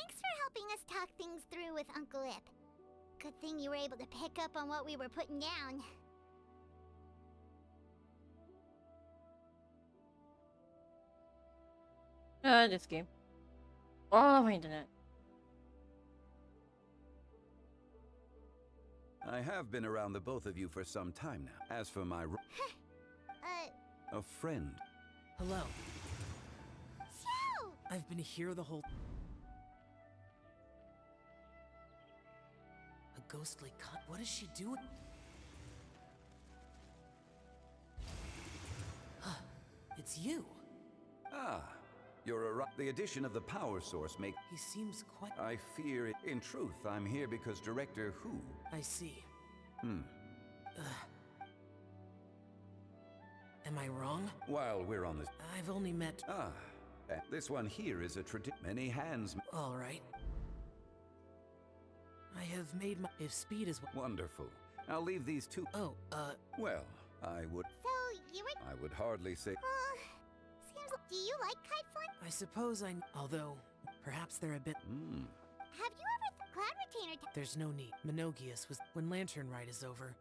thanks for helping us talk things through with Uncle Ip. Good thing you were able to pick up on what we were putting down. This game. Oh, my internet. I have been around the both of you for some time now. As for my a friend. Hello. So! I've been here the whole... A ghostly cut. What is she doing? It's you. Ah, you're the addition of the power source make... He seems quite... I fear it. In truth, I'm here because Director Who... I see. Hmm. Am I wrong? While we're on this... I've only met... this one here is a many hands... All right. I have made my... If speed is... Wonderful. I'll leave these two... Oh, Well, I would... So, you were... I would hardly say... seems... Do you like kite flying? I suppose I... Although, perhaps they're a bit... Have you ever... Cloud Retainer... There's no need. Minogius was... When Lantern Rite is over,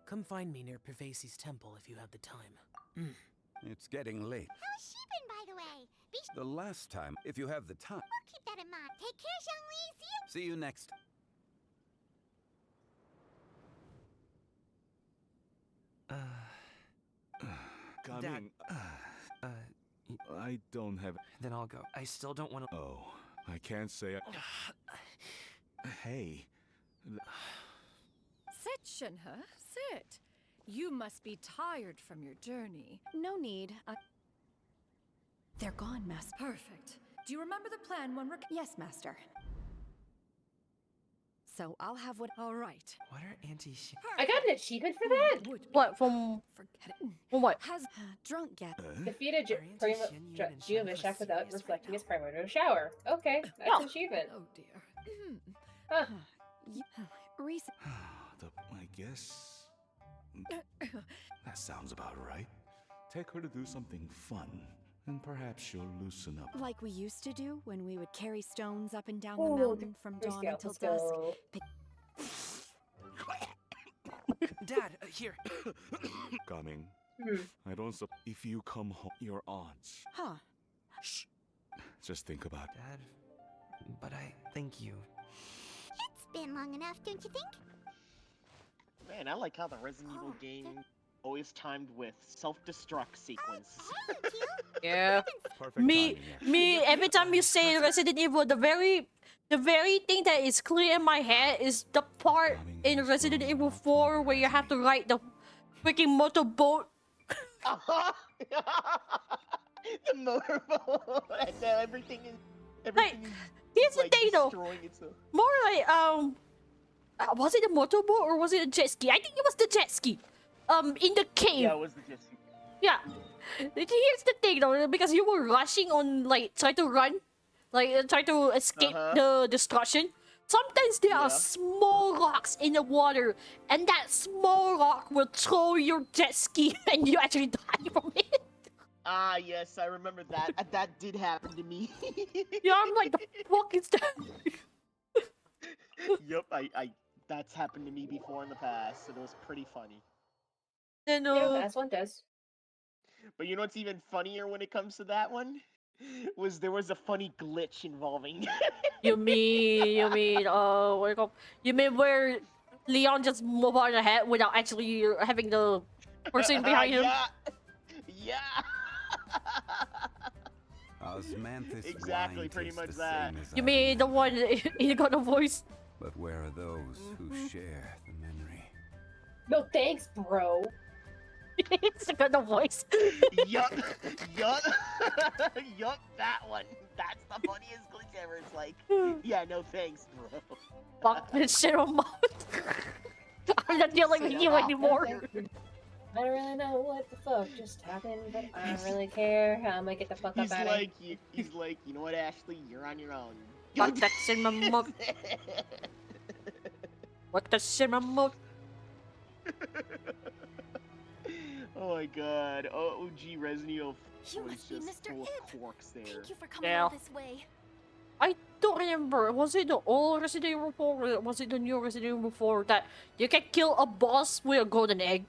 come find me near Pervasi's temple if you have the time. It's getting late. How's she been, by the way? The last time, if you have the time... We'll keep that in mind. Take care, Zhongli. See you... See you next... Coming. I don't have... Then I'll go. I still don't want to... Oh, I can't say... Hey. Sit, Shinha, sit. You must be tired from your journey. No need. They're gone, Master. Perfect. Do you remember the plan when we're... Yes, Master. So I'll have what... All right. What are anti-ship... I got an achievement for that. What, from... Forget it. From what? Has drunk get... Defeated Geovishak without reflecting his primordial shower. Okay, that's an achievement. Oh, dear. Huh. Recent... I guess... That sounds about right. Take her to do something fun, and perhaps she'll loosen up. Like we used to do when we would carry stones up and down the mountain from dawn until dusk. Dad, here. Coming. I don't if you come home, your aunts. Huh. Shh. Just think about it. Dad, but I thank you. It's been long enough, don't you think? Man, I like how the Resident Evil game always timed with self-destruct sequence. Yeah. Perfect Me, timing, yeah. me. Every time you say Resident Evil, the very thing that is clear in my head is the part in Resident Evil 4 where you have to ride the freaking motorboat. The motorboat, and then everything is. Like, here's the thing though. More like was it a motorboat or was it a jet ski? I think it was the jet ski. In the cave. Yeah, it was the jet ski. Yeah. Here's the thing though, because you were rushing on like try to run, like try to escape the destruction. Sometimes there are small rocks in the water, and that small rock will throw your jet ski, and you actually die from it. Ah, yes, I remember that. That did happen to me. Yeah, I'm like, the fuck is that? Yup, that's happened to me before in the past, and it was pretty funny. And Yeah, that's one does. But you know what's even funnier when it comes to that one? There was a funny glitch involving. you mean, what do you call? You mean where Leon just move on ahead without actually having the person behind him? Yeah. Osmanthus Exactly, wine pretty tastes much the that. same as You I mean the one he got a voice? But where are those who share the memory? No thanks, bro. It's got the voice. Yup, yup, yup. That one. That's the funniest glitch ever. It's like, yeah, no thanks, bro. Fuck this shit on mouth. I'm not dealing with you anymore. I don't really know what the fuck just happened, but I don't really care. I'm gonna get the fuck up out of here. He's like, you know what, Ashley? You're on your own. Fuck that shit in my mouth. Fuck that shit in my mouth. Oh my god, OG Resident Evil You was must be just Mr. full Ip. of quarks there. Thank you for coming all this way. I don't remember. Was it the old Resident Evil 4 or was it the new Resident Evil 4 that you can kill a boss with a golden egg?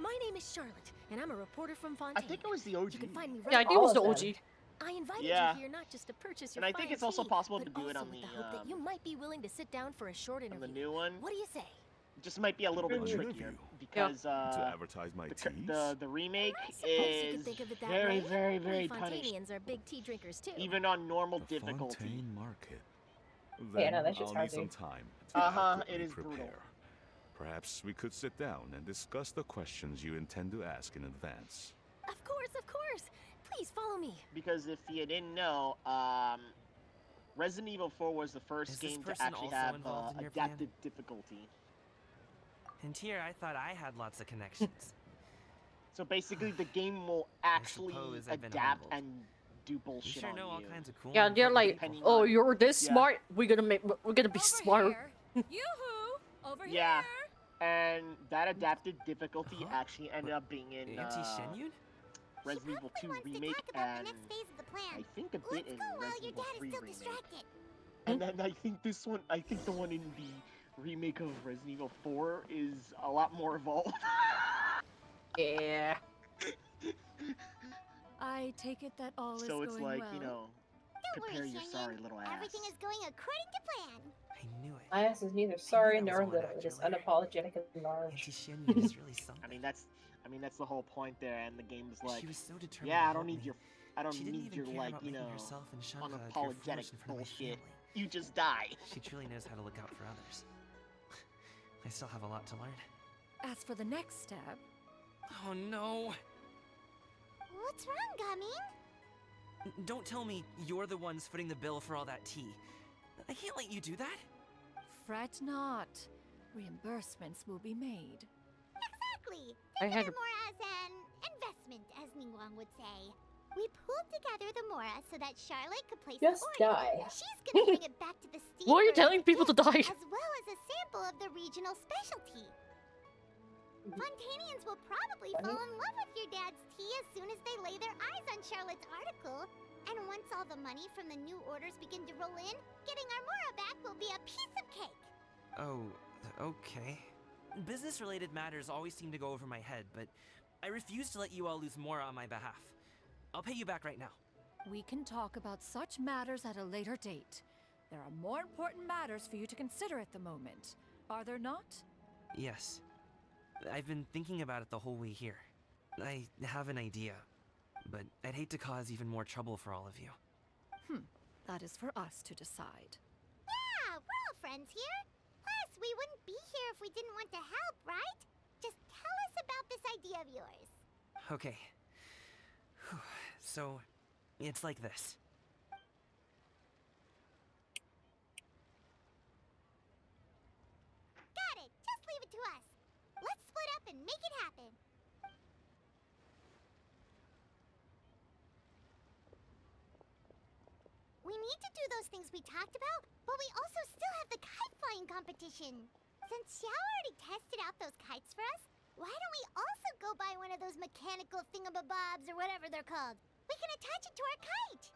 My name is Charlotte, and I'm a reporter from I Fontaine. think it was the OG. You can find me right Yeah, I think it was the All of OG. I invited Yeah. you here not just to purchase And your I think fine it's also tea, possible to but do it also on with the, the hope that you might be willing to sit down for a short on interview. the new one. What do you say? Just might be a little bit An trickier interview? because To advertise my the, teas? the remake I suppose you is could think of it that very, way. very, We very punished, Fontainians are big tea drinkers too. even on normal The difficulty. Fontaine Market. Yeah, Then no, that's just I'll hard, need some dude. time to Uh-huh, adequately it is brutal. prepare. Perhaps we could sit down and discuss the questions you intend to ask in advance. Of course, of course. Please follow me. Because if you didn't know, Resident Evil 4 was the first Is this game to person actually also have involved in your plan? adaptive difficulty. And here I thought I had lots of connections. So basically, the game will actually suppose I've been adapt humbled. and do You bullshit sure on know all you. kinds of cool. Yeah, and they're important like, people. Depending oh, on- you're this yeah. smart. We're gonna be Over smart. here. Yoo-hoo! Over Yeah. here. And that adapted difficulty Huh? actually ended up being in Auntie Shenyun? Resident Evil 2 Wants to remake talk about and the next phase of the plan. I think a bit Let's in go while your Resident Evil dad 3 is still remake. distracted. And then I think the one in the remake of Resident Evil 4 is a lot more evolved. Yeah. I take it that all is So it's going like, well. you know, Don't prepare worry, your Shannon. sorry little ass. Everything is going according to plan. I knew it. My ass is neither sorry that was nor all an little. act It is earlier. unapologetic and large. Auntie Shenyun is really something. I mean that's the whole point there, and the game's like, she was so determined yeah, to I don't help need me. your, I don't She didn't need even your care like, about you making know, herself and Shanka appear unapologetic foolish in front of my bullshit. family. You just die. She truly knows how to look out for others. I still have a lot to learn. As for the next step, Oh no! What's wrong, Gaming? Don't tell me you're the ones footing the bill for all that tea. I can't let you do that. fret not. Reimbursements will be made. Exactly. I Think had of it more as an investment, as Ningguang would say. We pulled together the Mora so that Charlotte could place Just the order. die. She's gonna bring it back to the steam. Why are you for us telling people to die? As well as a sample of the regional specialty. Fontainians will probably fall in love with your dad's tea as soon as they lay their eyes on Charlotte's article. And once all the money from the new orders begin to roll in, getting our Mora back will be a piece of cake. Oh, okay. Business-related matters always seem to go over my head, but I refuse to let you all lose more on my behalf. I'll pay you back right now. We can talk about such matters at a later date. There are more important matters for you to consider at the moment, are there not? Yes. I've been thinking about it the whole way here. I have an idea, but I'd hate to cause even more trouble for all of you. That is for us to decide. Yeah, we're all friends here. Plus, we wouldn't be here if we didn't want to help, right? Just tell us about this idea of yours. Okay. Whew. So, it's like this. Got it. Just leave it to us. Let's split up and make it happen. We need to do those things we talked about, but we also still have the kite flying competition. Since Xiao already tested out those kites for us, why don't we also go buy one of those mechanical thingamabobs or whatever they're called? We can attach it to our kite.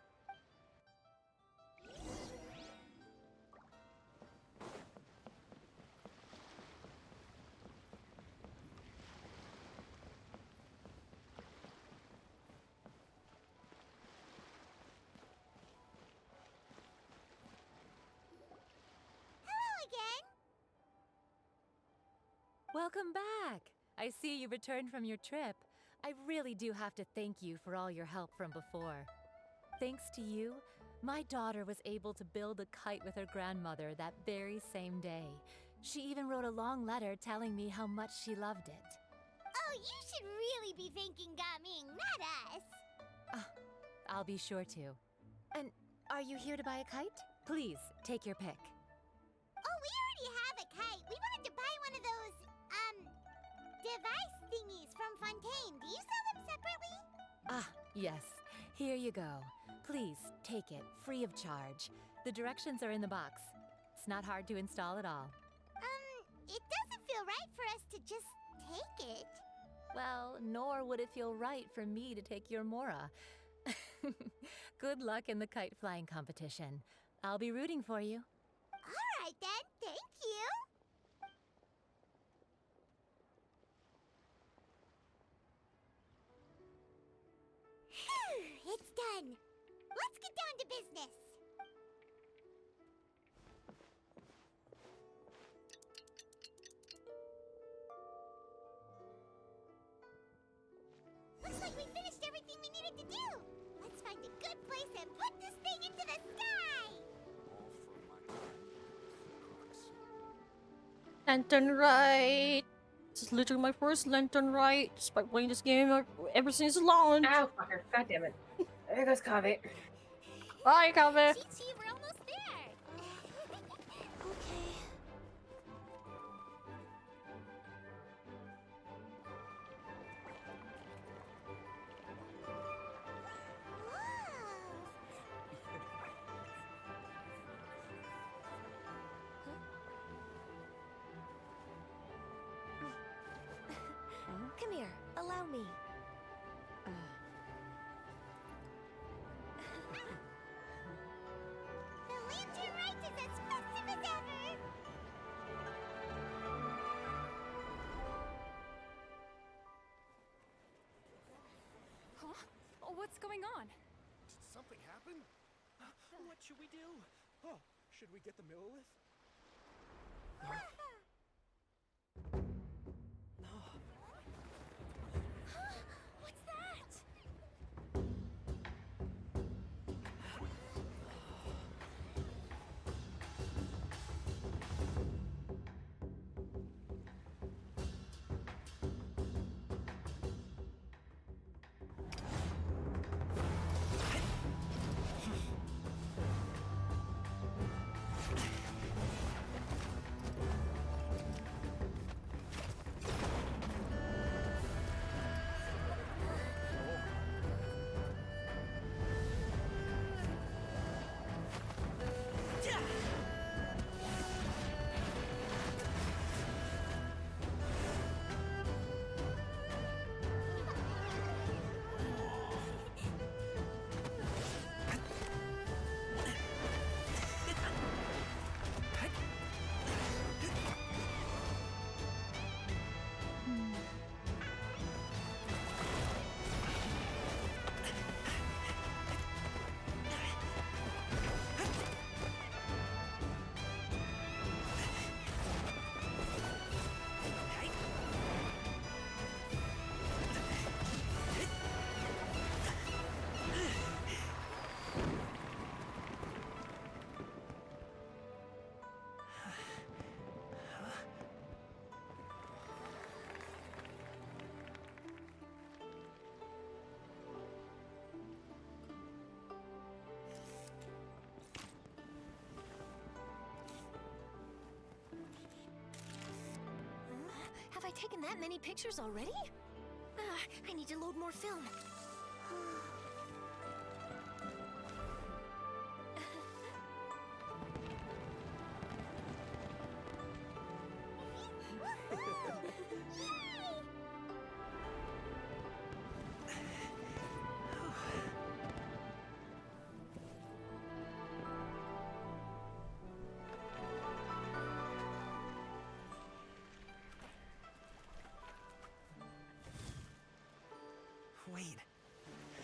Hello again. Welcome back! I see you returned from your trip. I really do have to thank you for all your help from before. Thanks to you, my daughter was able to build a kite with her grandmother that very same day. She even wrote a long letter telling me how much she loved it. Oh, you should really be thanking Gaming, not us. I'll be sure to. And are you here to buy a kite? Please, take your pick. Oh, we already have a kite. We wanted to buy one of those, device thingies from Fontaine. Do you sell them separately? Ah, yes. Here you go. Please, take it, free of charge. The directions are in the box. It's not hard to install at all. It doesn't feel right for us to just take it. Well, nor would it feel right for me to take your Mora. Good luck in the kite flying competition. I'll be rooting for you. All right then, thank you. Phew, it's done. Let's get down to business. Looks like we finished everything we needed to do. Let's find a good place and put this thing into the sky. Lantern Rite. This is literally my first Lantern Rite. Despite playing this game ever since launch. Ow, fucker. God damn it. There goes Kaveh. Bye, Kaveh. Chi-Chi, we're almost there. Okay. Come here, allow me. The Lantern Rite is as festive as ever. Huh? Oh, what's going on? Did something happen? What should we do? Oh, should we get the Millilith? What's that? Have I taken that many pictures already? I need to load more film. Wait.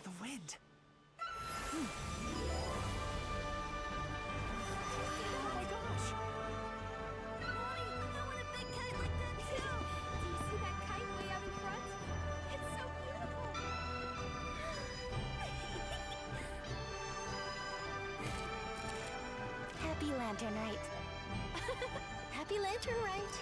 The wind. Oh my gosh! Mommy, I want a big kite like that too. Do you see that kite way out in front? It's so beautiful. Happy Lantern Rite. Happy Lantern Rite.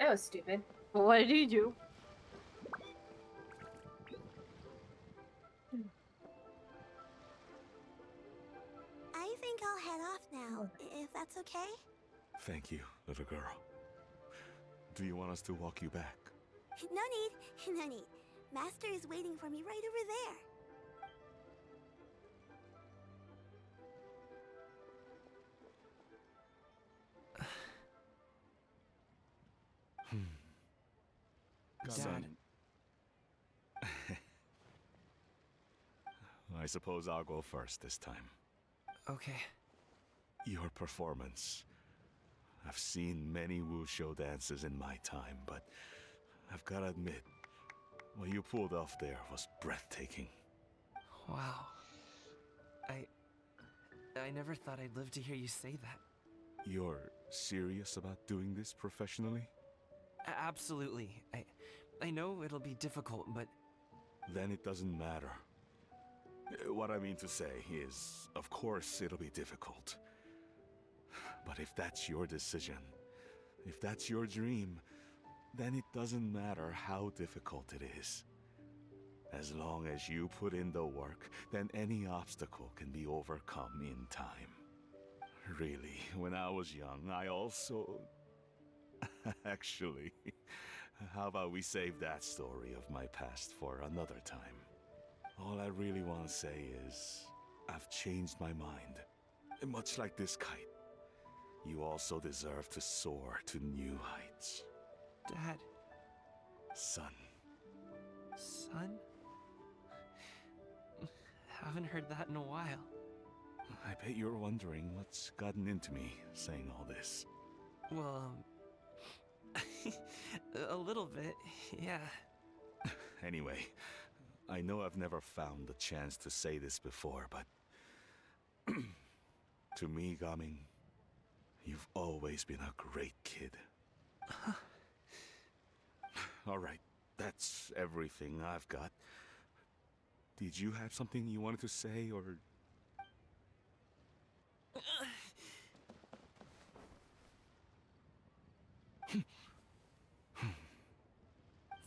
That was stupid. What did you do? I think I'll head off now, if that's okay. Thank you, little girl. Do you want us to walk you back? No need, no need. Master is waiting for me right over there. Dad. I suppose I'll go first this time. Okay. Your performance. I've seen many wushou dances in my time, but I've gotta admit, what you pulled off there was breathtaking. Wow. I never thought I'd live to hear you say that. You're serious about doing this professionally? Absolutely. I know it'll be difficult, but... Then it doesn't matter. What I mean to say is, of course it'll be difficult. But if that's your decision, if that's your dream, then it doesn't matter how difficult it is. As long as you put in the work, then any obstacle can be overcome in time. Really, when I was young, I also... Actually, how about we save that story of my past for another time? All I really want to say is, I've changed my mind. Much like this kite, you also deserve to soar to new heights. Dad. Son. Son? Haven't heard that in a while. I bet you're wondering what's gotten into me saying all this. Well, a little bit, yeah. Anyway, I know I've never found the chance to say this before, but... to me, Gaming, you've always been a great kid. Alright, that's everything I've got. Did you have something you wanted to say, or...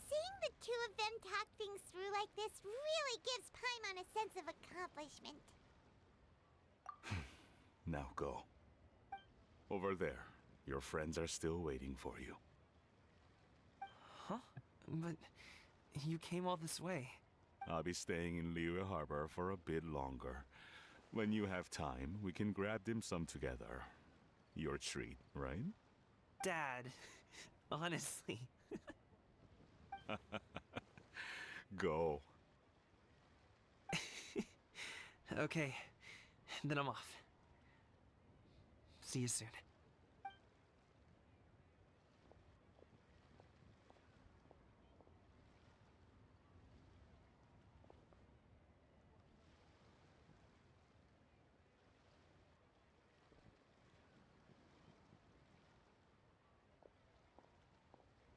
Seeing the two of them talk things through like this really gives Paimon a sense of accomplishment. Now go. Over there. Your friends are still waiting for you. Huh? But you came all this way. I'll be staying in Liyue Harbor for a bit longer. When you have time, we can grab dim sum together. Your treat, right? Dad, honestly. Go. Okay, then I'm off. See you soon.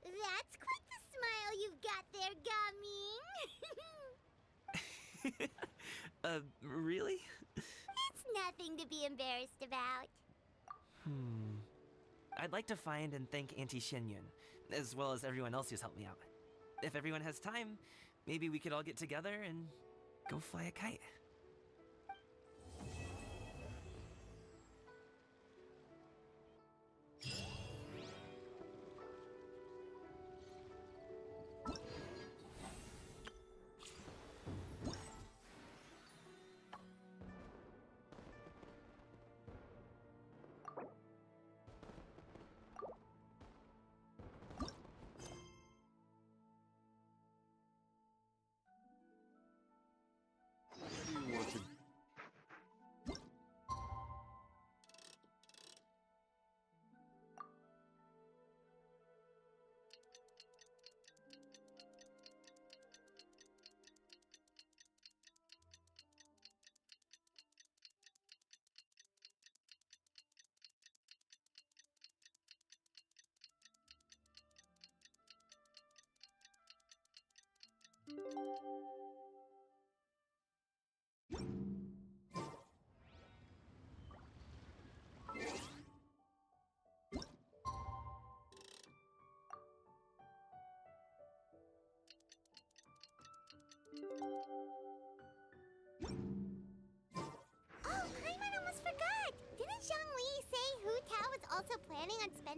That's quite the smile you've got there, Gaming. Really? It's nothing to be embarrassed about. I'd like to find and thank Auntie Xinyun, as well as everyone else who's helped me out. If everyone has time, maybe we could all get together and go fly a kite.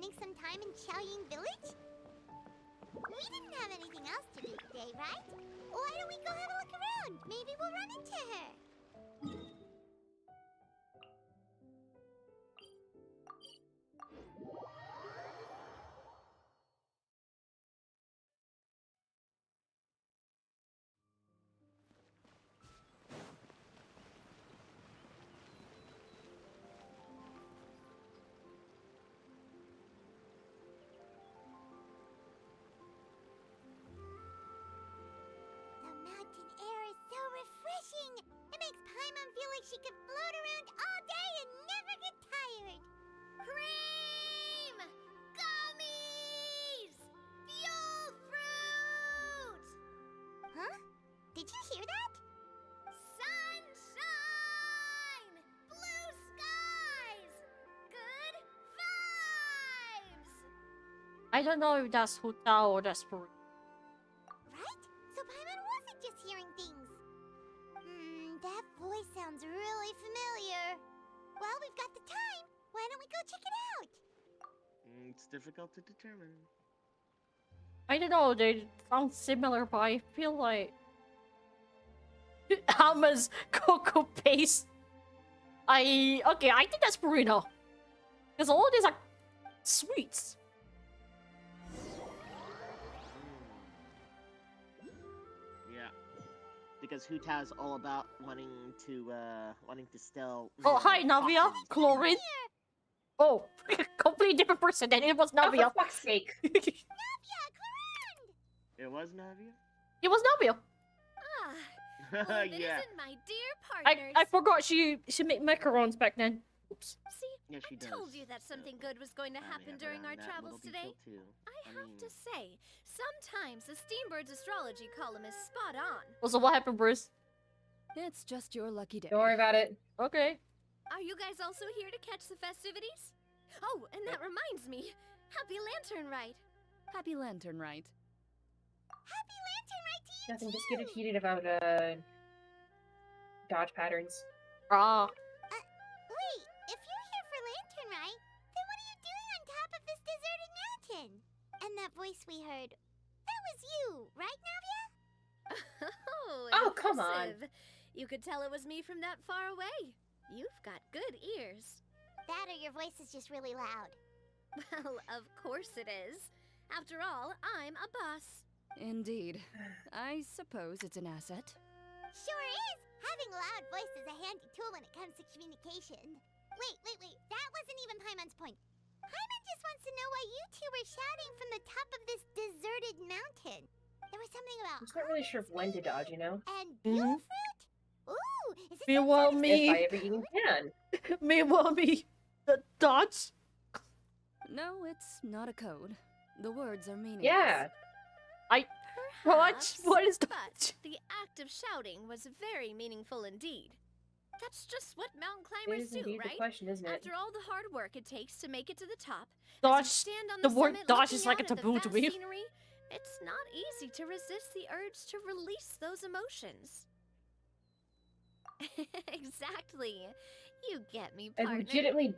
spending some time in Xiaoying Village? We didn't have anything else to do today, right? Why don't we go have a look around? Maybe we'll run into her. The mountain air is so refreshing. It makes Paimon feel like she could float around all day and never get tired. Cream! Gummies! Fuel fruit! Huh? Did you hear that? Sunshine! Blue skies! Good vibes! I don't know if that's Hutao or that's Puri. Right? So Paimon wasn't just hearing things. That voice sounds really familiar. Well, we've got the time. Why don't we go check it out? It's difficult to determine. I don't know, they sound similar, but I feel like Alma's cocoa paste. Okay, I think that's Purina. Because all these are sweets. Yeah. Because Huta's all about wanting to still. Oh, hi, Navia. toxins. Chlorine. Oh, completely different person. Then it was Navia. Oh, for fuck's sake. It was Navia? It was Navia. Well, if it Yeah. isn't my dear partners. I forgot she made macarons back then. Oops. See, Yeah, she I told does. you that something good was going to happen during our travels today. I have to say, sometimes the Steambird's astrology column is spot on. Also, what happened, Bruce? It's just your lucky day. Don't worry about it. Okay. Are you guys also here to catch the festivities? Oh, and that reminds me. Happy Lantern Rite. Happy Lantern Rite. Happy Lantern Rite to you Nothing, just too. get heated about dodge patterns. Ah. Wait, if you're here for Lantern Rite, then what are you doing on top of this deserted mountain? And that voice we heard, that was you, right, Navia? Oh, come on. impressive. You could tell it was me from that far away. You've got good ears. That or your voice is just really loud. Well, of course it is. After all, I'm a boss. Indeed. I suppose it's an asset. Sure is. Having a loud voice is a handy tool when it comes to communication. Wait. That wasn't even Paimon's point. Paimon just wants to know why you two were shouting from the top of this deserted mountain. There was something about I'm not really sure when to dodge, you know? and fuel fruit? Ooh, is it Meanwhile, If me. I ever even can. Meanwhile, me. The dots. No, it's not a code. The words are meaningless. Yeah. Perhaps, What is but that? the act of shouting was very meaningful indeed. That's just what mountain It climbers is do, indeed the right? question, isn't it? After all the hard work it takes to make it to the top, Dodge. as you stand on The the word summit dodge looking is like a out at the taboo to vast me. scenery, it's not easy to resist the urge to release those emotions. Exactly. You get me, I partner. legitimately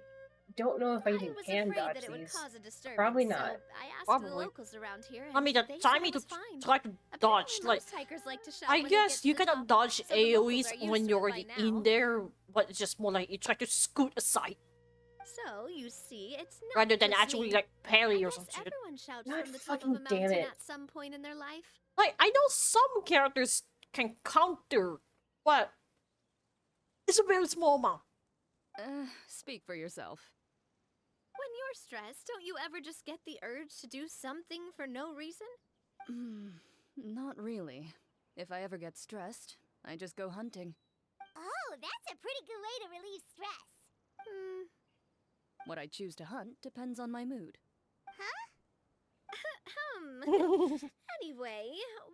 don't know if I I even was can afraid dodge that it would these. cause a disturbance, Probably so not. I asked the Probably. locals around here, and I mean, the they time said me it to was fine. try to dodge, Apparently like, most hikers like to shout I when they guess get to you the cannot top, dodge so the locals AoEs are used when to you're it already by in now. there, but it's just more like you try to scoot aside So you see, it's not rather than just actually me. like I parry or guess some shit. everyone shouts God from the top of fucking a damn mountain it. at some point in their life. Like, I know some characters can counter, but it's a very small amount. Speak for yourself. When you're stressed, don't you ever just get the urge to do something for no reason? Not really. If I ever get stressed, I just go hunting. Oh, that's a pretty good way to relieve stress. What I choose to hunt depends on my mood. Anyway,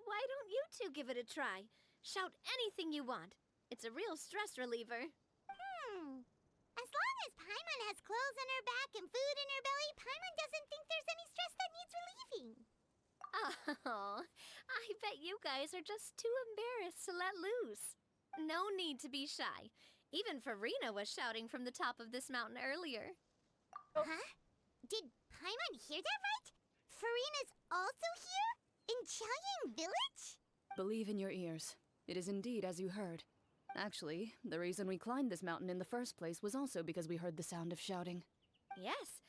why don't you two give it a try? Shout anything you want. It's a real stress reliever. As long as Paimon has clothes on her back and food in her belly, Paimon doesn't think there's any stress that needs relieving. Oh, I bet you guys are just too embarrassed to let loose. No need to be shy. Even Farina was shouting from the top of this mountain earlier. Huh? Did Paimon hear that right? Farina's also here? In Qiaoying Village? Believe in your ears. It is indeed as you heard. Actually, the reason we climbed this mountain in the first place was also because we heard the sound of shouting. Yes,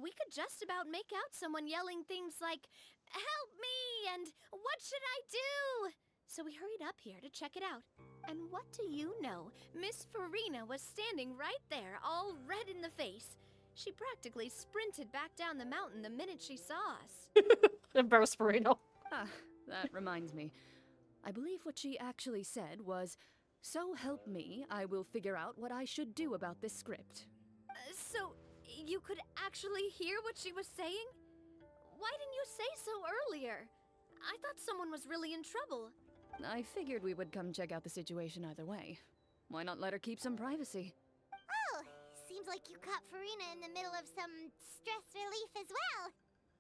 we could just about make out someone yelling things like, "Help me!" and "What should I do?" So we hurried up here to check it out. And what do you know? Miss Farina was standing right there, all red in the face. She practically sprinted back down the mountain the minute she saw us. Embarrassed Farina. Ah, that reminds me. I believe what she actually said was, "So help me, I will figure out what I should do about this script." So, you could actually hear what she was saying? Why didn't you say so earlier? I thought someone was really in trouble. I figured we would come check out the situation either way. Why not let her keep some privacy? Oh, seems like you caught Farina in the middle of some stress relief as well.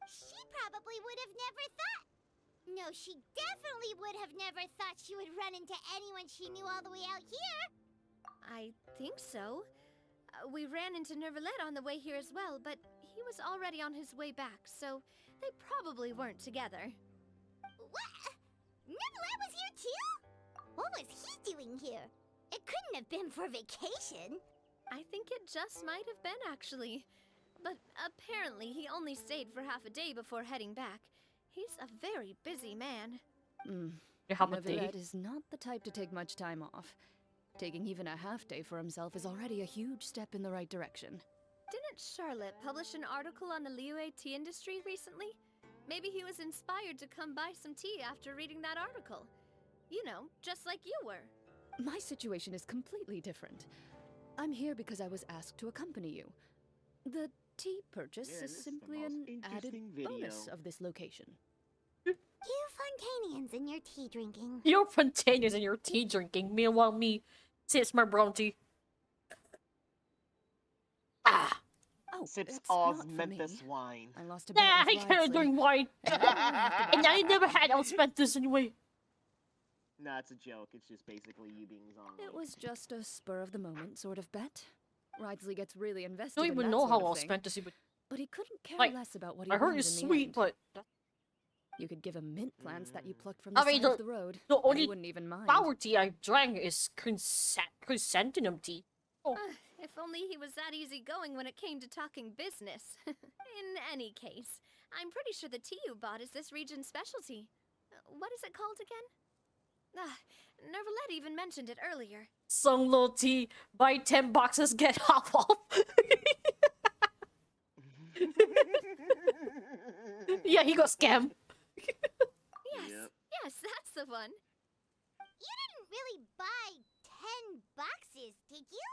She probably would have never thought. No, she definitely would have never thought she would run into anyone she knew all the way out here. I think so. We ran into Nervalet on the way here as well, but he was already on his way back, so they probably weren't together. What? Nervalet was here too? What was he doing here? It couldn't have been for vacation. I think it just might have been, actually. But apparently he only stayed for half a day before heading back. He's a very busy man. Nervalet is not the type to take much time off. Taking even a half day for himself is already a huge step in the right direction. Didn't Charlotte publish an article on the Liyue tea industry recently? Maybe he was inspired to come buy some tea after reading that article. You know, just like you were. My situation is completely different. I'm here because I was asked to accompany you. The tea purchase is simply an added bonus of this location. You Fontanians and your tea drinking. You're Fontanians and your tea drinking. Meanwhile, me sips my brown tea. Ah! Oh, sips osmanthus wine. I lost a Nah, I can't drink wine. And I never had osmanthus anyway. Nah, it's a joke. It's just basically you being zombie. It was just a spur-of-the-moment sort of bet. Wrightsley gets really invested I don't in even that know sort how of thing. osmanthus would... But he couldn't care Like, less about what he I heard wanted it's in the sweet, end. but... You could give him mint plants that you plucked from the I mean, side of the road. the and only he wouldn't even mind. flower tea I drank is chrysanthemum tea. Oh. If only he was that easygoing when it came to talking business. In any case, I'm pretty sure the tea you bought is this region's specialty. What is it called again? Nervalet even mentioned it earlier. Sunglo tea. Buy 10 boxes, get half off. Yeah, he got scammed. Yes, that's the one. You didn't really buy 10 boxes, did you?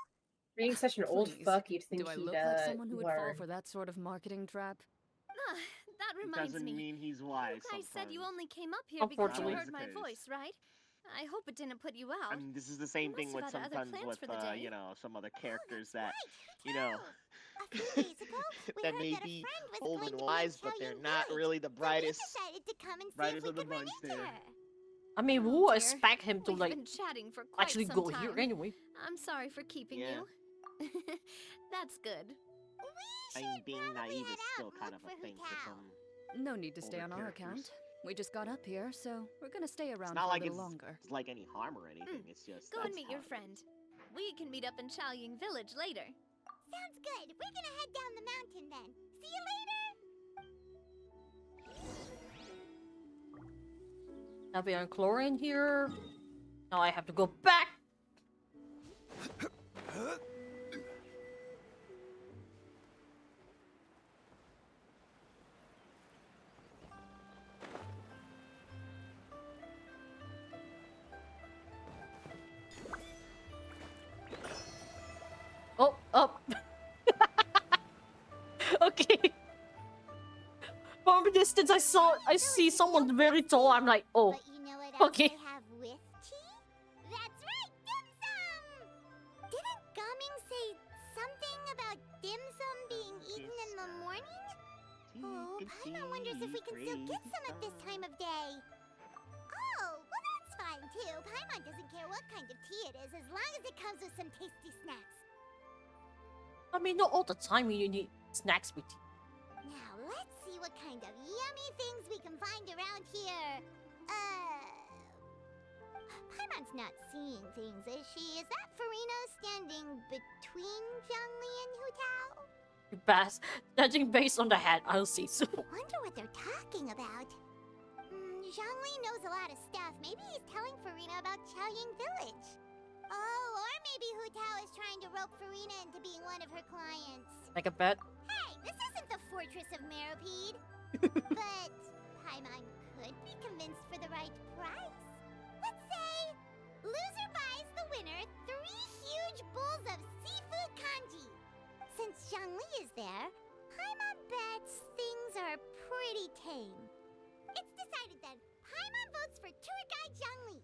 Being such an old Please, fuck, you'd think do I he'd look like someone who would fall learn. for that sort of marketing trap? That reminds Doesn't me. mean he's wise. You guys said you sometimes. only came up here because you Unfortunately. heard my voice, right? I hope it didn't put you out. I mean, this is the same You thing with must have had other sometimes plans with for the day. you know, some other characters That's that right. you know A few days ago, we that heard may that a be friend was old going and to be wise, in but they're Qiaoying not Village, really the brightest. So we decided to come and see if brightest we of the could run bunch into there. her. I mean, we Oh, will dear. expect him to, We've like, been chatting for quite actually some go time. here anyway. I'm sorry for keeping Yeah. you. That's good. I mean, being probably naive head is out still and kind look of a for thing for Hu Tao. some. No need to stay Older on our characters. account. We just got up here, so we're gonna stay around It's not for like a little it's longer. like any harm or anything. It's just Go and that's meet how your it friend. is. We can meet up in Qiaoying Village later. Sounds good. We're gonna head down the mountain then. See you later. Now we are chlorine here. Now I have to go back. Oh, up. Okay. From a distance, I see someone very tall. I'm like, oh, But you know what else okay. I have with tea? That's right, dim sum! Didn't Gaming say something about dim sum being eaten in the morning? Oh, Paimon wonders if we can still get some at this time of day. Oh, well that's fine too. Paimon doesn't care what kind of tea it is as long as it comes with some tasty snacks. I mean, not all the time you need snacks with tea. Now, let's see what kind of yummy things we can find around here. Paimon's not seeing things, is she? Is that Farina standing between Zhongli and Hu Tao? Judging based on the hat, I'll see so. Wonder what they're talking about. Zhongli knows a lot of stuff. Maybe he's telling Farina about Chaoying Village. Oh, or maybe Hu Tao is trying to rope Farina into being one of her clients. Like a bet. Hey, this isn't the Fortress of Meropide. But Paimon could be convinced for the right price. Let's say loser buys the winner 3 huge bowls of seafood kanji. Since Zhongli is there, Paimon bets things are pretty tame. It's decided then. Paimon votes for tour guide Zhongli.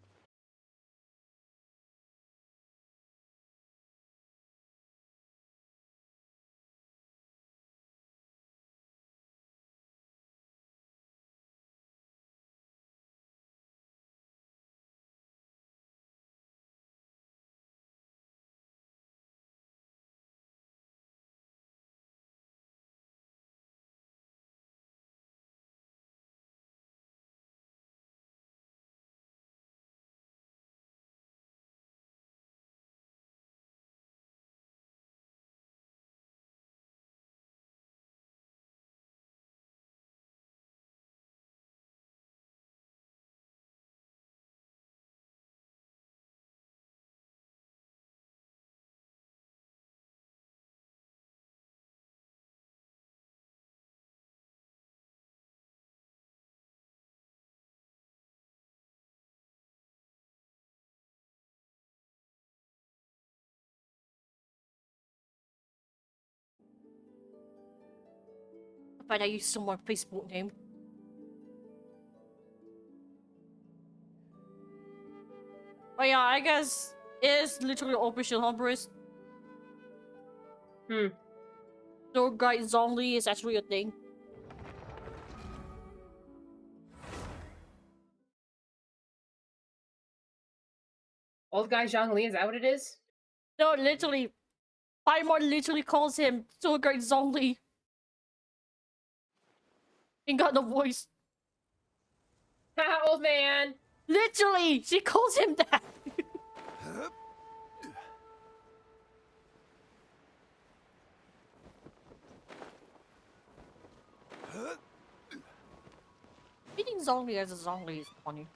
But I use some more Facebook name. But yeah, I guess it's literally Operation Humberist. Tour guide Zhongli is actually a thing. Old guy Zhongli, is that what it is? No, literally. Paimon literally calls him Tour guide Zhongli. He got the voice. Haha, old man! Literally! She calls him that! Meeting Zhongli as a Zhongli is funny.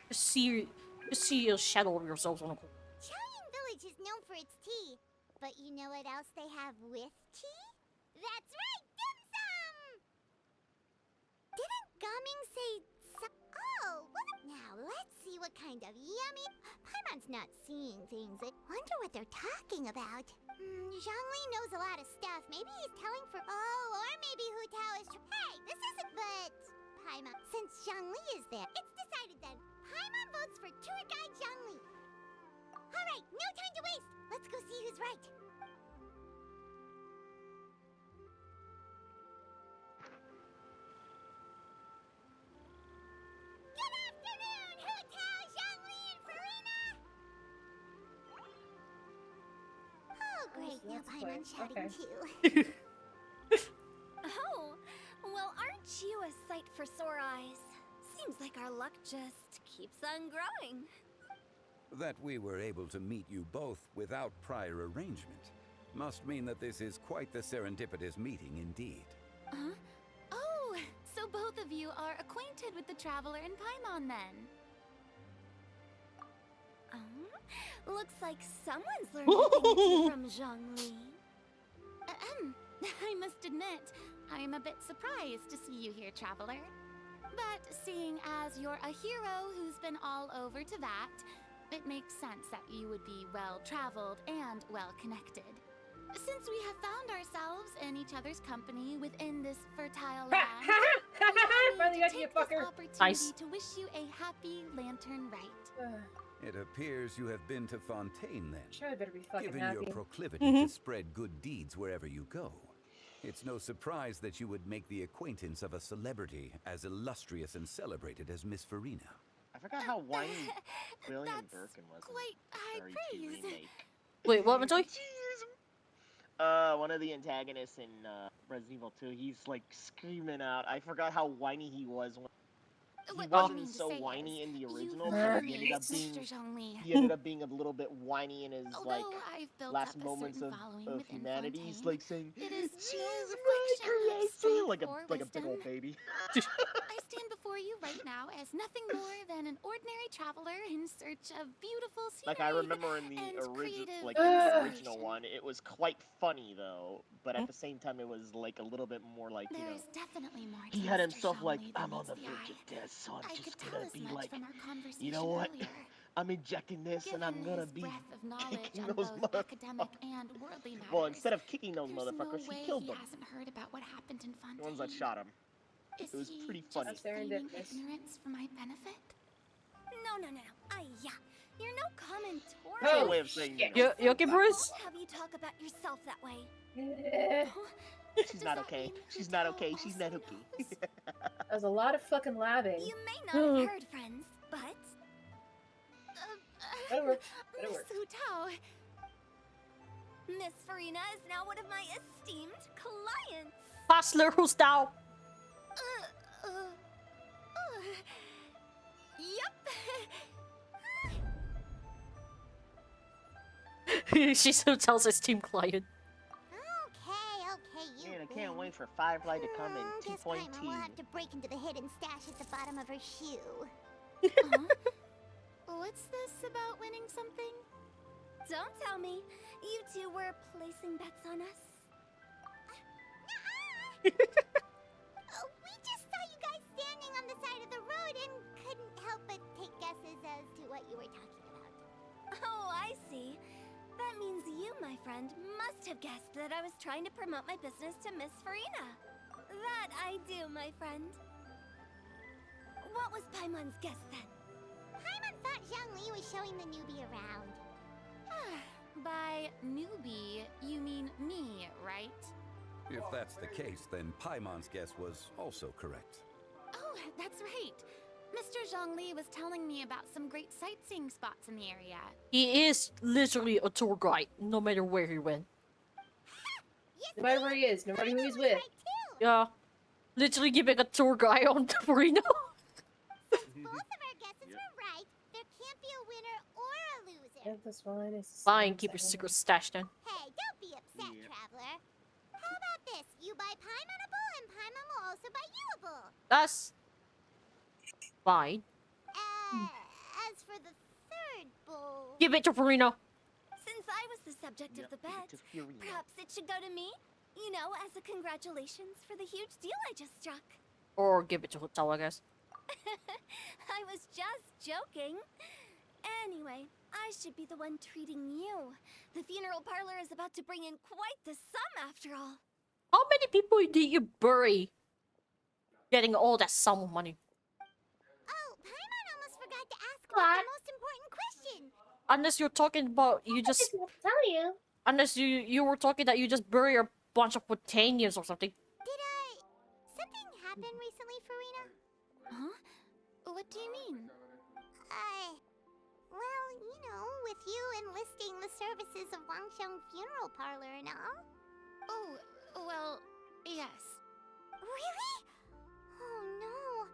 Just see a shadow of yourselves on a corner. Chaoying Village is known for its tea. But you know what else they have with tea? That's right, dim sum! Didn't Gaming say oh, well, now let's see what kind of yummy... Paimon's not seeing things. I wonder what they're talking about. Zhongli knows a lot of stuff. Maybe he's telling for... Oh, or maybe Hu Tao is... Hey, this isn't... But... Paimon, since Zhongli is there, it's decided then. Paimon votes for tour guide Zhongli. Alright, no time to waste. Let's go see who's right. Good afternoon, Hu Tao, Zhongli, and Farina! Oh, great. Now Paimon's shouting too. Oh, well, aren't you a sight for sore eyes? Seems like our luck just keeps on growing. That we were able to meet you both without prior arrangement must mean that this is quite the serendipitous meeting indeed. Huh? Oh, so both of you are acquainted with the Traveler and Paimon then? Looks like someone's learning a thing or two from Zhongli. I must admit, I am a bit surprised to see you here, Traveler. But seeing as you're a hero who's been all over Teyvat, it makes sense that you would be well-traveled and well-connected. Since we have found ourselves in each other's company within this fertile land, Finally got you, fucker. opportunity to wish you a happy Lantern Rite. It appears you have been to Fontaine then. Sure, I better be fucking Given happy. your proclivity to spread good deeds wherever you go, it's no surprise that you would make the acquaintance of a celebrity as illustrious and celebrated as Miss Farina. I forgot how whiny William Birkin was. Quite high praise. Wait, what, Matoy? One of the antagonists in Resident Evil 2, he's like screaming out. I forgot how whiny he was. He wasn't so whiny in the original, but he ended up being a little bit whiny in his like last moments of humanity. He's like saying, "She's my creation," like a big old baby. I stand before you right now as nothing more than an ordinary traveler in search of beautiful scenery. Like I remember in the original one, it was quite funny though, but at the same time it was like a little bit more like There's definitely more to he had Mr. himself like, Zhongli I'm than on the meets verge of death, so I'm I just could gonna tell be as much like, from our conversation you know what? earlier. I'm injecting this and I'm gonna be Breadth of knowledge kicking on those both academic and worldly matters. Well, instead of kicking those There's motherfuckers, no he way killed he them. hasn't heard about what happened in Fontaine. The ones that shot him. It was pretty funny. Just feigning ignorance for my benefit? No. Yeah. You're no common That's tourist. a way of saying You okay, Bruce? Won't have you talk about yourself that way. She's not okay. She's not okay. She's not okay. That was a lot of fucking labbing. You may not have heard, friends, but That'll work. Miss Hu Tao, Miss Farina is now one of my esteemed clients. Hustler who's down. Yep. She still tells his team client. Okay, you. Man, I can't wait for Firefly to come in Guess Paimon 2.2. will have to break into the hidden stash at the bottom of her shoe. What's this about winning something? Don't tell me. You two were placing bets on us. We just saw you guys standing on the side of the road and couldn't help but take guesses as to what you were talking about. Oh, I see. That means you, my friend, must have guessed that I was trying to promote my business to Miss Farina. That I do, my friend. What was Paimon's guess then? Paimon thought Zhongli was showing the newbie around. By newbie, you mean me, right? If that's the case, then Paimon's guess was also correct. Oh, that's right. Mr. Zhongli was telling me about some great sightseeing spots in the area. He is literally a tour guide, no matter where he went. No matter where he is, no matter who he's with. Yeah. Literally giving a tour guide on the Reno. Both of our guesses were right. There can't be a winner or a loser. This one is Fine, keep your secret stash then. Hey, don't be upset, traveler. How about this? You buy Paimon a bowl and Paimon will also buy you a bowl. That's fine. As for the third bowl... Give it to Farina. Since I was the subject of the bet, perhaps it should go to me? You know, as a congratulations for the huge deal I just struck. Or give it to Hotel, I guess. I was just joking. Anyway, I should be the one treating you. The funeral parlor is about to bring in quite the sum after all. How many people did you bury? Getting all that sum of money. Oh, Paimon almost forgot to ask about the most important question. Unless you're talking about you just... tell you. Unless you were talking that you just bury a bunch of Botanians or something. Something happened recently, Farina? Huh? What do you mean? Well, you know, with you enlisting the services of Wangsheng Funeral Parlor and all. Oh, well, yes. Really? Oh no.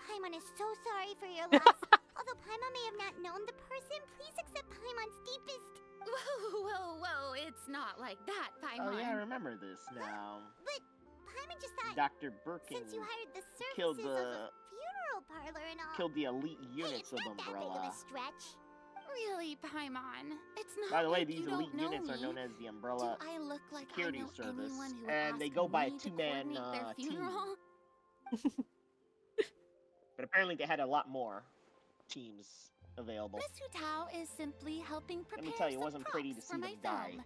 Paimon is so sorry for your loss. Although Paimon may have not known the person, please accept Paimon's deepest... Whoa, it's not like that, Paimon. Oh yeah, I remember this now. But Paimon just thought... Dr. Birkin Since you hired the killed services of a funeral parlor and all... killed the elite units of That big of Umbrella. a stretch. Really, Paimon? It's not By the way, like these you elite don't know units are me. known as the Umbrella Do I look like Security I know Service, anyone who would and they ask go by a me to two-man coordinate their team. funeral? But apparently they had a lot more teams available. Miss Hu Tao is simply helping prepare Let me tell you, it some wasn't pretty to props see for them my die. film.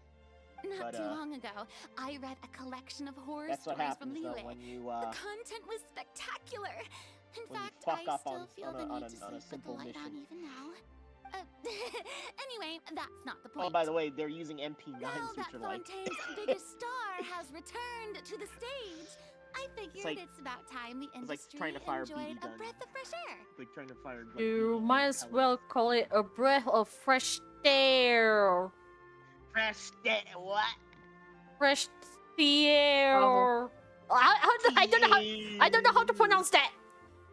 Not But, too long ago, I read a collection of horror That's what stories from happens Liyue. though when you The content was spectacular. In when you fact, fuck I up still on- feel on a- the on need a- to on a sleep with the simple light on mission. even now. Anyway, that's not the point. Oh, by the way, they're using MP9s, Now which that are like Fontaine's biggest star has returned to the stage, I figured like- it's about time the it's like industry trying to fire enjoyed BB a guns. breath of fresh air. like trying to fire. Like, You BB might as pellets. well call it a breath of fresh air. Fresh what? Fresh Tier. I don't know how to pronounce that.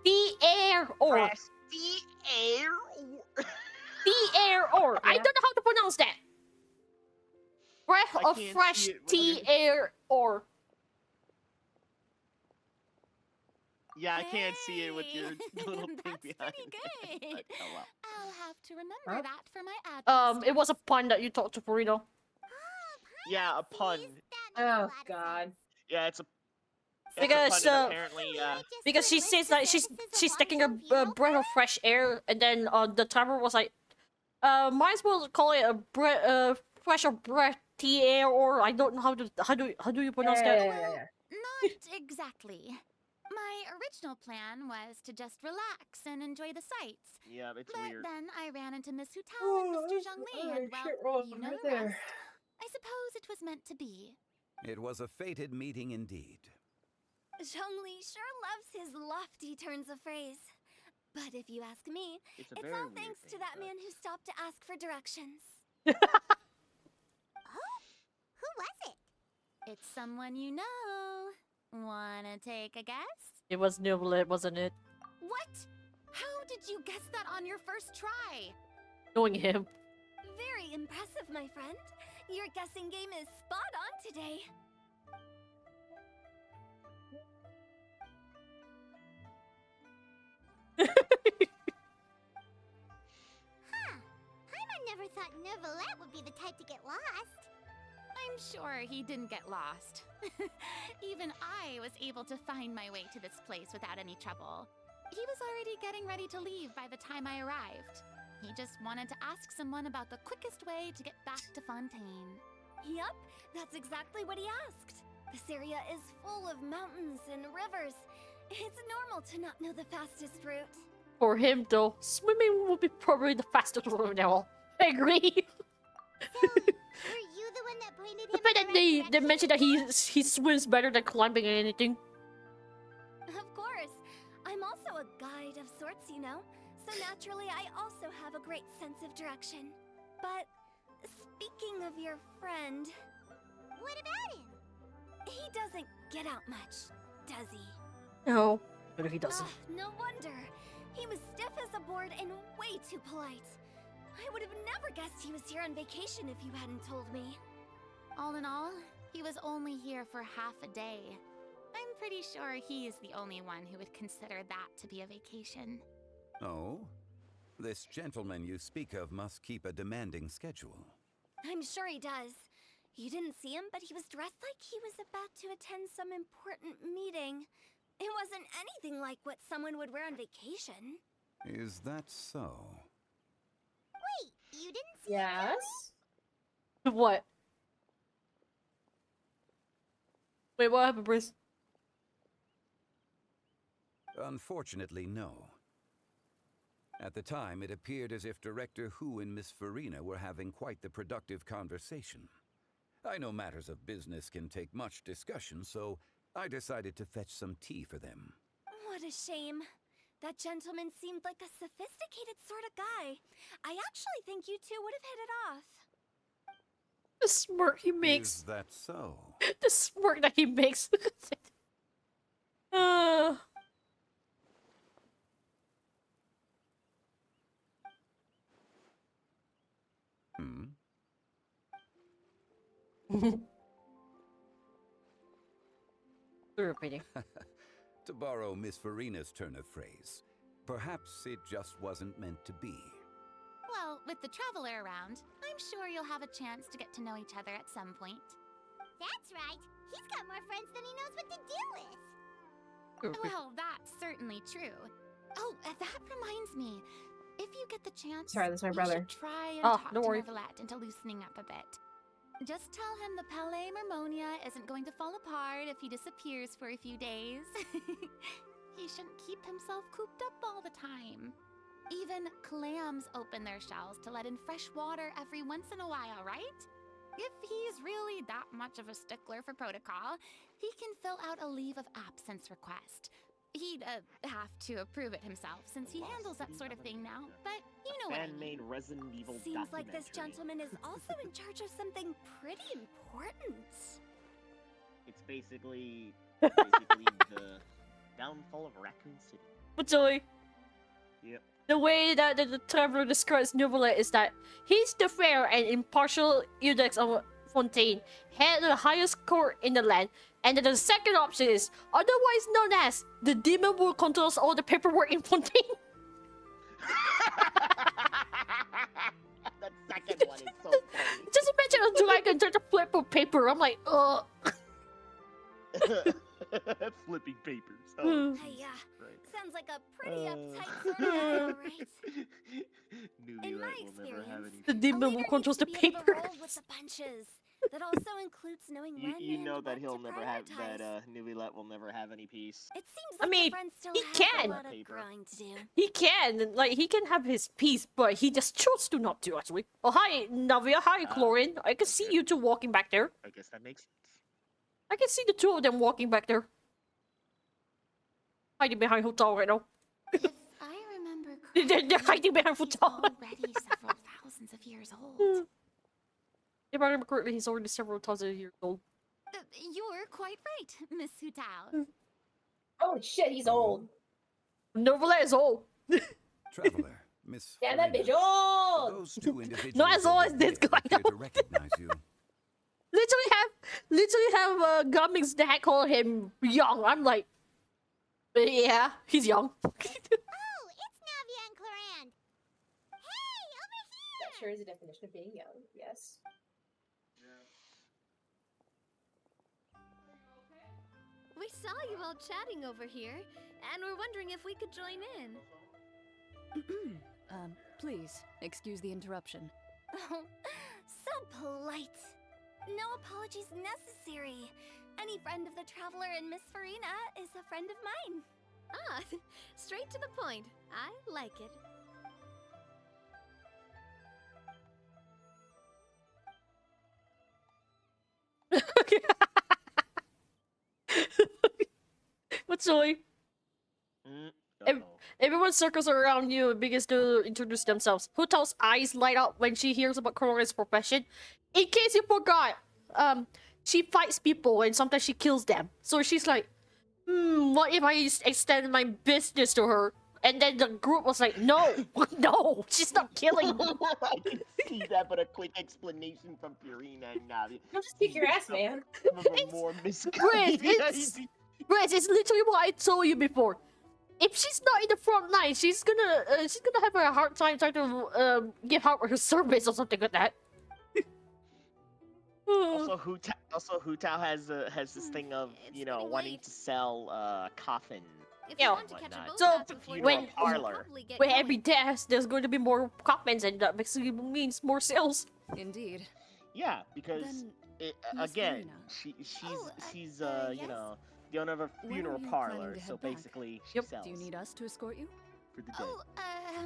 Tier or. Fresh Tier. Tier or. I don't know how to pronounce that. Breath of fresh Tier or. Yeah, I can't see it with your little thing behind. Pretty good. I'll have to remember that for my ad. It was a pun that you talked to Purino. Yeah, a pun. Oh God. Yeah, it's a. Because apparently, because she says like she's taking a breath of fresh air, and then the timer was like, might as well call it a fresh or breathy air, or I don't know how do you pronounce that? Not exactly. My original plan was to just relax and enjoy the sights. Yeah, it's but weird. Then I ran into Miss Hutao and Mr. Zhongli, and well, you know the rest. I suppose it was meant to be. It was a fated meeting indeed. Zhongli sure loves his lofty turns of phrase. But if you ask me, it's all thanks to that man who stopped to ask for directions. Who was it? It's someone you know. Wanna take a guess? It was Niblet, wasn't it? What? How did you guess that on your first try? Knowing him. Very impressive, my friend. Your guessing game is spot on today. Paimon never thought Neuvillette would be the type to get lost. I'm sure he didn't get lost. Even I was able to find my way to this place without any trouble. He was already getting ready to leave by the time I arrived. He just wanted to ask someone about the quickest way to get back to Fontaine. Yup, that's exactly what he asked. This area is full of mountains and rivers. It's normal to not know the fastest route. For him though, swimming would be probably the fastest route now. I agree. Were you the one that pointed him The fact that they mentioned that he swims better than climbing or anything. Of course. I'm also a guide of sorts, you know. So naturally, I also have a great sense of direction. But speaking of your friend... What about him? He doesn't get out much, does he? No, but if he doesn't. No wonder. He was stiff as a board and way too polite. I would have never guessed he was here on vacation if you hadn't told me. All in all, he was only here for half a day. I'm pretty sure he is the only one who would consider that to be a vacation. Oh? This gentleman you speak of must keep a demanding schedule. I'm sure he does. You didn't see him, but he was dressed like he was about to attend some important meeting. It wasn't anything like what someone would wear on vacation. Is that so? Wait, you didn't see Yes? What? Wait, what happened, Brice? Unfortunately, no. At the time, it appeared as if Director Hu and Miss Farina were having quite the productive conversation. I know matters of business can take much discussion, so I decided to fetch some tea for them. What a shame. That gentleman seemed like a sophisticated sort of guy. I actually think you two would have hit it off. The smirk he makes. Is that so? The smirk that he makes. Repeating. To borrow Miss Farina's turn of phrase, perhaps it just wasn't meant to be. Well, with the traveler around, I'm sure you'll have a chance to get to know each other at some point. That's right. He's got more friends than he knows what to do with. Well, that's certainly true. Oh, that reminds me. If you get the chance, Sorry, that's my you brother. should try and Oh, talk don't to worry. Neuvillette into loosening up a bit. Just tell him the Palais Mermonia isn't going to fall apart if he disappears for a few days. He shouldn't keep himself cooped up all the time. Even clams open their shells to let in fresh water every once in a while, right? If he's really that much of a stickler for protocol, he can fill out a leave of absence request. He'd have to approve it himself since he handles that sort of thing now, but you know what I mean. Fan-made Resident Evil Seems like this documentary. gentleman is also in charge of something pretty important. basically the downfall of Raccoon City. But Joey, Yep. the way that the traveler describes Neuvillette is that he's the fair and impartial Iudex of Fontaine, head of the highest court in the land, and then the second option is otherwise known as the demon who controls all the paperwork in Fontaine. That second one is so funny. Just imagine a dragon trying to flip a paper. I'm like, ugh. Flipping papers. Oh, Yeah. right. Sounds like a pretty uptight sort of animal, right? Newbie Rite will never have any. The demon who controls the paper. With the bunches. That also includes knowing when You and know that what he'll to never have prioritize. that. Newbie will never have any peace. It seems I like mean, your friend still he has can. a lot of growing to do. He can, like, he can have his peace, but he just chose to not to, actually. Oh, hi, Navia. Hi, Chlorine. I can see you two walking back there. I guess that makes sense. I can see the two of them walking back there. Hiding behind Hotel right now. If I remember They're hiding behind he's Hotel. already several thousands of years old. If I remember correctly, he's already several thousand years old. You were quite right, Miss Hutao. Oh shit, he's old. Neuvillette is old. Traveler, Miss. Damn, that Farina, bitch old! Those two individuals Not as old as over this there guy, appear though. to recognize you. Literally have Gumming's dad call him young. I'm like, yeah, he's young. Oh, it's Navia and Clorand. Hey, over here! That sure is a definition of being young, yes. We saw you all chatting over here, and we're wondering if we could join in. Please, excuse the interruption. Oh, so polite. No apologies necessary. Any friend of the traveler and Miss Farina is a friend of mine. Ah, straight to the point. I like it. What's Zoe? Everyone circles around you and begins to introduce themselves. Hutao's eyes light up when she hears about Corona's profession. In case you forgot, she fights people and sometimes she kills them. So she's like, what if I just extend my business to her? And then the group was like, no, no, she's not killing me. I can see that, but a quick explanation from Purina and Navi. Don't just kick your ass, man. Riz, it's literally what I told you before. If she's not in the front line, she's gonna have a hard time trying to give out her service or something like that. Also, Hutao has this thing of wanting to sell coffin. If you want to catch a boat so back before when you probably get with going. every death, there's going to be more coffins, and that basically means more sales. Indeed. Yeah, because Then, Miss again, Farina. she's yes. the owner of a When are funeral you parlor, planning to so head back? basically she sells Do you need us to escort you? for the dead. Oh, I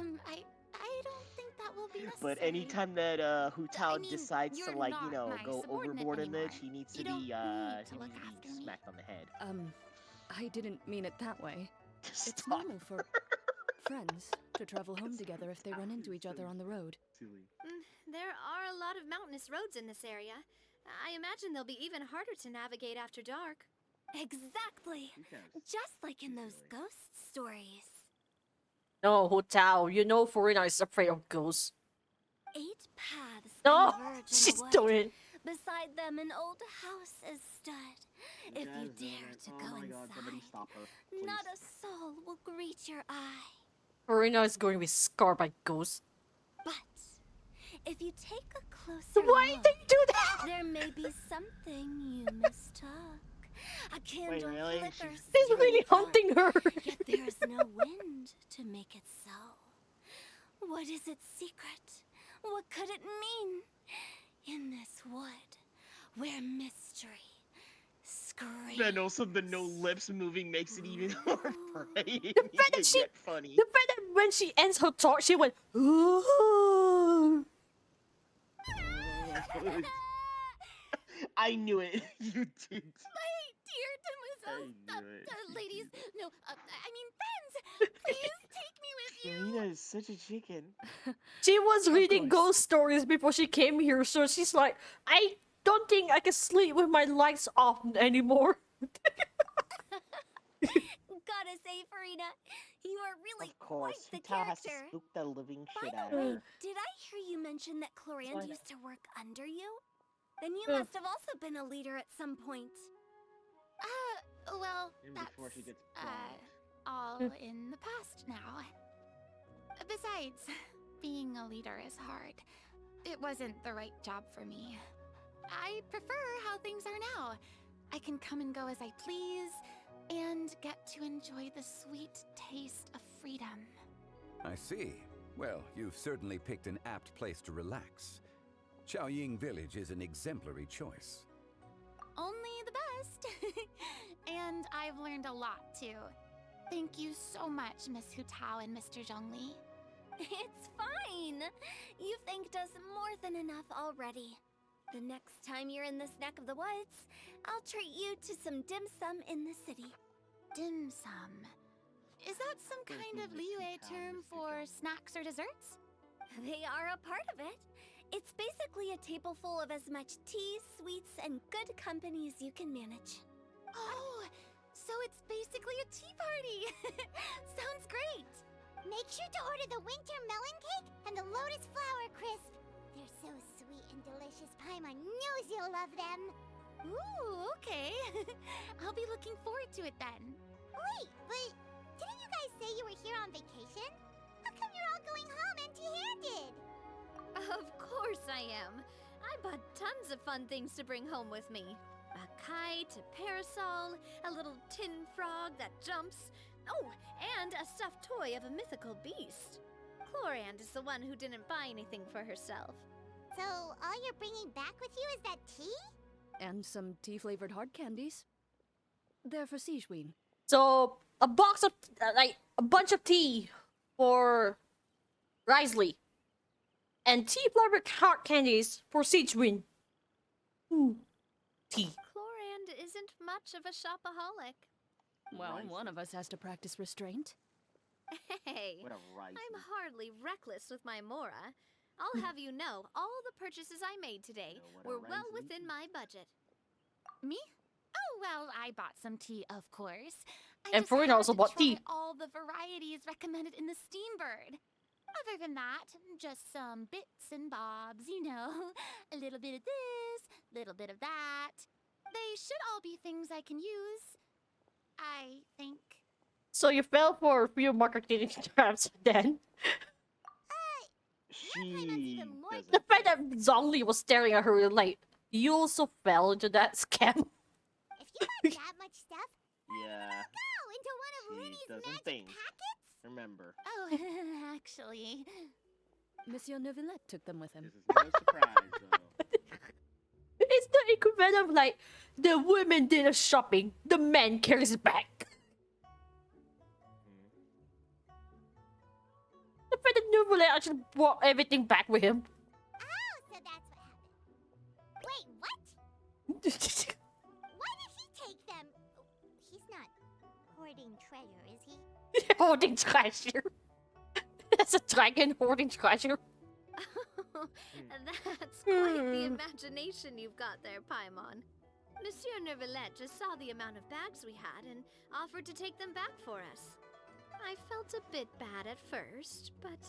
don't think that will be necessary. But anytime that Hutao I mean, decides to you're like not my go subordinate overboard in anymore. this, she needs to You don't be need to look she needs after to be me. smacked on the head. I didn't mean it that way. It's Stop. normal for friends to travel home together if they run into each other on the road. Silly. There are a lot of mountainous roads in this area. I imagine they'll be even harder to navigate after dark. Exactly. Just like in those ghost stories. No, Hutao, you know Farina is afraid of ghosts. 8 paths No, converge in she's the wood. doing it. Beside them, an old house is stood. If you Guys, dare to oh go my God, somebody inside, stop her, please. not a soul will greet your eye. Farina is going to be scarred by ghosts. But if you take a closer Why look, did you do that? there may be something you mistook. A candle really? flickers. He's through really the dark, hunting her. Yet there is no wind to make it so. What is its secret? What could it mean? In this wood, where mystery screams. And also the no lips moving makes it even more afraid. The fact that she, funny. the fact that when she ends her talk, she went, ooh. I knew it. You did. My dear demoiselles, ladies, no, I mean friends, please take me with you. Serena is such a chicken. She was reading course. ghost stories before she came here, so she's like, I don't think I can sleep with my lights off anymore. Gotta say, Farina, you are really Of course, quite the Tao has to character. spook the living By shit out the of way, her. did I hear you mention that Chlorand Why used to work under you? Then you Mm. must have also been a leader at some point. Well, And that's before she gets all in the past now. Besides, being a leader is hard. It wasn't the right job for me. I prefer how things are now. I can come and go as I please, and get to enjoy the sweet taste of freedom. I see. Well, you've certainly picked an apt place to relax. Xiaoying Village is an exemplary choice. Only the best. And I've learned a lot, too. Thank you so much, Miss Hu Tao and Mr. Zhongli. It's fine. You've thanked us more than enough already. The next time you're in this neck of the woods, I'll treat you to some dim sum in the city. Dim sum. Is that some kind of Liyue term for snacks or desserts? They are a part of it. It's basically a table full of as much tea, sweets, and good company as you can manage. Oh, so it's basically a tea party. Sounds great. Make sure to order the winter melon cake and the lotus flower crisp. They're so sweet and delicious. Paimon knows you'll love them. Ooh, okay. I'll be looking forward to it then. Wait, but didn't you guys say you were here on vacation? How come you're all going home empty-handed? Of course I am. I bought tons of fun things to bring home with me. A kite, a parasol, a little tin frog that jumps. Oh, and a stuffed toy of a mythical beast. Chlorand is the one who didn't buy anything for herself. So all you're bringing back with you is that tea? And some tea-flavored hard candies. They're for Sijwin. So a box of like a bunch of tea for Risley, and tea flavored hard candies for Sijwin. Tea. Chlorand isn't much of a shopaholic. Well, one of us has to practice restraint. Hey, What a rice. I'm hardly reckless with my Mora. I'll have you know, all the purchases I made today were well within my budget. Me? Oh, well, I bought some tea, of course. I And just Farina had also to bought try tea. all the varieties recommended in the Steambird. Other than that, just some bits and bobs, you know. A little bit of this, little bit of that. They should all be things I can use, I think. So you fell for a few marketing traps then. She doesn't. The fact that Zhongli was staring at her like, you also fell into that scam. If you had that much stuff, Yeah. go into one of She Linny's doesn't magic think. packets. Remember. Oh, actually. Monsieur Neuvillette took them with him. This is no surprise, though. It's the equivalent of like, the women did the shopping, the man carries it back. The fact that Nouvelle actually brought everything back with him. Oh, so that's what happened. Wait, what? Why did he take them? He's not hoarding treasure, is he? Hoarding treasure. That's a dragon hoarding treasure. That's quite the imagination you've got there, Paimon. Monsieur Neuvillette just saw the amount of bags we had and offered to take them back for us. I felt a bit bad at first, but,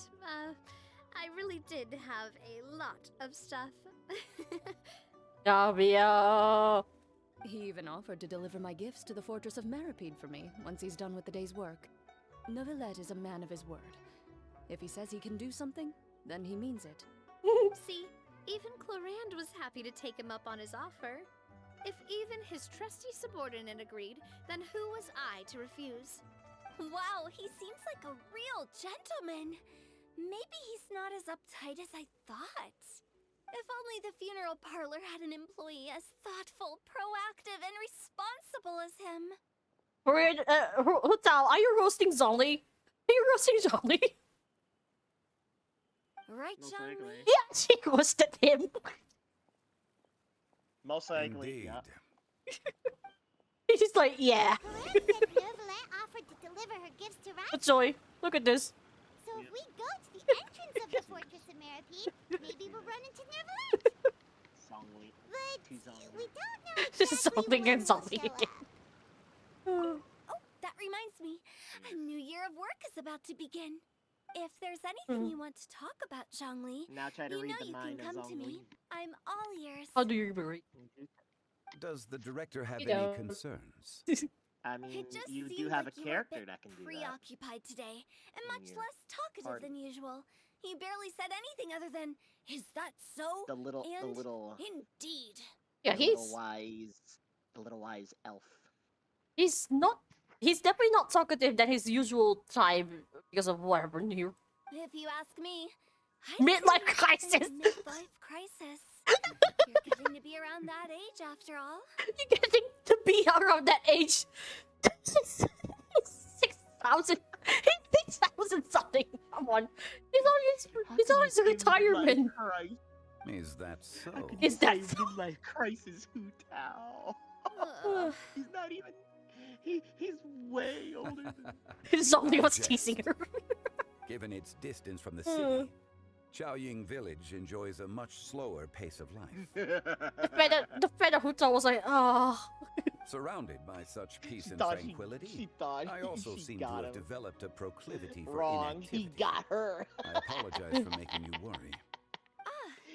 I really did have a lot of stuff. Davia. He even offered to deliver my gifts to the Fortress of Meripede for me once he's done with the day's work. Neuvillette is a man of his word. If he says he can do something, then he means it. See, even Chlorand was happy to take him up on his offer. If even his trusty subordinate agreed, then who was I to refuse? Wow, he seems like a real gentleman. Maybe he's not as uptight as I thought. If only the funeral parlor had an employee as thoughtful, proactive, and responsible as him. Hutao, are you roasting Zhongli? Are you roasting Zhongli? Right, Most John likely. Lee? Yeah, she roasted him. Most likely, Indeed. yeah. He's like, yeah. Chlorand said Neuvillette offered to deliver her gifts to Rite. But Joy, look at this. So if we go to the entrance of the Fortress of Meripede, maybe we'll run into Neuvillette. Songly. But To Zongli. we don't know This is exactly something when and we'll something show again. up. Oh, that reminds me. A new year of work is about to begin. If there's anything you want to talk about, Zhongli, Now try to you read know the you mind can of come to me. Zongli. I'm all ears. How do you read? Does the director have You any don't. concerns? I mean, It just you do seemed have like a you were character bit that can do that. preoccupied today, and much You're less talkative party. than usual. He barely said anything other than, "Is that so?" The little, and "Indeed." Yeah, the little wise elf. he's not. He's definitely not talkative than his usual time because of whatever new If you ask me, I'd midlife say crisis. midlife crisis. You're getting to be around that age after all. You're getting to be around that age. 6,000. 6,000 something. Come on. He's on his retirement. Is that so? Is that so? Midlife crisis, Hu Tao? He's not even. He's way older than. Somebody was teasing her. Given its distance from the city, Chaoying Village enjoys a much slower pace of life. the fact that Hu Tao was like, oh. Surrounded by such peace and thought tranquility, thought I also she seem to got have him. developed a proclivity for Wrong. inactivity. He got her. I apologize for making you worry.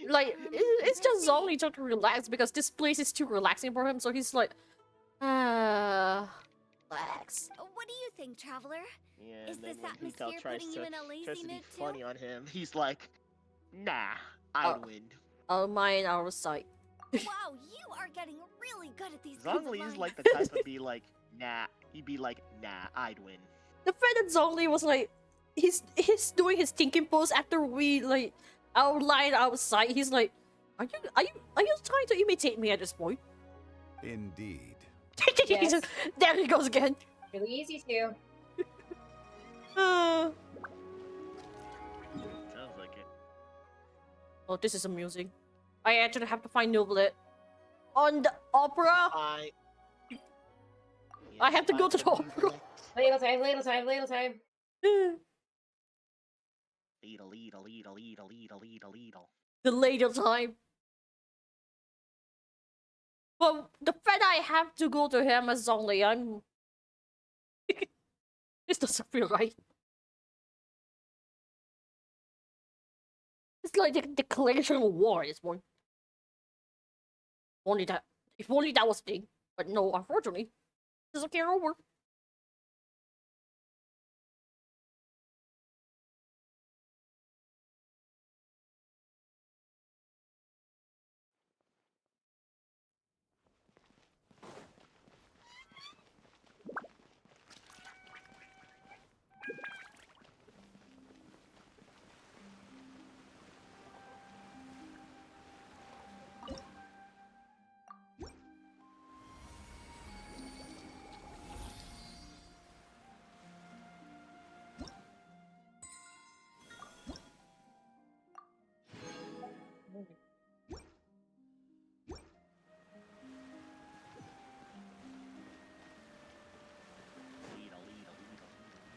Like, it's just only trying to relax because this place is too relaxing for him, so he's like, relax. What do you think, Traveler? Yeah, Is and then this when Hu Tao atmosphere putting you in a lazy tries to be mood too? funny on him, he's like, "Nah, I'd win." Our mind, our sight. Wow, you are getting really good at these Zhongli kinds is of like the lines. type to be like, "Nah." He'd be like, "Nah, I'd win." The fact that Zhongli was like, he's doing his thinking pose after we like outlined our sight. He's like, are you trying to imitate me at this point? Indeed. Yes. There he goes again. Really easy to. Uh, Sounds like it. oh, this is amusing. I actually have to find Nublet on the opera. I have to go to the opera. Ladle time, ladle time, ladle time. Leadle. The later time. Well, the fact I have to go to him as only I'm. This doesn't feel right. It's like the declaration of war at this point. Only that. If only that was the thing. But no, unfortunately, it doesn't carry over.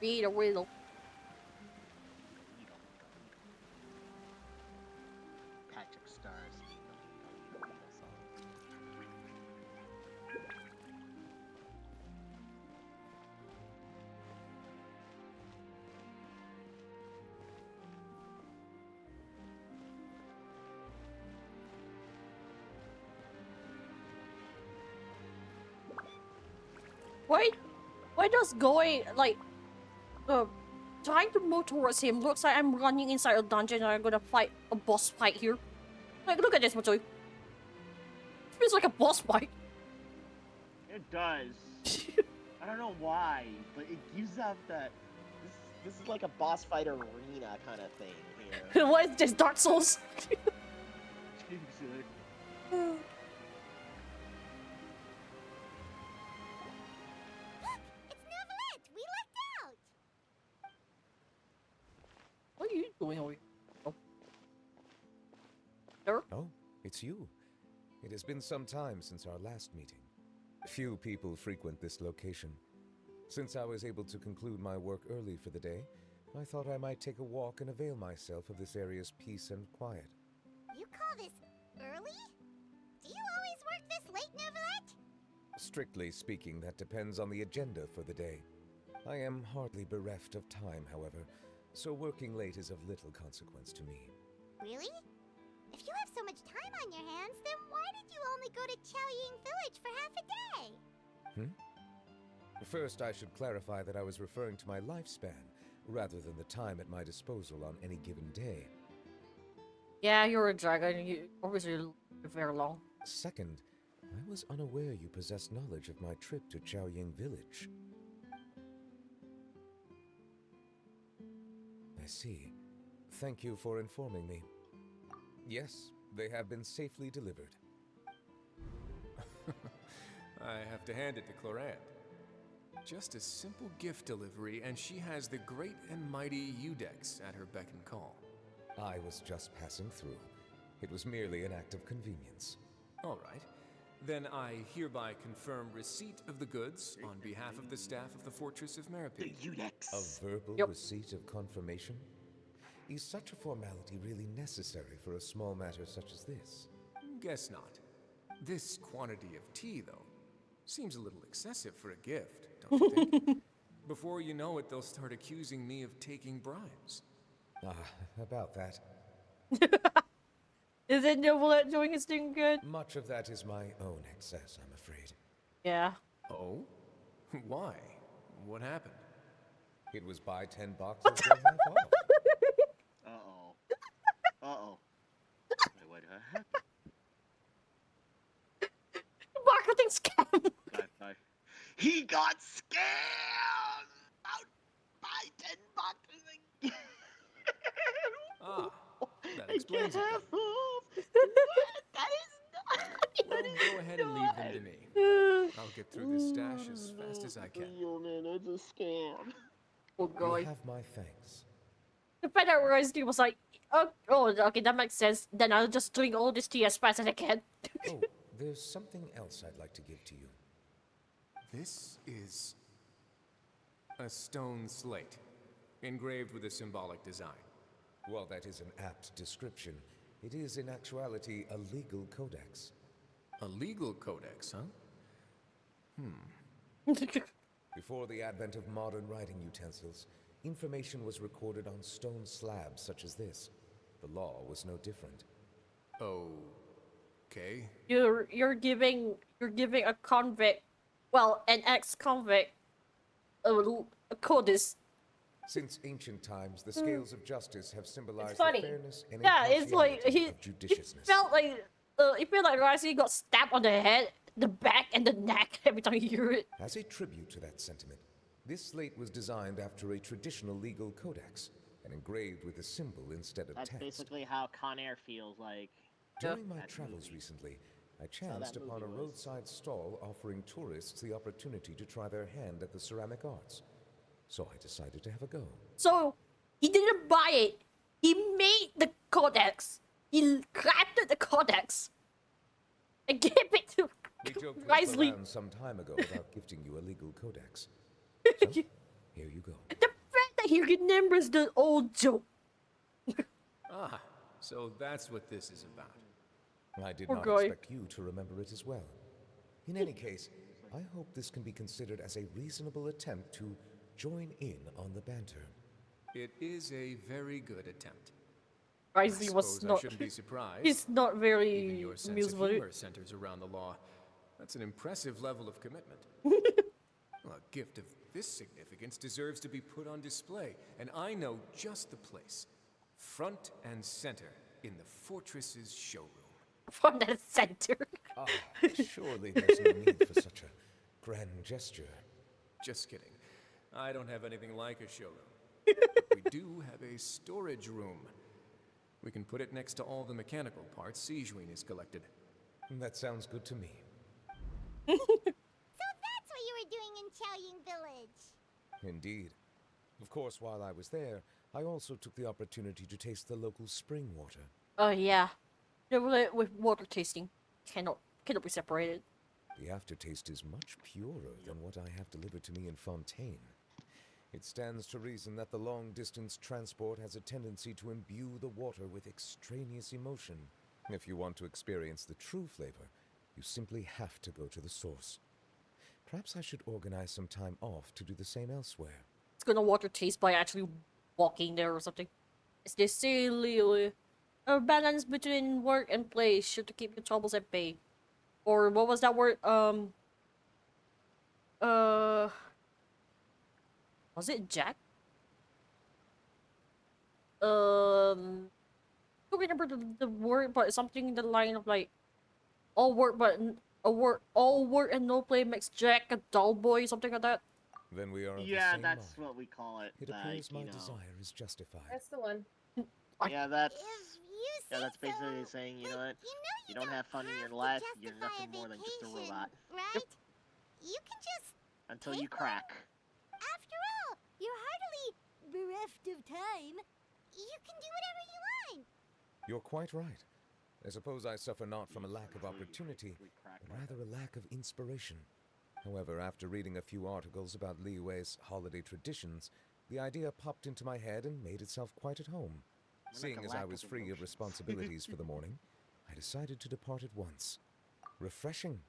Beat a wheel. Patrick Stars. Why does going like trying to move towards him looks like I'm running inside a dungeon and I'm gonna fight a boss fight here? Like, look at this, Matsui. It feels like a boss fight. It does. I don't know why, but it gives off that. This is like a boss fight arena kind of thing here. What is this, Dark Souls? It's Nevelet! We lucked out! What are you doing over here? Oh. Sir? Oh, it's you. It has been some time since our last meeting. Few people frequent this location. Since I was able to conclude my work early for the day, I thought I might take a walk and avail myself of this area's peace and quiet. You call this early? Do you Neuvillette? Strictly speaking, that depends on the agenda for the day. I am hardly bereft of time, however, so working late is of little consequence to me. Really? If you have so much time on your hands, then why did you only go to Chaoying Village for half a day? First, I should clarify that I was referring to my lifespan, rather than the time at my disposal on any given day. Yeah, you're a dragon. You obviously live very long. Second, I was unaware you possessed knowledge of my trip to Chaoying Village. I see. Thank you for informing me. Yes, they have been safely delivered. I have to hand it to Clorant. Just a simple gift delivery, and she has the great and mighty Udex at her beck and call. I was just passing through. It was merely an act of convenience. All right. Then I hereby confirm receipt of the goods on behalf of the staff of the Fortress of Meripede. A verbal receipt of confirmation? Is such a formality really necessary for a small matter such as this? Guess not. This quantity of tea, though, seems a little excessive for a gift, don't you think? Before you know it, they'll start accusing me of taking bribes. About that. Is it Neuvillette doing his thing good? Much of that is my own excess, I'm afraid. Yeah. Oh? Why? What happened? It was buy 10 boxes, get half off. Uh-oh. Uh-oh. Wait, what happened? Marketing scam! Bye. He got scammed! About buy 10 boxes. That explains it. What? That is not... Well, go ahead and leave them to me. I'll get through this stash as fast as I can. Yo, man, that's a scam. Oh, God. You have my thanks. The fact that Rosny was like, oh, okay, that makes sense. Then I'll just drink all this tea as fast as I can. Oh, there's something else I'd like to give to you. This is a stone slate, engraved with a symbolic design. While that is an apt description, it is in actuality a legal codex. A legal codex, huh? Before the advent of modern writing utensils, information was recorded on stone slabs such as this. The law was no different. Okay. You're giving a convict, well, an ex-convict, a codex. Since ancient times, the scales of justice have symbolized funny. the fairness and Yeah, it's like impartiality of judiciousness. It felt like Rising got stabbed on the head, the back, and the neck every time you hear it. As a tribute to that sentiment, this slate was designed after a traditional legal codex and engraved with a symbol instead of That's text. basically how Con Air feels like. During my travels recently, I chanced upon a roadside stall offering tourists the opportunity to try their hand at the ceramic arts. So I decided to have a go. So, he didn't buy it. He made the codex. He crafted the codex. And gave it to We joked Risley. around some time ago about gifting you a legal codex. So, here you go. The fact that he remembers the old joke. So that's what this is about. I did Poor not guy. expect you to remember it as well. In any case, I hope this can be considered as a reasonable attempt to join in on the banter. It is a very good attempt. Risley I was suppose I not. shouldn't be surprised. He's not very Even your sense amused of with it. humor centers around the law. That's an impressive level of commitment. Well, a gift of this significance deserves to be put on display, and I know just the place. Front and center in the fortress's showroom. From the center. Surely there's no need for such a grand gesture. Just kidding. I don't have anything like a showroom. But we do have a storage room. We can put it next to all the mechanical parts Sijuin has collected. That sounds good to me. So that's what you were doing in Chaoying Village. Indeed. Of course, while I was there, I also took the opportunity to taste the local spring water. Oh yeah. With water tasting. Cannot be separated. The aftertaste is much purer than what I have delivered to me in Fontaine. It stands to reason that the long-distance transport has a tendency to imbue the water with extraneous emotion. If you want to experience the true flavor, You simply have to go to the source. Perhaps I should organize some time off to do the same elsewhere. It's gonna water taste by actually walking there or something. It's this silly a balance between work and play should to keep your troubles at bay. Or what was that word? Was it Jack? Don't remember the word, but something in the line of like all work and no play makes Jack a dull boy, something like that. Then we are of Yeah, the same that's mind. what we call it. It appears my desire is justified. That's the one. Yeah, that's basically saying, you know what? You don't have fun in your life, you're nothing more than just a robot. Right? You can just Until you crack. After all, you're hardly bereft of time. You can do whatever you want. You're quite right. I suppose I suffer not from a lack of opportunity, but rather a lack of inspiration. However, after reading a few articles about Liyue's holiday traditions, the idea popped into my head and made itself quite at home. Seeing as I was free of responsibilities for the morning, I decided to depart at once. Refreshing.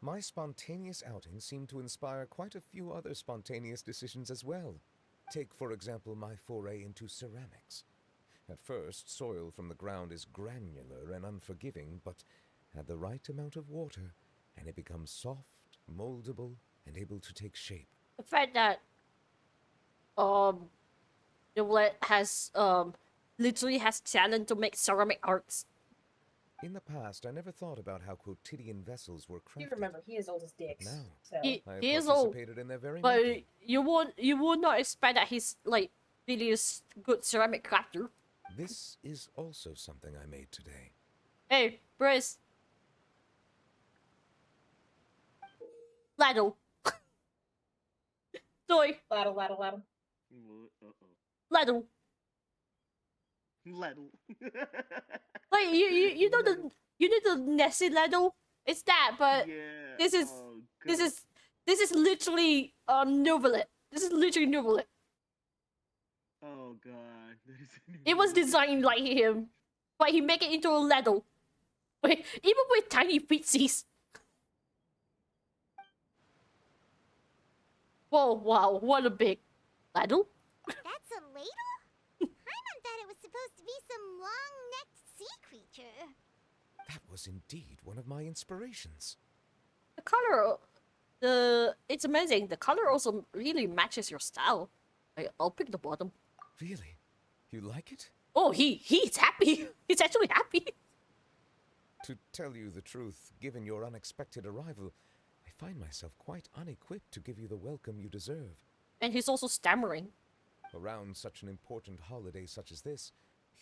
My spontaneous outing seemed to inspire quite a few other spontaneous decisions as well. Take, for example, my foray into ceramics. At first, soil from the ground is granular and unforgiving, but add the right amount of water, and it becomes soft, moldable, and able to take shape. The fact that Novelet has literally has talent to make ceramic arts. In the past, I never thought about how quotidian vessels were crafted. You remember, he is old as dicks. Now, So. He I have is old, participated in their very but making. you would not expect that he's like really a good ceramic crafter. This is also something I made today. Hey, Briz. Ladle. Soy. Ladle, ladle, ladle. Ladle. Ladle. Like you know the Nessie ladle? It's that, but Yeah. this is literally Novelet. This is literally Novelet. Oh god. It was designed like him, but he make it into a ladle. Wait, even with tiny feetsies. Whoa, wow, what a big ladle. That's a ladle? Paimon thought it was supposed to be some long-necked sea creature. That was indeed one of my inspirations. The color, it's amazing. The color also really matches your style. I'll pick the bottom. Really? You like it? Oh, he's happy. He's actually happy. To tell you the truth, given your unexpected arrival, I find myself quite unequipped to give you the welcome you deserve. And he's also stammering. Around such an important holiday such as this,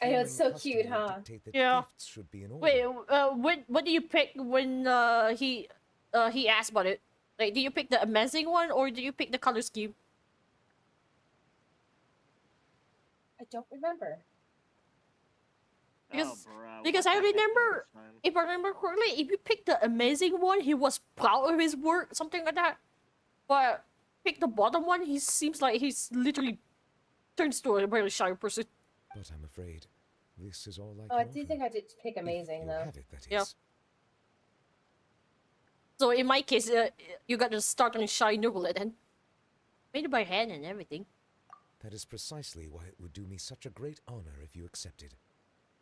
I know, it's so custom cute, would huh? dictate that Yeah. gifts should be in order. Wait, what do you pick when he asked about it? Like, do you pick the amazing one or do you pick the color scheme? I don't remember. Because I remember, if I remember correctly, if you pick the amazing one, he was proud of his work, something like that. But pick the bottom one, he seems like he's literally turns to a really shy person. But I'm afraid this is all I Oh, I can do offer. think I did pick amazing, though. Have it, that is. Yeah. So in my case, you got to start on shy Novelet then. Made by hand and everything. That is precisely why it would do me such a great honor if you accepted.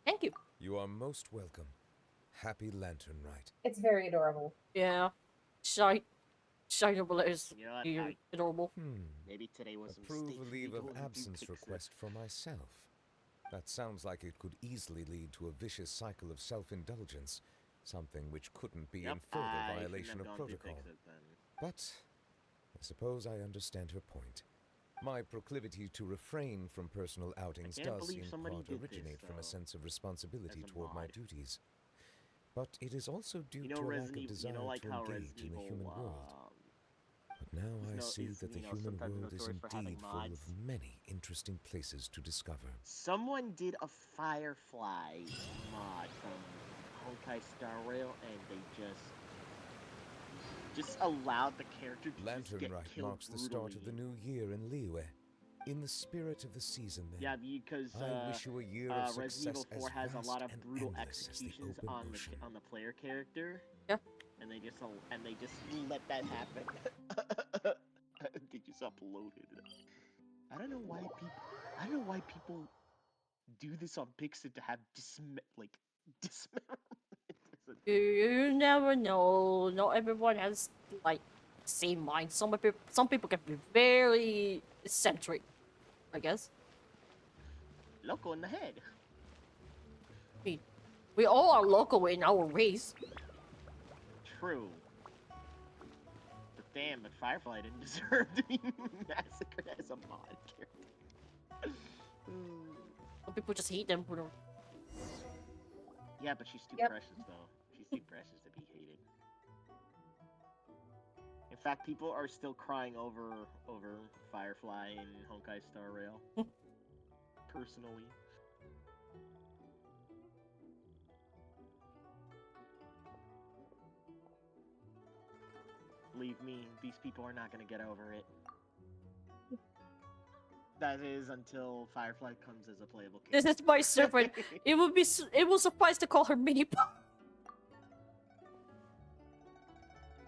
Thank you. You are most welcome. Happy Lantern Rite. It's very adorable. Yeah. Shy Novelet is You know what, really adorable. Maybe today was a Approve mistake a for me leave of going to absence fix it. request for myself. That sounds like it could easily lead to a vicious cycle of self-indulgence, something which couldn't be in further I shouldn't violation have of gone to protocol. fix it then. But I suppose I understand her point. My proclivity to refrain from personal outings can't does believe in somebody part did this, originate from though, a sense of responsibility as a toward my mod. duties. But it is also due You know, to a lack Resident of Evil, desire you know, like to how engage Resident in the Evil, human world. But now I see that the human sometimes world is notorious for having indeed full of mods. many interesting places to discover. Someone did a Firefly mod from Honkai Star Rail, and they just allowed the character to Lantern just get Rite killed marks the start of the new year in Liyue. In the spirit of the season, then, Yeah, because I wish you a year of Resident success Evil 4 as has a vast lot of and brutal endless as the executions open on ocean. the player character. Yeah. and they just let that happen. They just uploaded it. I don't know why people do this on Pixar to have dismemberment. You never know. Not everyone has like the same mind. Some people can be very eccentric, I guess. Loco in the head. We all are local in our ways. True. But damn, but Firefly didn't deserve to be massacred as a mod character. Some people just hate them for no. Yeah, but she's too precious though. She's too precious to be hated. In fact, people are still crying over Firefly in Honkai Star Rail. Personally. Believe me, these people are not gonna get over it. That is until Firefly comes as a playable character. This is my servant. It will suffice to call her Mini Pie.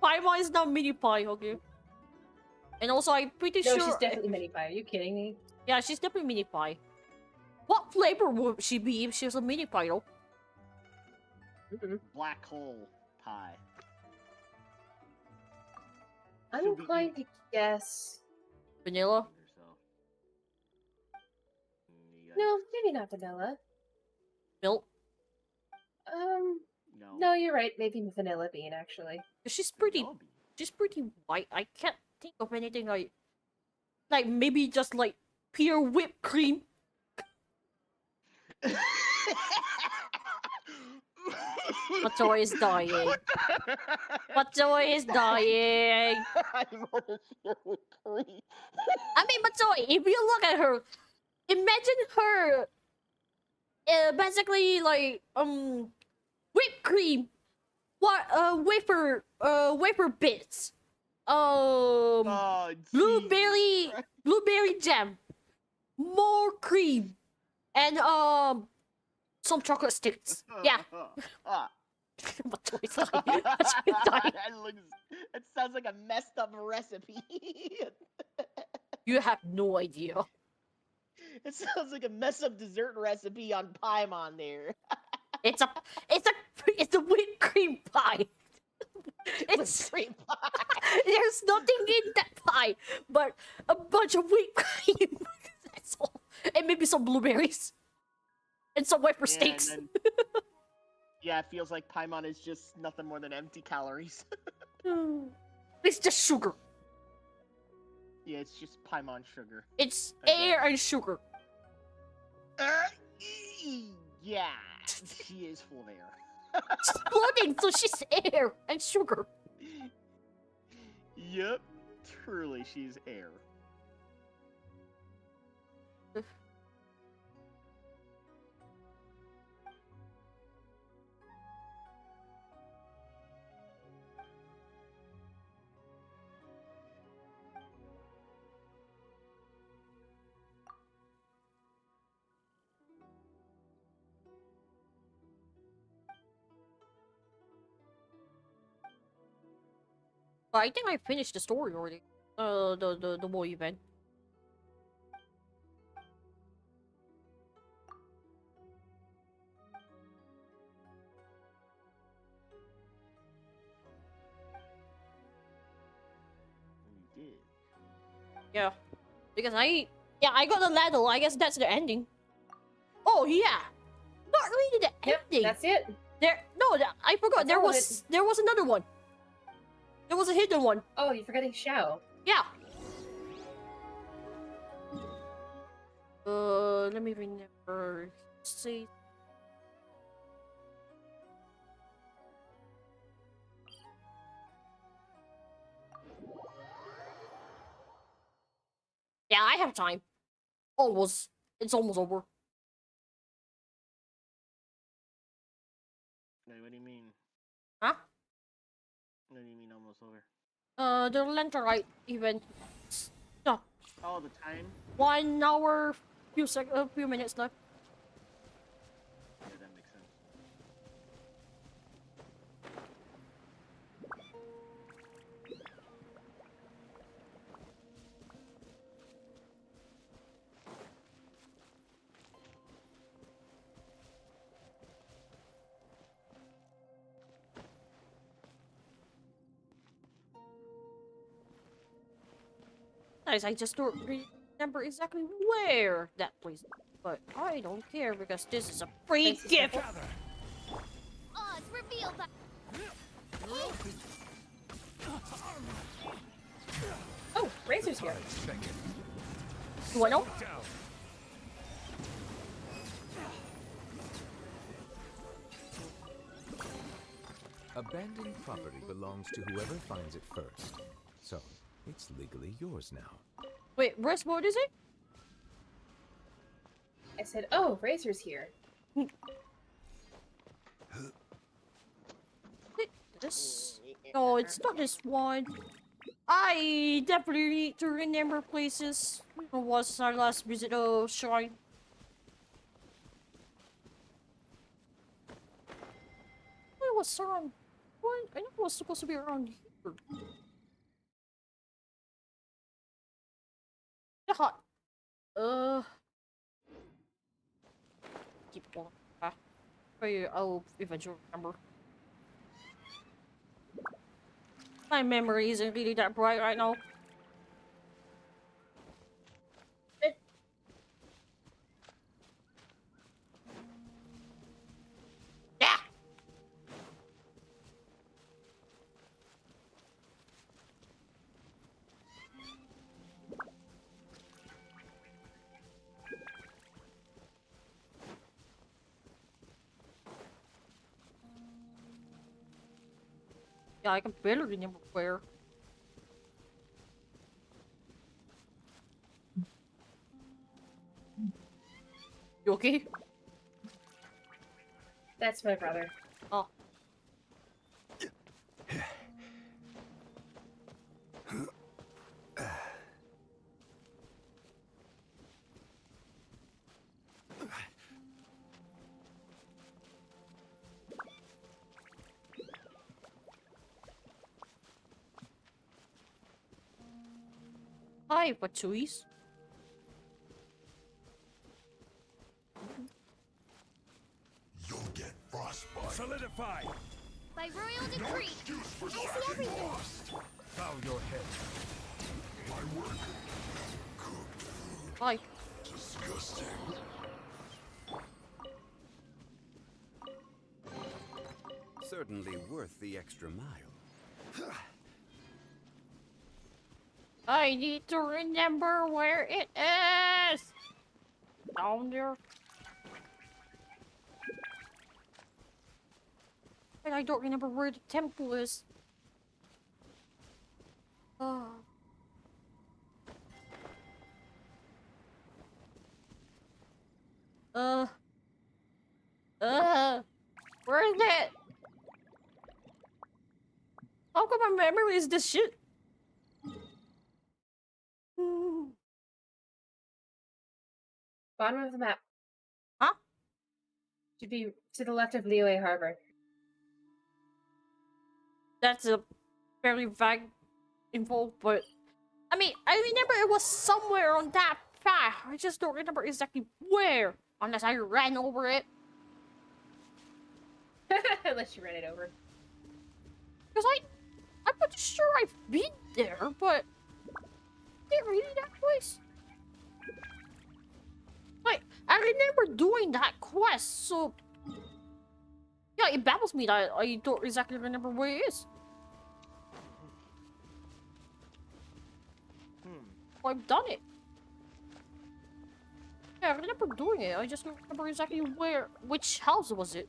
Paimon is now Mini Pie, okay? And also, I'm pretty sure. No, she's definitely Mini Pie. Are you kidding me? Yeah, she's definitely Mini Pie. What flavor would she be if she was a Mini Pie, though? Black hole pie. I'm inclined to guess Vanilla? no, maybe not vanilla. Milk? No, you're right. Maybe vanilla bean, actually. She's pretty white. I can't think of anything like maybe just like pure whipped cream. Matoi is dying. Matoi is dying. I mean, Matoi, if you look at her, imagine her basically like whipped cream, wafer bits, blueberry jam, more cream, and some chocolate sticks. Yeah. Matoi's dying. Matoi's dying. It sounds like a messed up recipe. You have no idea. It sounds like a messed up dessert recipe on Paimon there. It's a whipped cream pie. It's cream pie. There's nothing in that pie but a bunch of whipped cream. That's all. And maybe some blueberries. And some wafer steaks. Yeah, it feels like Paimon is just nothing more than empty calories. It's just sugar. Yeah, it's just Paimon sugar. It's air and sugar. Yeah, she is full of air. She's floating, so she's air and sugar. Yep, truly, she's air. I think I finished the story already. The more event. You did. Yeah, because I got the ladle. I guess that's the ending. Oh yeah, not really the ending. That's it. I forgot. There was another one. There was a hidden one. Oh, you're forgetting Xiao. Yeah. Let me remember. See. Yeah, I have time. Almost. It's almost over. Wait, what do you mean? Huh? What do you mean almost over? The Rite event. No. Oh, the time? 1 hour, few minutes left. Yeah, that makes sense. sometimes I just don't remember exactly where that place is. But I don't care because this is a free gift. Oz, reveal that. Oh, Razor's here. You wanna know? Abandoned property belongs to whoever finds it first. So, it's legally yours now. Wait, where's what is it? I said, oh, Razor's here. This? No, it's not this one. I definitely need to remember places. When was our last visit to shrine? It was around. What? I know it was supposed to be around here. Yeah. Keep going. I'll eventually remember. My memory isn't really that bright right now. Yeah. Yeah, I can barely remember where. You okay? That's my brother. Oh. Hi, Patouis. You'll get frostbite. Solidify! By royal No decree. excuse for I see slacking everything. lost. Bow your head. My work. Cooked food. Hi. Disgusting. Certainly worth the extra mile. I need to remember where it is. Down there. And I don't remember where the temple is. Where is it? How come my memory is this shit? Bottom of the map. Huh? Should be to the left of Liyue Harbor. That's a very vague info, but I mean, I remember it was somewhere on that path. I just don't remember exactly where, unless I ran over it. Unless you ran it over. Because I'm pretty sure I've been there, but is it really that place? Like, I remember doing that quest, so yeah, it baffles me that I don't exactly remember where it is. I've done it. Yeah, I remember doing it. I just don't remember exactly where, which house was it?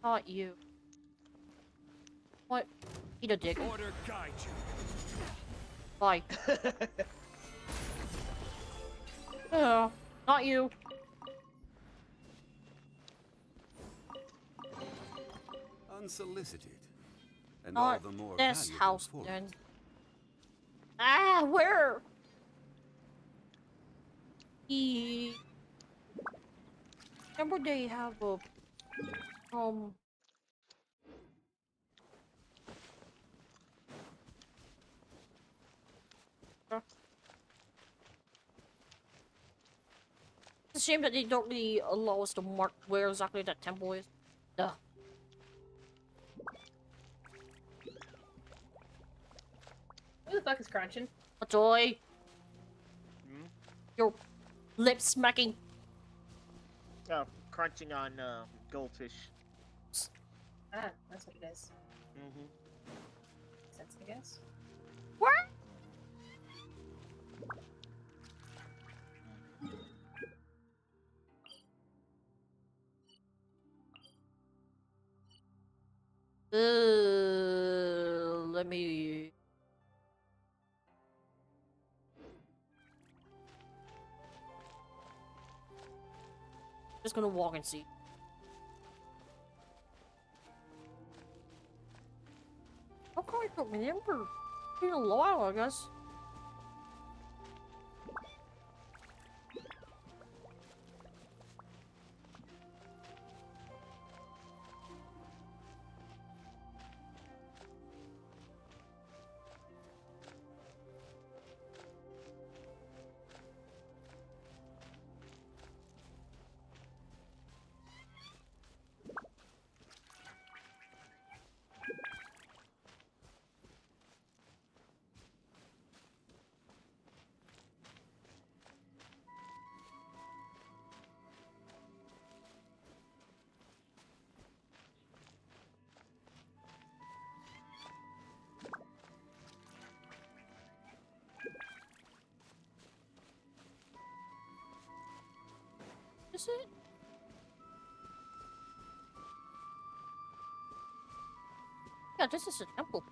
Not you. What? Eat a dick. Order guide you. Bye. Not you. Unsolicited. And all Not the more this valuable house, for it. then. Ah, where? Remember they have a a shame that they don't really allow us to mark where exactly that temple is. Duh. Who the fuck is crunching? A toy. Hmm? Your lips smacking. Oh, crunching on goldfish. Ah, that's what it is. Mm-hmm. Sense, I guess. What? Let me. Just gonna walk and see. How come I don't remember? It's been a while, I guess. Is it? Yeah, this is a temple.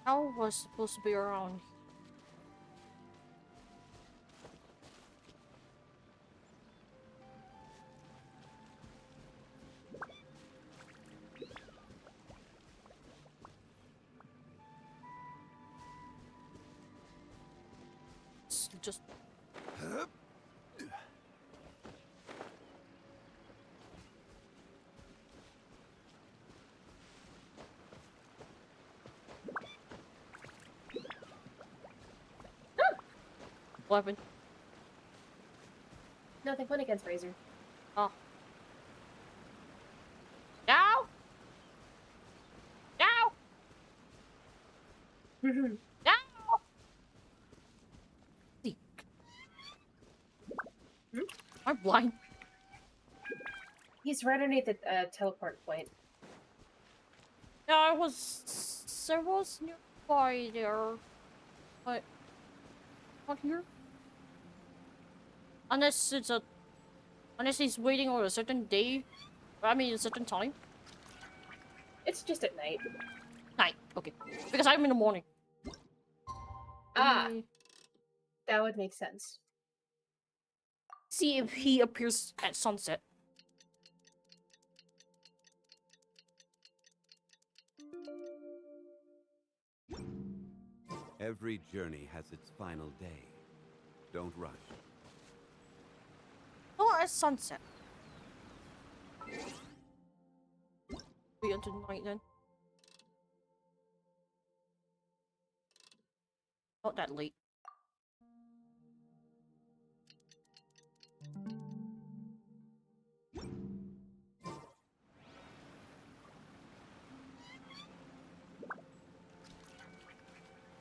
How was supposed to be around? It's just. What happened? Nothing fun against Razor. Oh. No! No! No! I'm blind. He's right underneath the teleport point. Yeah, I was nearby there, but not here. Unless he's waiting on a certain day. I mean, a certain time. It's just at night. Night, okay. Because I'm in the morning. Ah, that would make sense. See if he appears at sunset. Every journey has its final day. Don't rush. Oh, at sunset. Wait until night then. Not that late.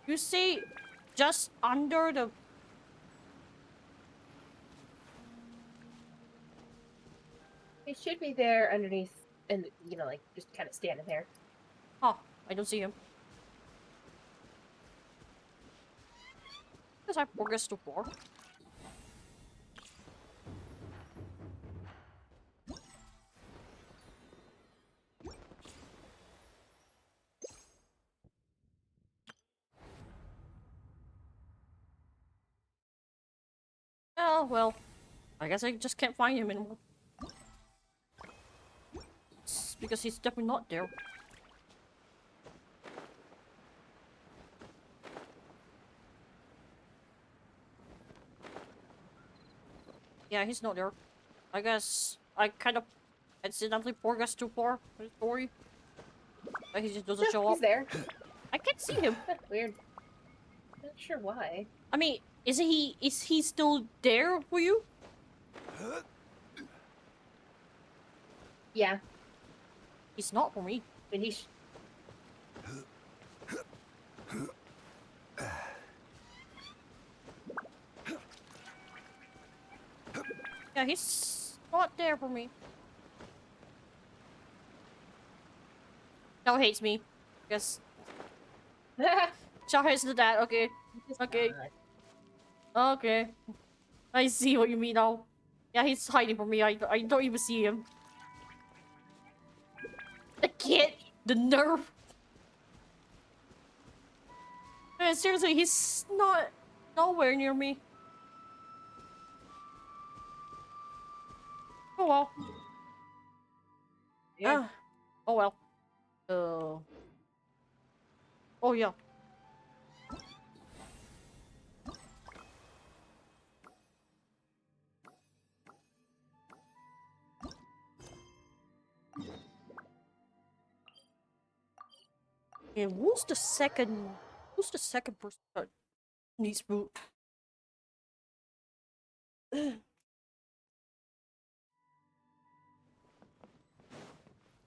You say just under the... He should be there underneath, and you know, like just kind of standing there. Oh, I don't see him. Because I progressed too far. Oh, well. I guess I just can't find him anymore. It's because he's definitely not there. Yeah, he's not there. I guess I kind of accidentally progressed too far in the story. Like he just doesn't show He's up. there. I can't see him. Weird. Not sure why. I mean, is he still there for you? Yeah. He's not for me. But he's... Yeah, he's not there for me. Shao hates me. Guess. Shao hates the dad. Okay. Okay. Okay. I see what you mean now. Yeah, he's hiding from me. I don't even see him. The kid! The nerve! Man, seriously, he's not nowhere near me. Oh well. Yeah. Oh well. Oh yeah. And who's the second person that needs food?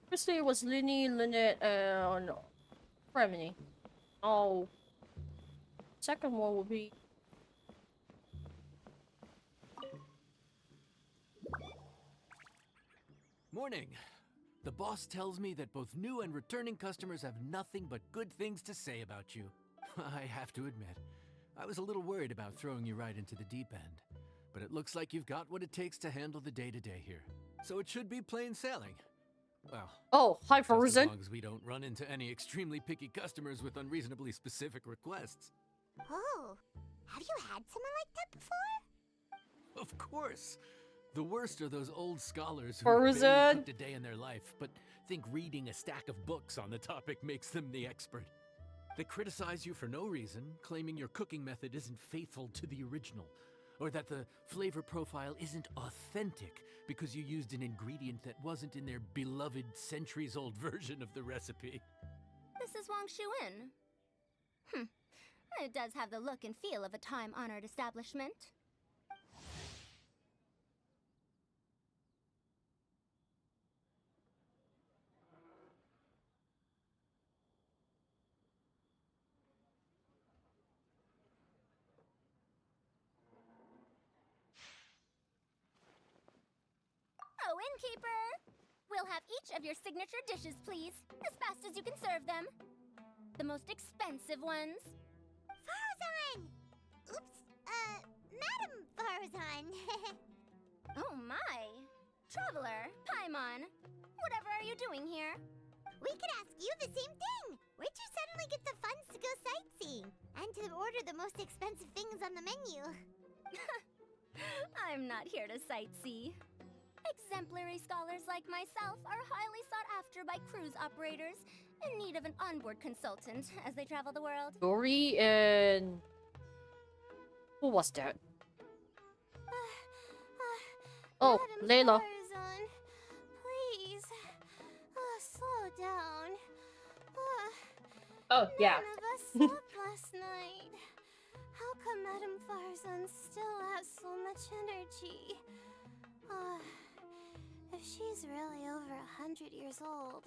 Firstly, it was Linny, Lynette, and Remini. Oh, second one would be. Morning. The boss tells me that both new and returning customers have nothing but good things to say about you. I have to admit, I was a little worried about throwing you right into the deep end, but it looks like you've got what it takes to handle the day-to-day here. So it should be plain sailing. Well, oh, hi, just Frozen. as long as we don't run into any extremely picky customers with unreasonably specific requests. Oh, have you had someone like that before? Of course. The worst are those old scholars who Frozen. barely cooked a day in their life, but think reading a stack of books on the topic makes them the expert. They criticize you for no reason, claiming your cooking method isn't faithful to the original, or that the flavor profile isn't authentic because you used an ingredient that wasn't in their beloved centuries-old version of the recipe. This is Wang Shuin. It does have the look and feel of a time-honored establishment. Oh, innkeeper! We'll have each of your signature dishes, please, as fast as you can serve them. The most expensive ones. Farzan! Oops, Madam Farzan. Oh my! Traveler, Paimon, whatever are you doing here? We could ask you the same thing! Where'd you suddenly get the funds to go sightseeing? And to order the most expensive things on the menu? I'm not here to sightsee. Exemplary scholars like myself are highly sought after by cruise operators in need of an onboard consultant as they travel the world. Dory and... Who was that? Oh, Layla. Farzan, please. Slow down. Oh, yeah. None of us slept last night. How come Madam Farzan still has so much energy? If she's really over 100 years old,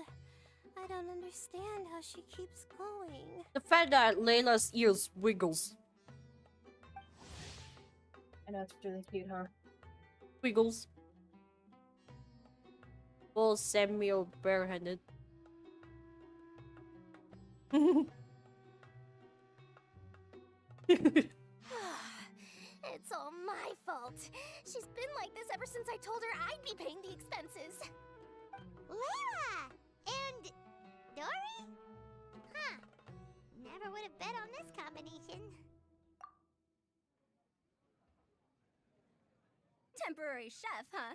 I don't understand how she keeps going. The fact that Layla's ears wiggles. I know, it's really cute, huh? Wiggles. Full Samuel barehanded. It's all my fault. She's been like this ever since I told her I'd be paying the expenses. Layla! And Dory? Huh. Never would have bet on this combination. Temporary chef, huh?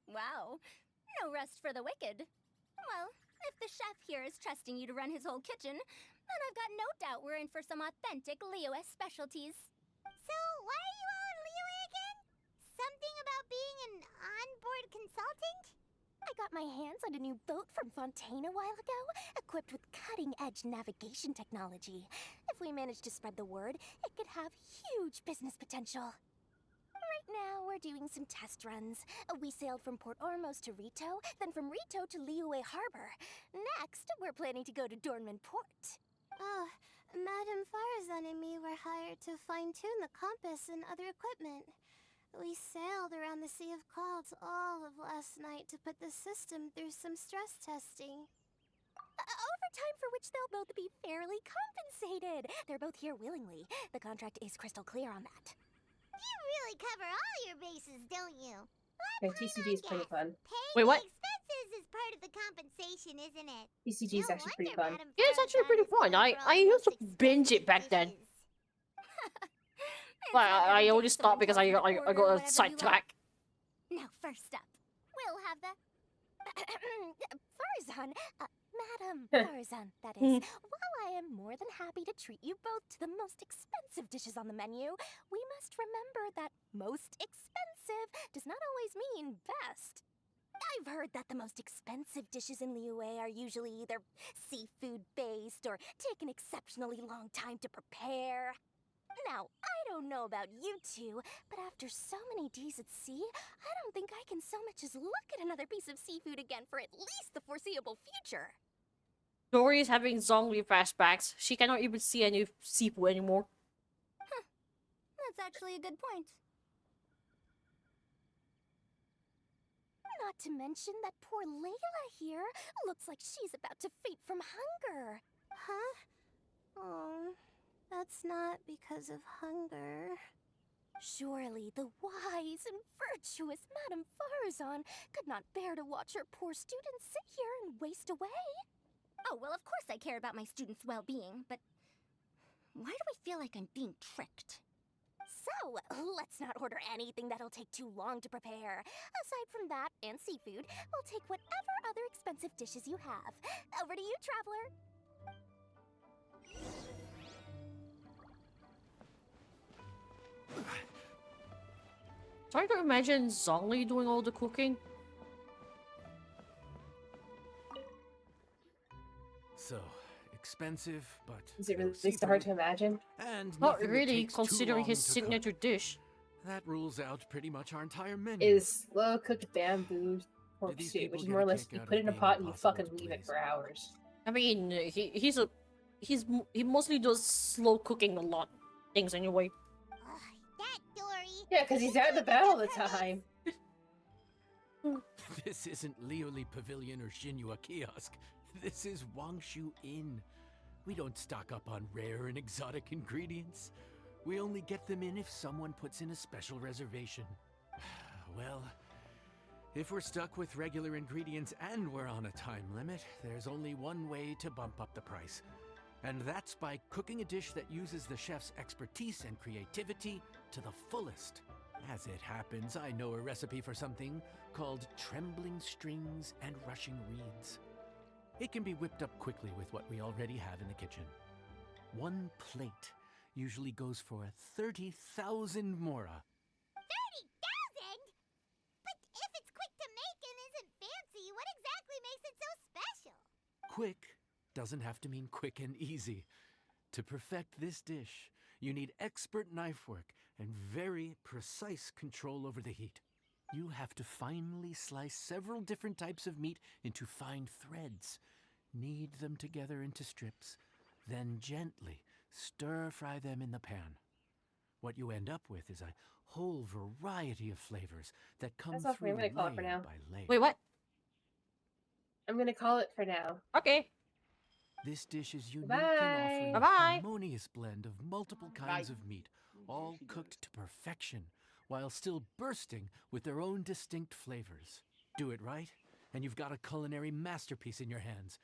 Wow. No rest for the wicked. Well, if the chef here is trusting you to run his whole kitchen, then I've got no doubt we're in for some authentic Liyue specialties. So, why are you all in Liyue again? Something about being an onboard consultant? I got my hands on a new boat from Fontaine a while ago, equipped with cutting-edge navigation technology. If we manage to spread the word, it could have huge business potential. Right now, we're doing some test runs. We sailed from Port Ormos to Rito, then from Rito to Liyue Harbor. Next, we're planning to go to Dornman Port. Oh, Madame Farazan and me were hired to fine-tune the compass and other equipment. We sailed around the Sea of Clouds all of last night to put the system through some stress testing. Overtime for which they'll both be fairly compensated. They're both here willingly. The contract is crystal clear on that. You really cover all your bases, don't you? Okay, TCG is pretty fun. Wait, what? Expenses is part of the compensation, isn't it? TCG is actually pretty fun. Yeah, it's actually pretty fun. I used to binge it back then. But I only stopped because I got a sidetrack. Now, first up, we'll have the Farazan, Madam Farazan, that is. While I am more than happy to treat you both to the most expensive dishes on the menu, we must remember that most expensive does not always mean best. I've heard that the most expensive dishes in Liyue are usually either seafood-based or take an exceptionally long time to prepare. Now, I don't know about you two, but after so many days at sea, I don't think I can so much as look at another piece of seafood again for at least the foreseeable future. Dory is having Zhongli flashbacks. She cannot even see any seafood anymore. That's actually a good point. Not to mention that poor Layla here looks like she's about to faint from hunger. Huh? Oh, that's not because of hunger. Surely the wise and virtuous Madame Farazan could not bear to watch her poor students sit here and waste away. Oh, well, of course I care about my students' well-being, but why do I feel like I'm being tricked? So, let's not order anything that'll take too long to prepare. Aside from that and seafood, we'll take whatever other expensive dishes you have. Over to you, traveler. Trying to imagine Zhongli doing all the cooking. So, expensive, but Is it no really so hard to seafood, imagine? and Not nothing that really, takes too considering long his to cook. signature dish. That rules out pretty much our entire menu. Is slow-cooked bamboo pork Did these stew, people which is get more a or less kick you out put of it in a being pot and you impossible fucking to leave it please? for hours. I mean, he mostly does slow cooking a lot things anyway. That Dory. Yeah, because he's out in the battle all the time. This isn't Lioli Pavilion or Xinhua Kiosk. This is Wangshu Inn. We don't stock up on rare and exotic ingredients. We only get them in if someone puts in a special reservation. Well, if we're stuck with regular ingredients and we're on a time limit, there's only one way to bump up the price. And that's by cooking a dish that uses the chef's expertise and creativity to the fullest. As it happens, I know a recipe for something called trembling strings and rushing reeds. It can be whipped up quickly with what we already have in the kitchen. One plate usually goes for 30,000 mora. 30,000? But if it's quick to make and isn't fancy, what exactly makes it so special? Quick doesn't have to mean quick and easy. To perfect this dish, you need expert knife work and very precise control over the heat. You have to finely slice several different types of meat into fine threads, knead them together into strips, then gently stir-fry them in the pan. What you end up with is a whole variety of flavors that come That's all for me. through I'm gonna call it for layer now. by layer. Wait, what? I'm gonna call it for now. Okay. This dish is unique Bye. in offering Bye-bye. a harmonious blend of multiple kinds of meat, all cooked to perfection, while still bursting with their own distinct flavors. Do it right, and you've got a culinary masterpiece in your hands.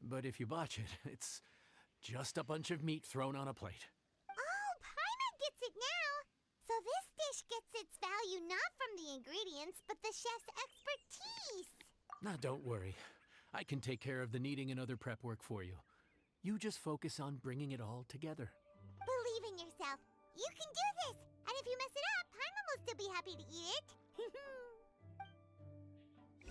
But if you botch it, it's just a bunch of meat thrown on a plate. Oh, Paimon gets it now. So this dish gets its value not from the ingredients, but the chef's expertise. Now, don't worry. I can take care of the kneading and other prep work for you. You just focus on bringing it all together. Believe in yourself. You can do this. And if you mess it up, Paimon will still be happy to eat it.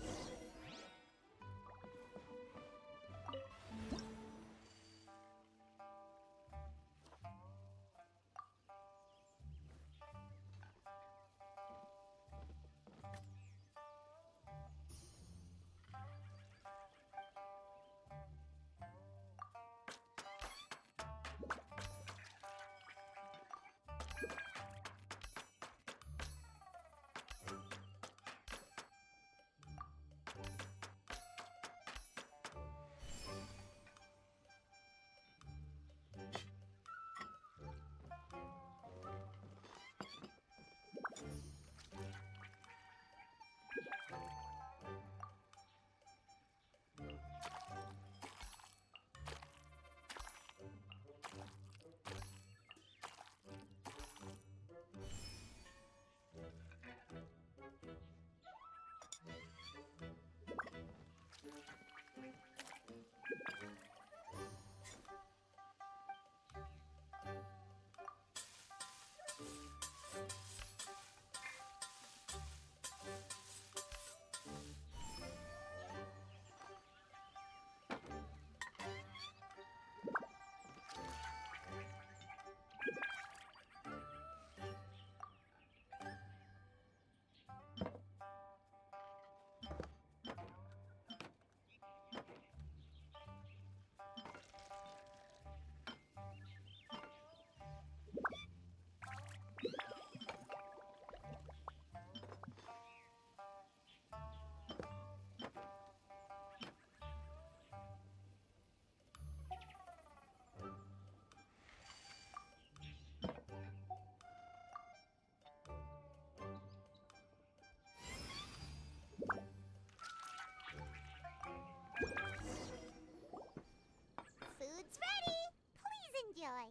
Food's ready. Please enjoy.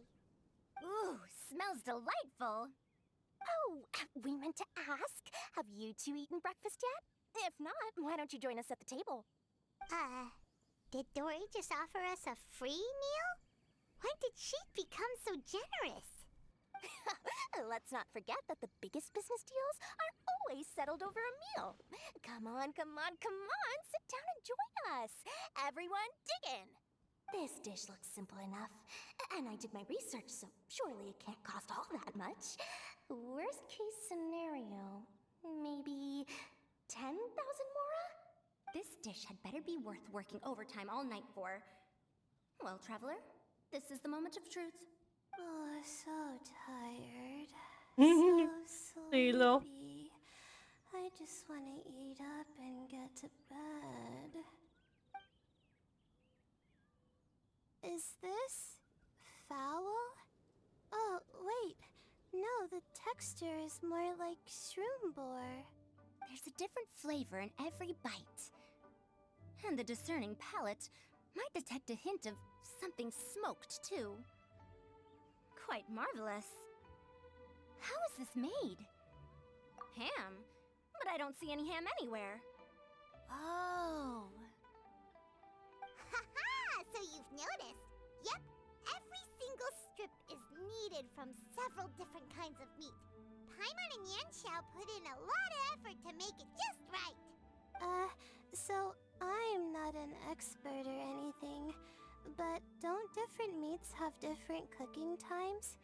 Ooh, smells delightful. Oh, we meant to ask, have you two eaten breakfast yet? If not, why don't you join us at the table? Did Dory just offer us a free meal? When did she become so generous? Let's not forget that the biggest business deals are always settled over a meal. Come on, come on, come on, sit down and join us. Everyone, dig in. This dish looks simple enough, and I did my research, so surely it can't cost all that much. Worst case scenario, maybe 10,000 mora? This dish had better be worth working overtime all night for. Well, traveler, this is the moment of truth. Oh, so tired. So Halo. sleepy. I just want to eat up and get to bed. Is this foul? Oh, wait. No, the texture is more like shroom boar. There's a different flavor in every bite. And the discerning palate might detect a hint of something smoked, too. Quite marvelous. How is this made? Ham? But I don't see any ham anywhere. Oh. Haha! So you've noticed. Yep, every single strip is kneaded from several different kinds of meat. Paimon and Yanxiao put in a lot of effort to make it just right. So I'm not an expert or anything, but don't different meats have different cooking times?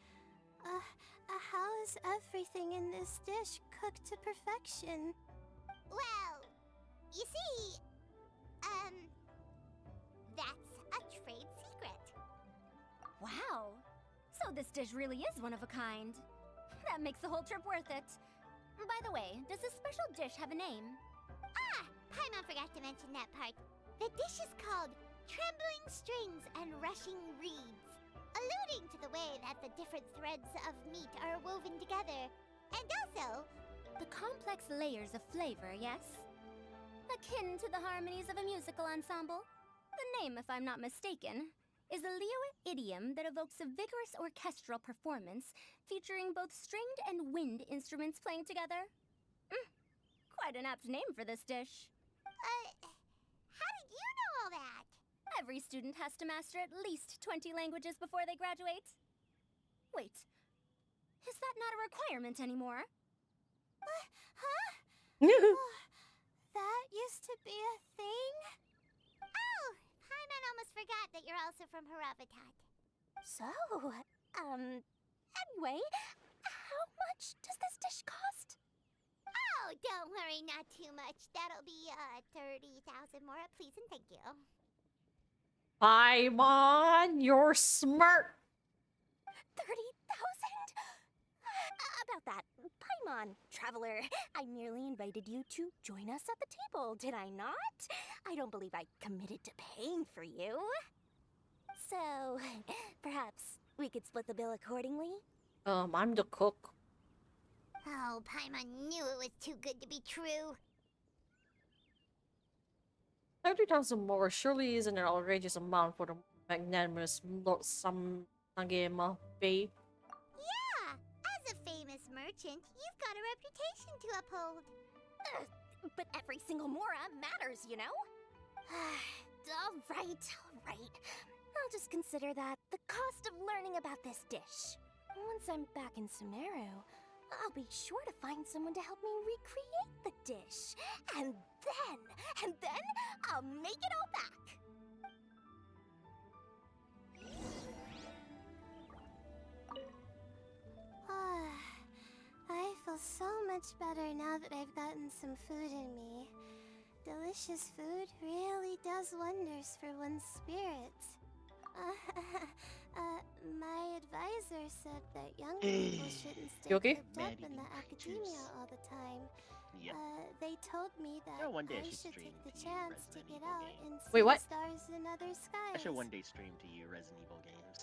How is everything in this dish cooked to perfection? Well, you see, that's a trade secret. Wow! So this dish really is one of a kind. That makes the whole trip worth it. By the way, does this special dish have a name? Paimon forgot to mention that part. The dish is called Trembling Strings and Rushing Reeds, alluding to the way that the different threads of meat are woven together, and also the complex layers of flavor, yes? Akin to the harmonies of a musical ensemble. The name, if I'm not mistaken, is a Liyue idiom that evokes a vigorous orchestral performance featuring both stringed and wind instruments playing together. Quite an apt name for this dish. How did you know all that? Every student has to master at least 20 languages before they graduate. Wait, is that not a requirement anymore? Huh? that used to be a thing? Oh, Paimon almost forgot that you're also from Haravatat. So, anyway, how much does this dish cost? Oh, don't worry, not too much. That'll be 30,000 more, please and thank you. Paimon, you're smart. 30,000? About that, Paimon, traveler, I merely invited you to join us at the table, did I not? I don't believe I committed to paying for you. So, perhaps we could split the bill accordingly? I'm the cook. Oh, Paimon knew it was too good to be true. 30,000 more surely isn't an outrageous amount for the magnanimous Lord Samnagema Bay. Yeah, as a famous merchant, you've got a reputation to uphold. But every single mora matters, you know? Alright. I'll just consider that the cost of learning about this dish. Once I'm back in Sumeru, I'll be sure to find someone to help me recreate the dish. And then, I'll make it all back. I feel so much better now that I've gotten some food in me. Delicious food really does wonders for one's spirits. My advisor said that young people shouldn't stay cooped up in the academia all the time. Yep. They told me that one day I I should should stream take the to you chance to Resident get Evil out games. and see Wait, what? the stars in other skies. I should one day stream to you Resident Evil games.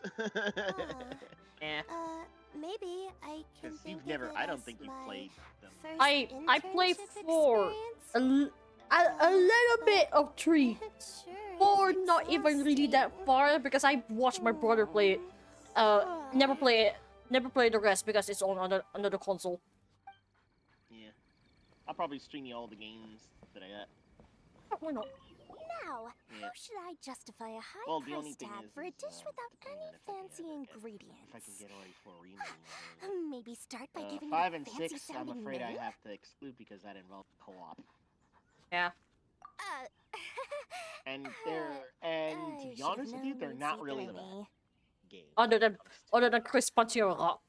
Maybe I can Because think you've never, of it I don't as think you've my played them. first I played internship 4. experience. A little bit of 3. 4 not even really that far because I watched my brother play it. Never play the rest because it's on another console. Yeah. I'll probably stream you all the games that I got. Why not? Now, Yeah. how should I justify a high Well, the only price thing tag is, for a dish without any fancy ingredients? If I can get already for a remake. Maybe start by giving 5 it a and fancy 6, I'm sounding afraid name? I have to exclude because that involves co-op. Yeah. And to be honest with you, they're not really the best game. Other than Chris punching a rock.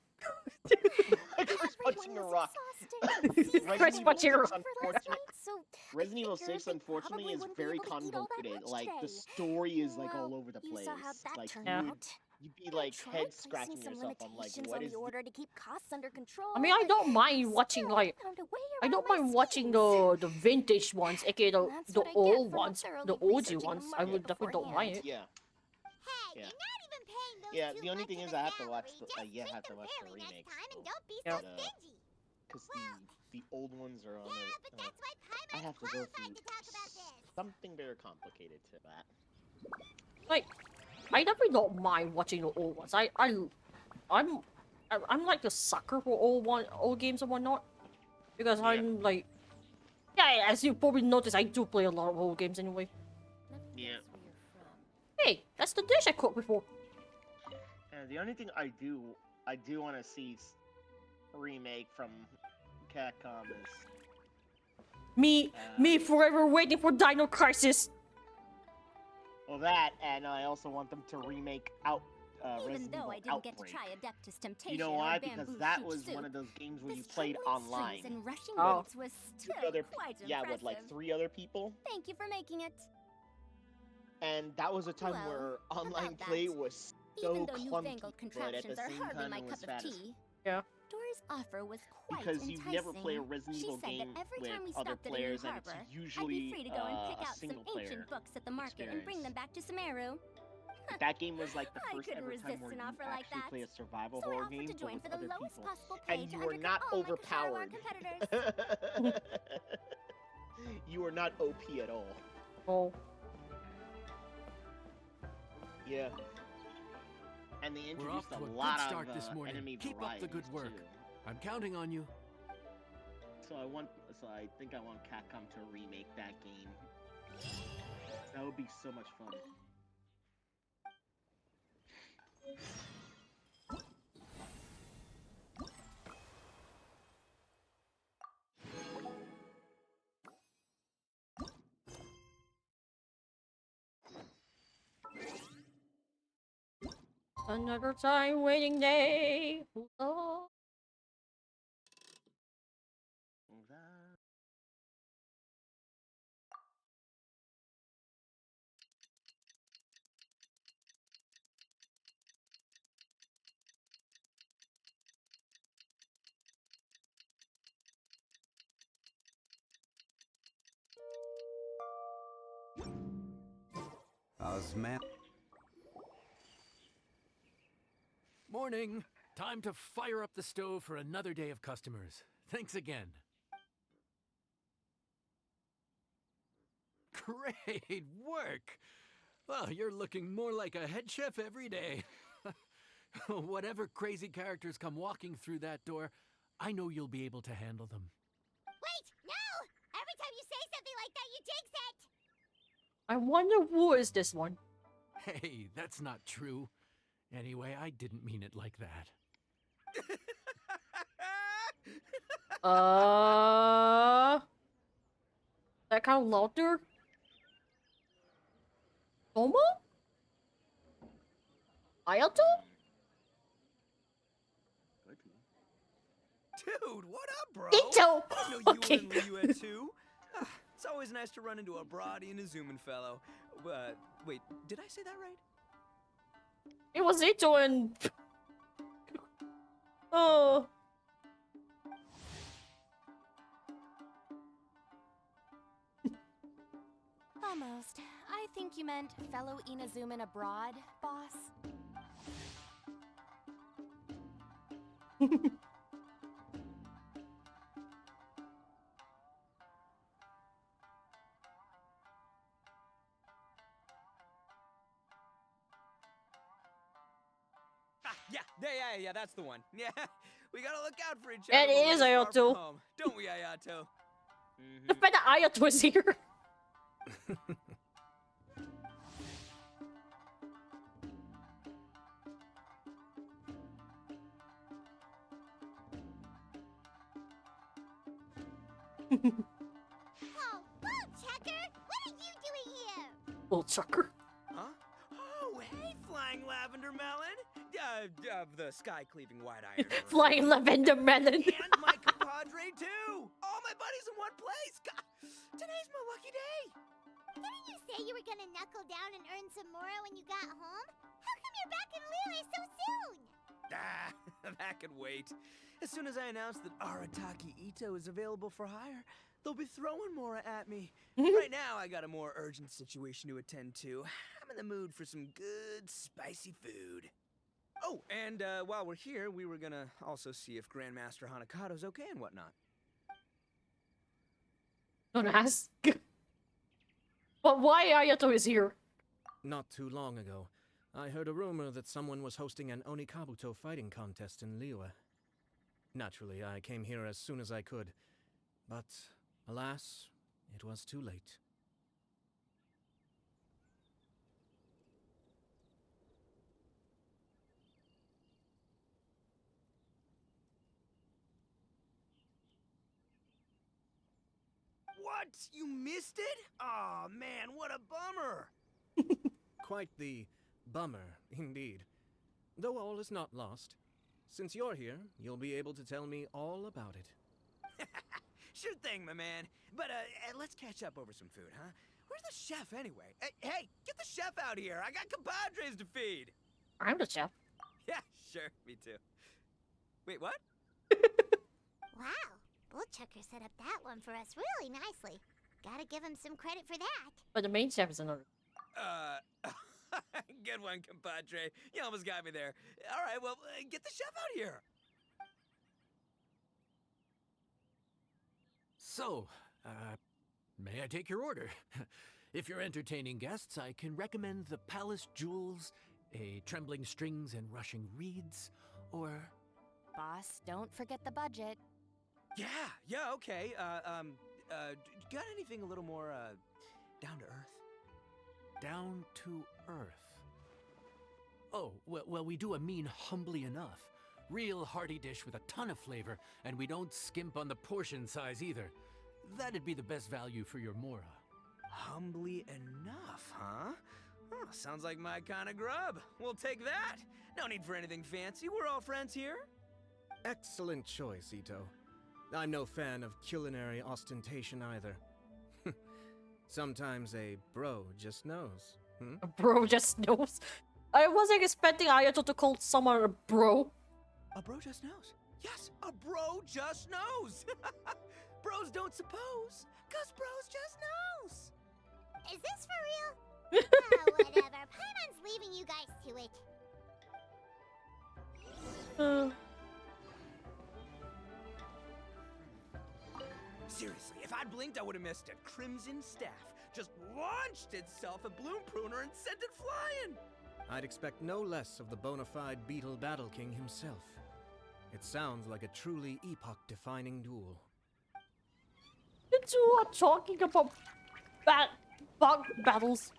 Chris punching a rock. Chris punching a rock. Resident Evil 6, unfortunately, is very convoluted. Like, the story is, like, all over the place. Like, you'd be, like, head scratching yourself. I'm like, what is order to keep costs under control. I mean, I don't mind watching the vintage ones, aka the old ones, the OG ones. I would definitely don't mind it. Yeah. Yeah, the only thing is I have to watch the remakes. Yeah. Because the old ones are on I have to go through something very complicated to that. Like, I definitely don't mind watching the old ones. I'm like a sucker for old games and whatnot, because I'm like, yeah, as you probably noticed, I do play a lot of old games anyway. Yeah. Hey, that's the dish I cooked before. And the only thing I do want to see remake from Capcom is me forever waiting for Dino Crisis. Well, that, and I also want them to remake Resident Evil Outbreak. You know why? Because that was one of those games where you played online. Was with like 3 other people. Thank you for making it. And that was a time where online play was so clunky, but at the same time it was satisfying. Yeah. Dora's offer was quite Because you never play a Resident Evil game with other players, and it's usually free to go and pick a out some single player ancient books at the market and bring them back to Sumeru. That game was like the I first couldn't ever time resist where an you offer like actually that. play a survival So I horror offered game to join with for the other lowest people, possible pay and to you were undercut not all my overpowered. competitors. You were not OP at all. Oh. Yeah. And they We're introduced off to a a lot good start of this morning. enemy Keep up the good varieties, work. too. I'm counting on you. So I think I want Capcom to remake that game. That would be so much fun. Another time waiting day. Oh. Osman. Morning. Time to fire up the stove for another day of customers. Thanks again. Great work! Well, you're looking more like a head chef every day. Whatever crazy characters come walking through that door, I know you'll be able to handle them. Wait, no! Every time you say something like that, you jinx it! I wonder who is this one? Hey, that's not true. Anyway, I didn't mean it like that. That kind of louder? Tomo? Ayato? Dude, what up, bro? Ito! I know you Okay. and Liu too. It's always nice to run into a Brody and a Zoomin fellow. Wait, did I say that right? It was Ito and... Oh. Almost. I think you meant fellow Inazuman abroad, boss. Yeah, that's the one. Yeah, we gotta look out for each It other. when is we're far Ayato. from home, don't we, Ayato? The fact that Ayato was here. Oh, Bull Checker! What are you doing here? Bull Chucker. Huh? Oh, hey, Flying Lavender Melon. Of the sky-cleaving wide-eyed. Flying lavender melon. And my compadre, too. All my buddies in one place. God, today's my lucky day. Didn't you say you were gonna knuckle down and earn some more when you got home? How come you're back in Liyue so soon? That could wait. As soon as I announce that Arataki Ito is available for hire, they'll be throwing Mora at me. Right now, I got a more urgent situation to attend to. I'm in the mood for some good, spicy food. Oh, and while we're here, we were gonna also see if Grandmaster Hanakado's okay and whatnot. Don't ask. But why Ayato is here? Not too long ago, I heard a rumor that someone was hosting an Onikabuto fighting contest in Liyue. Naturally, I came here as soon as I could, but alas, it was too late. What? You missed it? Aw, man, what a bummer. Quite the bummer, indeed. Though all is not lost. Since you're here, you'll be able to tell me all about it. Sure thing, my man. But let's catch up over some food, huh? Where's the chef anyway? Hey, get the chef out here. I got compadres to feed. I'm the chef. Yeah, sure, me too. Wait, what? Wow, Bull Checker set up that one for us really nicely. Gotta give him some credit for that. But the main chef is another. Good one, compadre. You almost got me there. All right, well, get the chef out here. So, may I take your order? If you're entertaining guests, I can recommend the Palace Jewels, a Trembling Strings and Rushing Reeds, or... Boss, don't forget the budget. Yeah, okay. Got anything a little more, down to earth? Down to earth. Oh, well, we do a mean humbly enough. Real hearty dish with a ton of flavor, and we don't skimp on the portion size either. That'd be the best value for your Mora. Humbly enough, huh? Oh, sounds like my kind of grub. We'll take that. No need for anything fancy. We're all friends here. Excellent choice, Ito. I'm no fan of culinary ostentation either. Sometimes a bro just knows. Hmm? A bro just knows. I wasn't expecting Ayato to call someone a bro. A bro just knows. Yes, a bro just knows. Bros don't suppose, 'cause bros just knows. Is this for real? Oh, whatever. Paimon's leaving you guys to it. Seriously, if I'd blinked, I would have missed it. Crimson Staff just launched itself at Bloom Pruner and sent it flying. I'd expect no less of the bona fide Beetle Battle King himself. It sounds like a truly epoch-defining duel. You are talking about bug battles.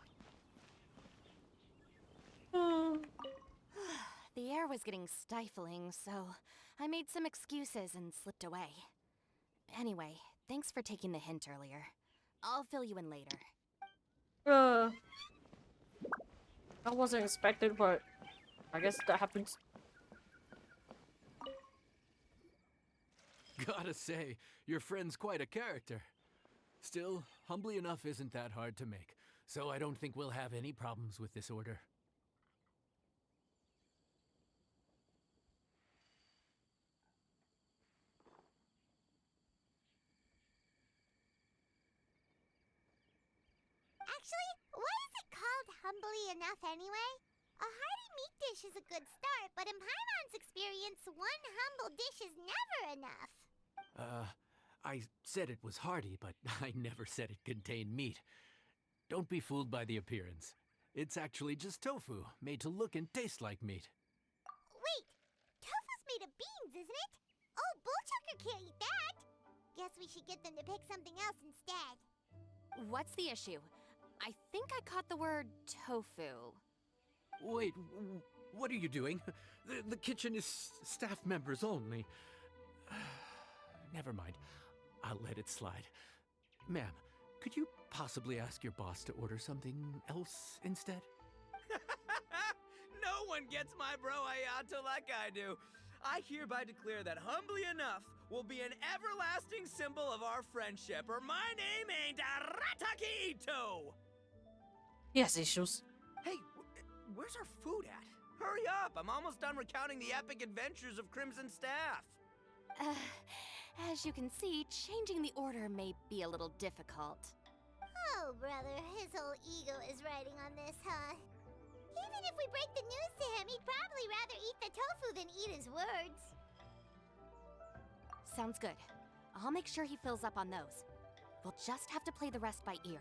The air was getting stifling, so I made some excuses and slipped away. Anyway, thanks for taking the hint earlier. I'll fill you in later. I wasn't expected, but I guess that happens. Gotta say, your friend's quite a character. Still, humbly enough isn't that hard to make, so I don't think we'll have any problems with this order. Actually, why is it called humbly enough anyway? A hearty meat dish is a good start, but in Paimon's experience, one humble dish is never enough. I said it was hearty, but I never said it contained meat. Don't be fooled by the appearance. It's actually just tofu, made to look and taste like meat. Wait, tofu's made of beans, isn't it? Oh, Bullchucker can't eat that. Guess we should get them to pick something else instead. What's the issue? I think I caught the word tofu. Wait, what are you doing? The kitchen is staff members only. Never mind. I'll let it slide. Ma'am, could you possibly ask your boss to order something else instead? No one gets my bro Ayato like I do. I hereby declare that humbly enough will be an everlasting symbol of our friendship, or my name ain't Arataki Ito! Yes, issues. Hey, where's our food at? Hurry up! I'm almost done recounting the epic adventures of Crimson Staff. As you can see, changing the order may be a little difficult. Oh, brother, his whole ego is riding on this, huh? Even if we break the news to him, he'd probably rather eat the tofu than eat his words. Sounds good. I'll make sure he fills up on those. We'll just have to play the rest by ear.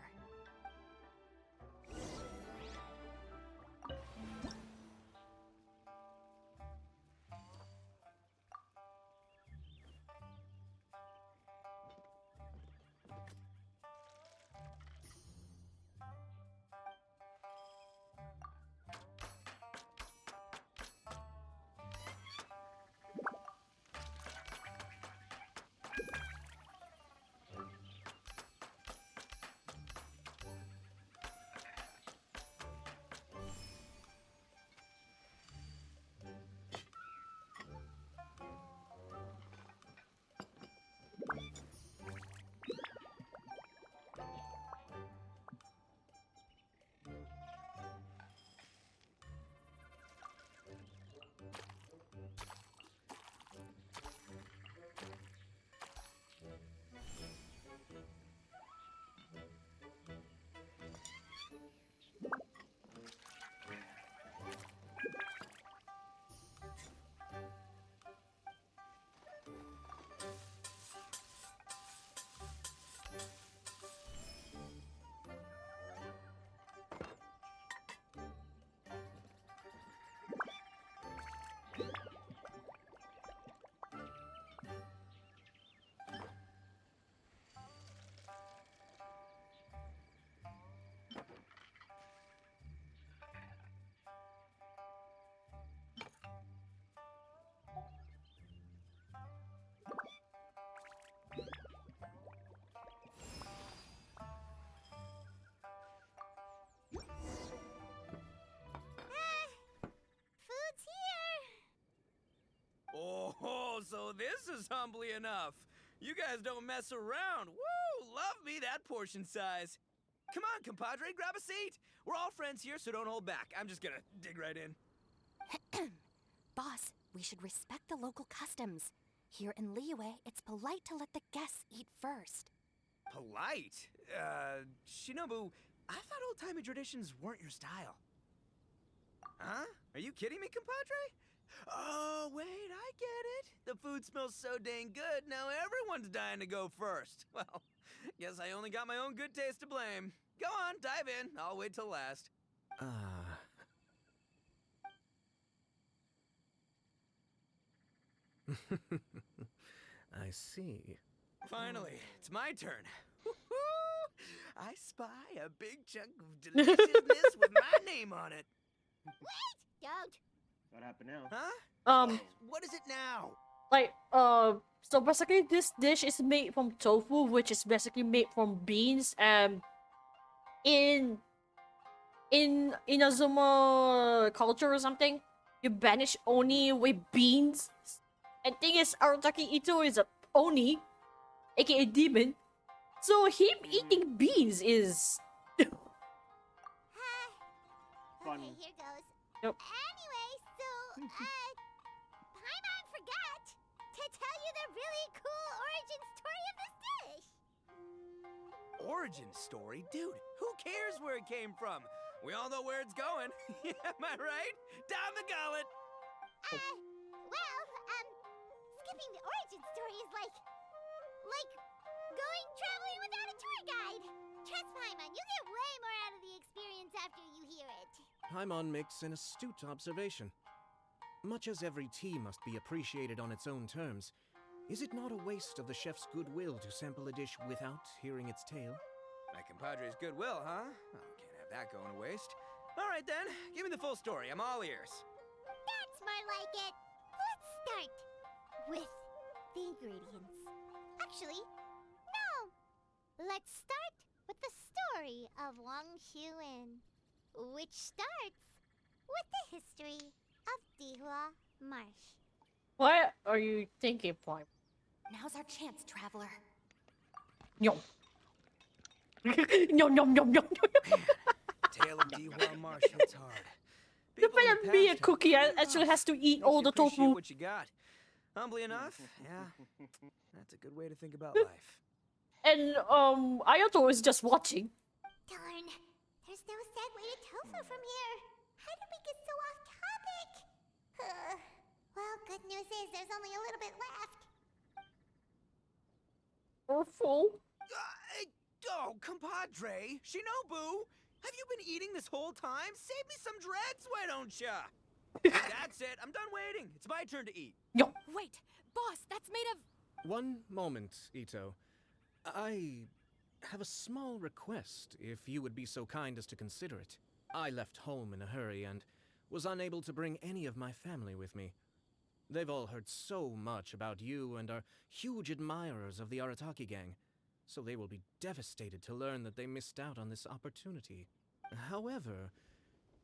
Oh, so this is humbly enough. You guys don't mess around. Woo! Love me that portion size. Come on, compadre, grab a seat. We're all friends here, so don't hold back. I'm just gonna dig right in. Boss, we should respect the local customs. Here in Liyue, it's polite to let the guests eat first. Polite? Shinobu, I thought old-timey traditions weren't your style. Huh? Are you kidding me, compadre? Oh, wait, I get it. The food smells so dang good, now everyone's dying to go first. Well, guess I only got my own good taste to blame. Go on, dive in. I'll wait till last. I see. Finally, it's my turn. Woo-hoo! I spy a big chunk of deliciousness with my name on it. Wait! Don't! What happened now? Huh? What is it now? Like, so basically this dish is made from tofu, which is basically made from beans, and in Inazuma culture or something, you banish Oni with beans. And thing is, Arutaki Ito is a Oni, aka demon, so him eating beans is Okay, here goes. Yep. Anyway, so, Paimon forgot to tell you the really cool origin story of this dish. Origin story? Dude, who cares where it came from? We all know where it's going. Am I right? Down the gullet! Skipping the origin story is like going traveling without a tour guide. Trust Paimon, you get way more out of the experience after you hear it. Paimon makes an astute observation. Much as every tea must be appreciated on its own terms, is it not a waste of the chef's goodwill to sample a dish without hearing its tale? My compadre's goodwill, huh? Oh, can't have that going to waste. All right then, give me the full story. I'm all ears. That's more like it. Let's start with the ingredients. Actually, no. Let's start with the story of Wang Xuan, which starts with the history of Dihua Marsh. what are you thinking, Prime? Now's our chance, traveler. Yum. Yum yum yum yum. Tale of Dihua Marsh hits hard. You better be a cookie that actually has to eat all the Appreciate tofu. what you got. Humbly enough, yeah, that's a good way to think about life. And Ayato is just watching. Darn, there's no segue to tofu from here. How did we get so off topic? Well, good news is there's only a little bit left. Or full. Oh, compadre, Shinobu, have you been eating this whole time? Save me some dregs, why don't ya? That's it, I'm done waiting. It's my turn to eat. Wait, boss, that's made of... One moment, Ito. I have a small request, if you would be so kind as to consider it. I left home in a hurry and was unable to bring any of my family with me. They've all heard so much about you and are huge admirers of the Arataki gang, so they will be devastated to learn that they missed out on this opportunity. However,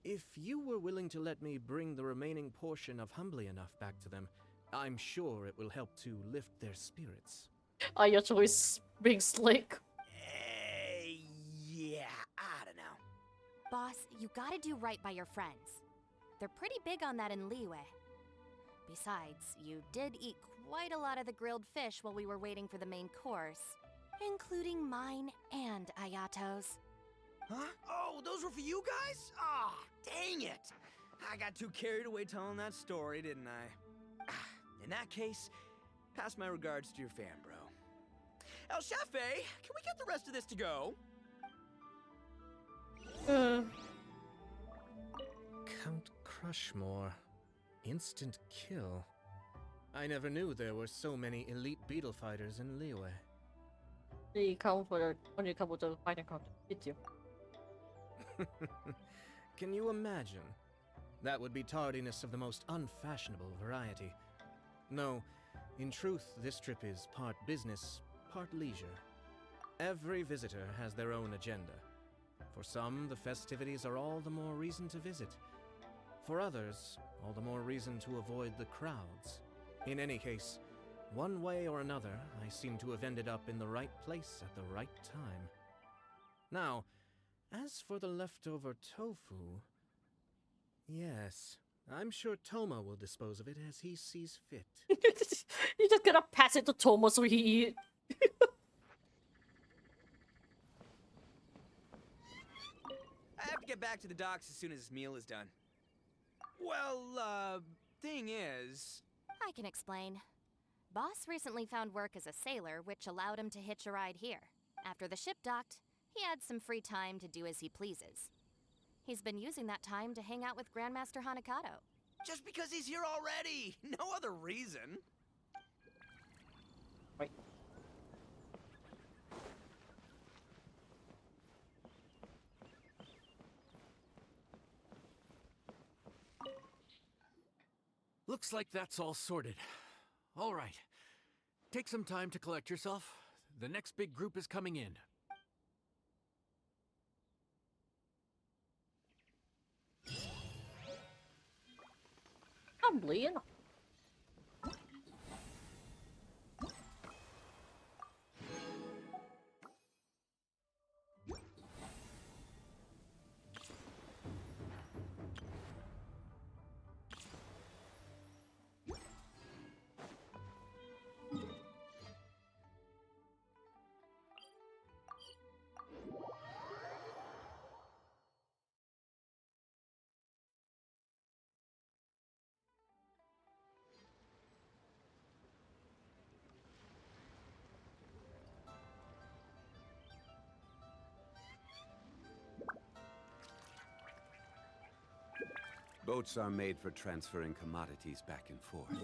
if you were willing to let me bring the remaining portion of Humbly Enough back to them, I'm sure it will help to lift their spirits. Ayato is being slick. Yeah, I don't know. Boss, you gotta do right by your friends. They're pretty big on that in Liyue. Besides, you did eat quite a lot of the grilled fish while we were waiting for the main course, including mine and Ayato's. Huh? Oh, those were for you guys? Ah, dang it! I got too carried away telling that story, didn't I? In that case, pass my regards to your fan, bro. El Chefe, can we get the rest of this to go? Count Crushmore. Instant kill. I never knew there were so many elite beetle fighters in Liyue. They come for the only couple to fight and counter. Hit you. Can you imagine? That would be tardiness of the most unfashionable variety. No, in truth, this trip is part business, part leisure. Every visitor has their own agenda. For some, the festivities are all the more reason to visit. For others, all the more reason to avoid the crowds. In any case, one way or another, I seem to have ended up in the right place at the right time. Now, as for the leftover tofu... Yes, I'm sure Toma will dispose of it as he sees fit. You're just gonna pass it to Tomo so he eat. I have to get back to the docks as soon as this meal is done. Well, thing is... I can explain. Boss recently found work as a sailor, which allowed him to hitch a ride here. After the ship docked, he had some free time to do as he pleases. He's been using that time to hang out with Grandmaster Hanakato. Just because he's here already! No other reason! Wait. Looks like that's all sorted. All right. Take some time to collect yourself. The next big group is coming in. I'm bleeding. Boats are made for transferring commodities back and forth.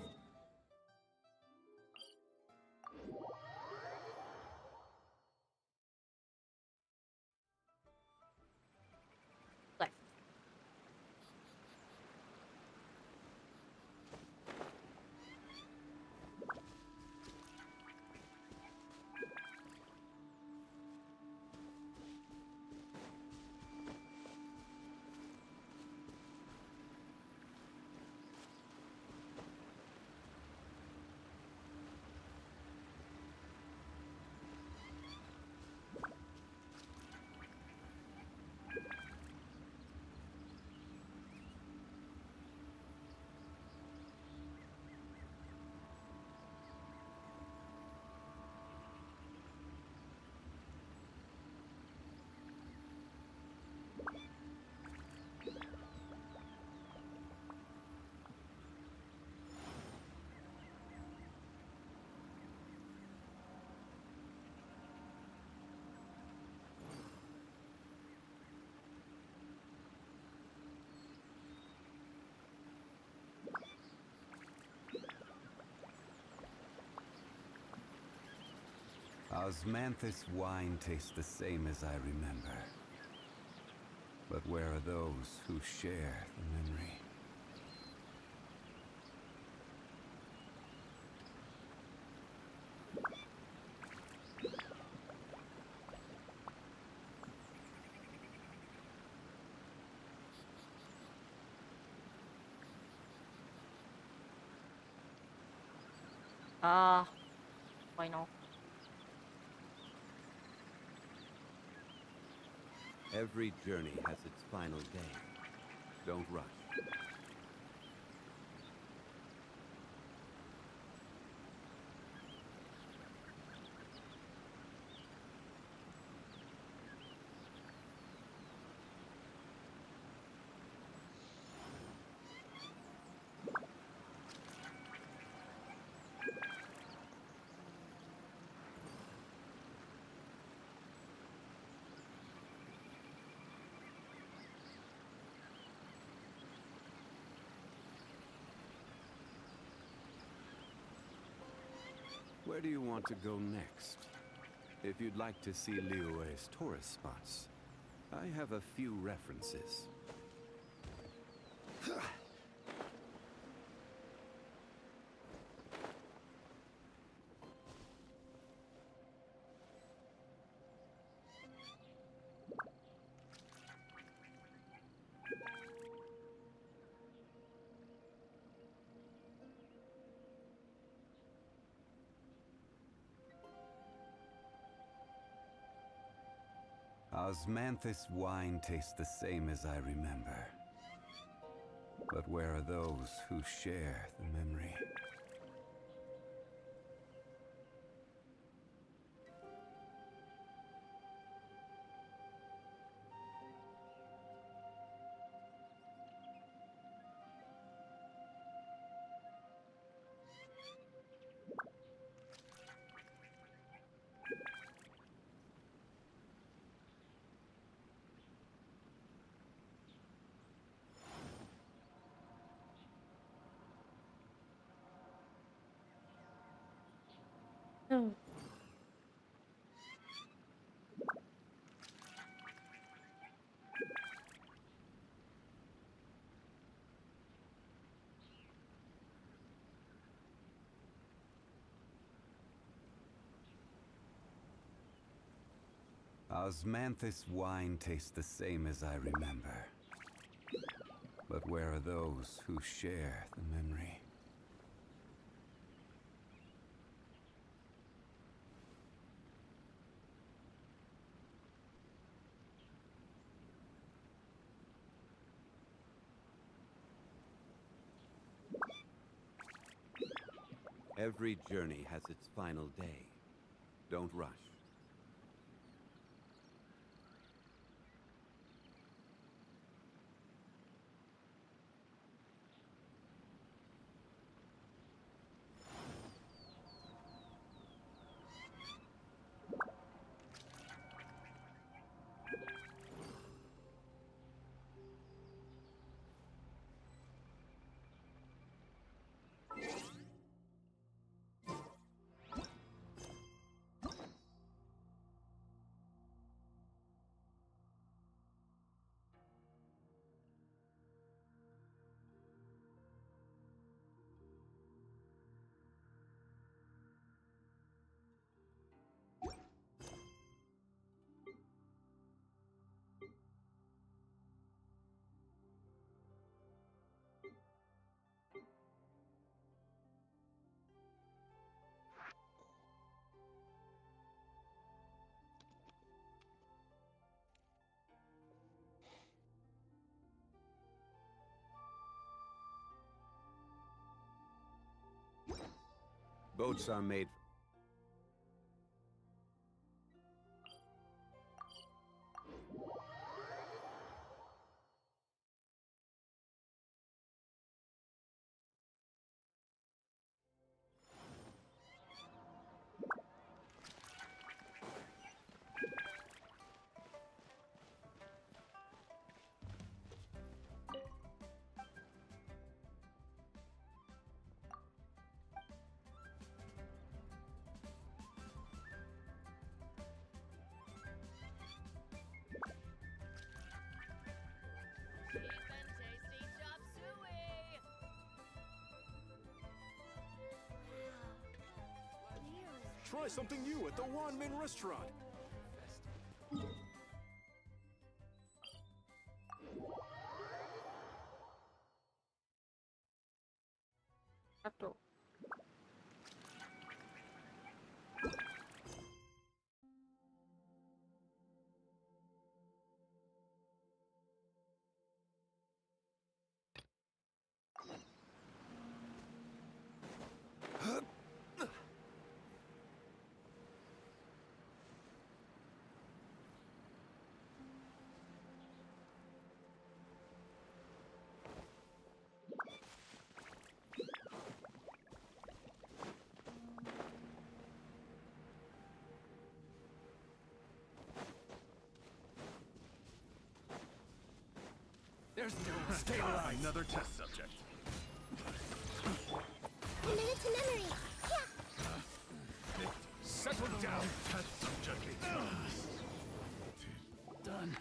Osmanthus wine tastes the same as I remember. But where are those who share the memory? Why not? Every journey has its final day. Don't rush. Where do you want to go next? If you'd like to see Liyue's tourist spots, I have a few references. Osmanthus wine tastes the same as I remember. But where are those who share the memory? Oh. Osmanthus wine tastes the same as I remember. But where are those who share the memory? Every journey has its final day. Don't rush. Boats are made. Try something new at the Wanmin restaurant. After. There's no stay alive. Another test subject. Commit it to memory. Yeah. Settle down, test subject. Done.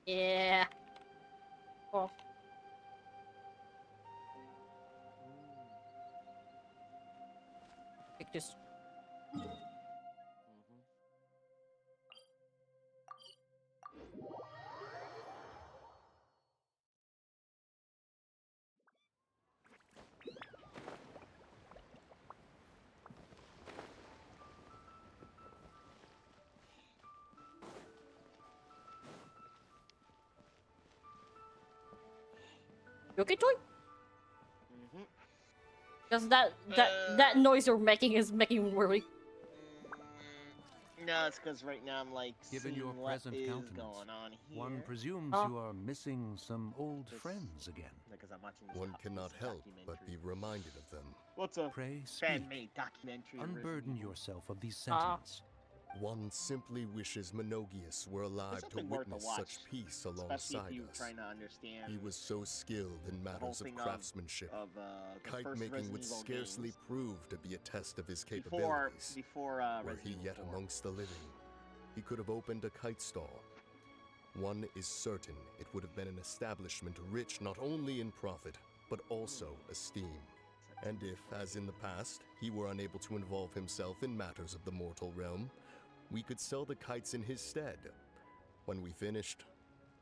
Yeah. Oh. Take this. You okay, Toy? Because that noise you're making is making me worry. No, it's because right now I'm like Given seeing your what present is countenance, going on here. one presumes you are missing some old friends again. Because I'm watching this One cannot help but be reminded of them. What's a Pray speak. fan-made documentary? Unburden yourself of these sentiments. One simply wishes Menogius were alive to something worth a witness watch, such peace especially alongside if you're us. trying to understand He was so skilled in the whole matters of thing craftsmanship. the Kite first making Resident would Evil scarcely games. prove to be a test of his Before capabilities. Were Resident he Evil yet 4. amongst the living, he could have opened a kite stall. One is certain it would have been an establishment rich not only in profit, but also esteem. And if, as in the past, he were unable to involve himself in matters of the mortal realm, we could sell the kites in his stead. When we finished,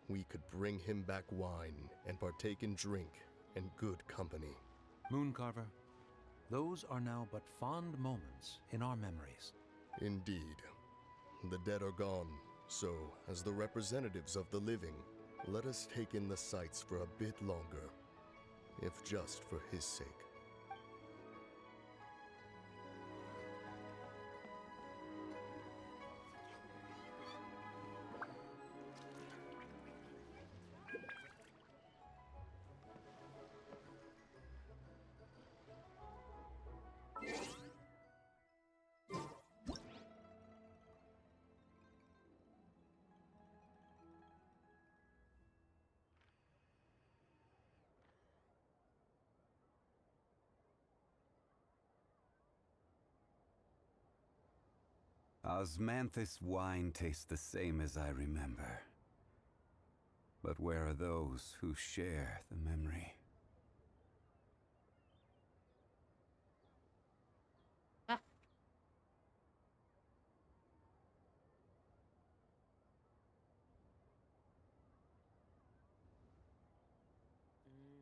we could bring him back wine and partake in drink and good company. Mooncarver, those are now but fond moments in our memories. Indeed. The dead are gone, so, as the representatives of the living, let us take in the sights for a bit longer, if just for his sake. Osmanthus wine tastes the same as I remember. But where are those who share the memory?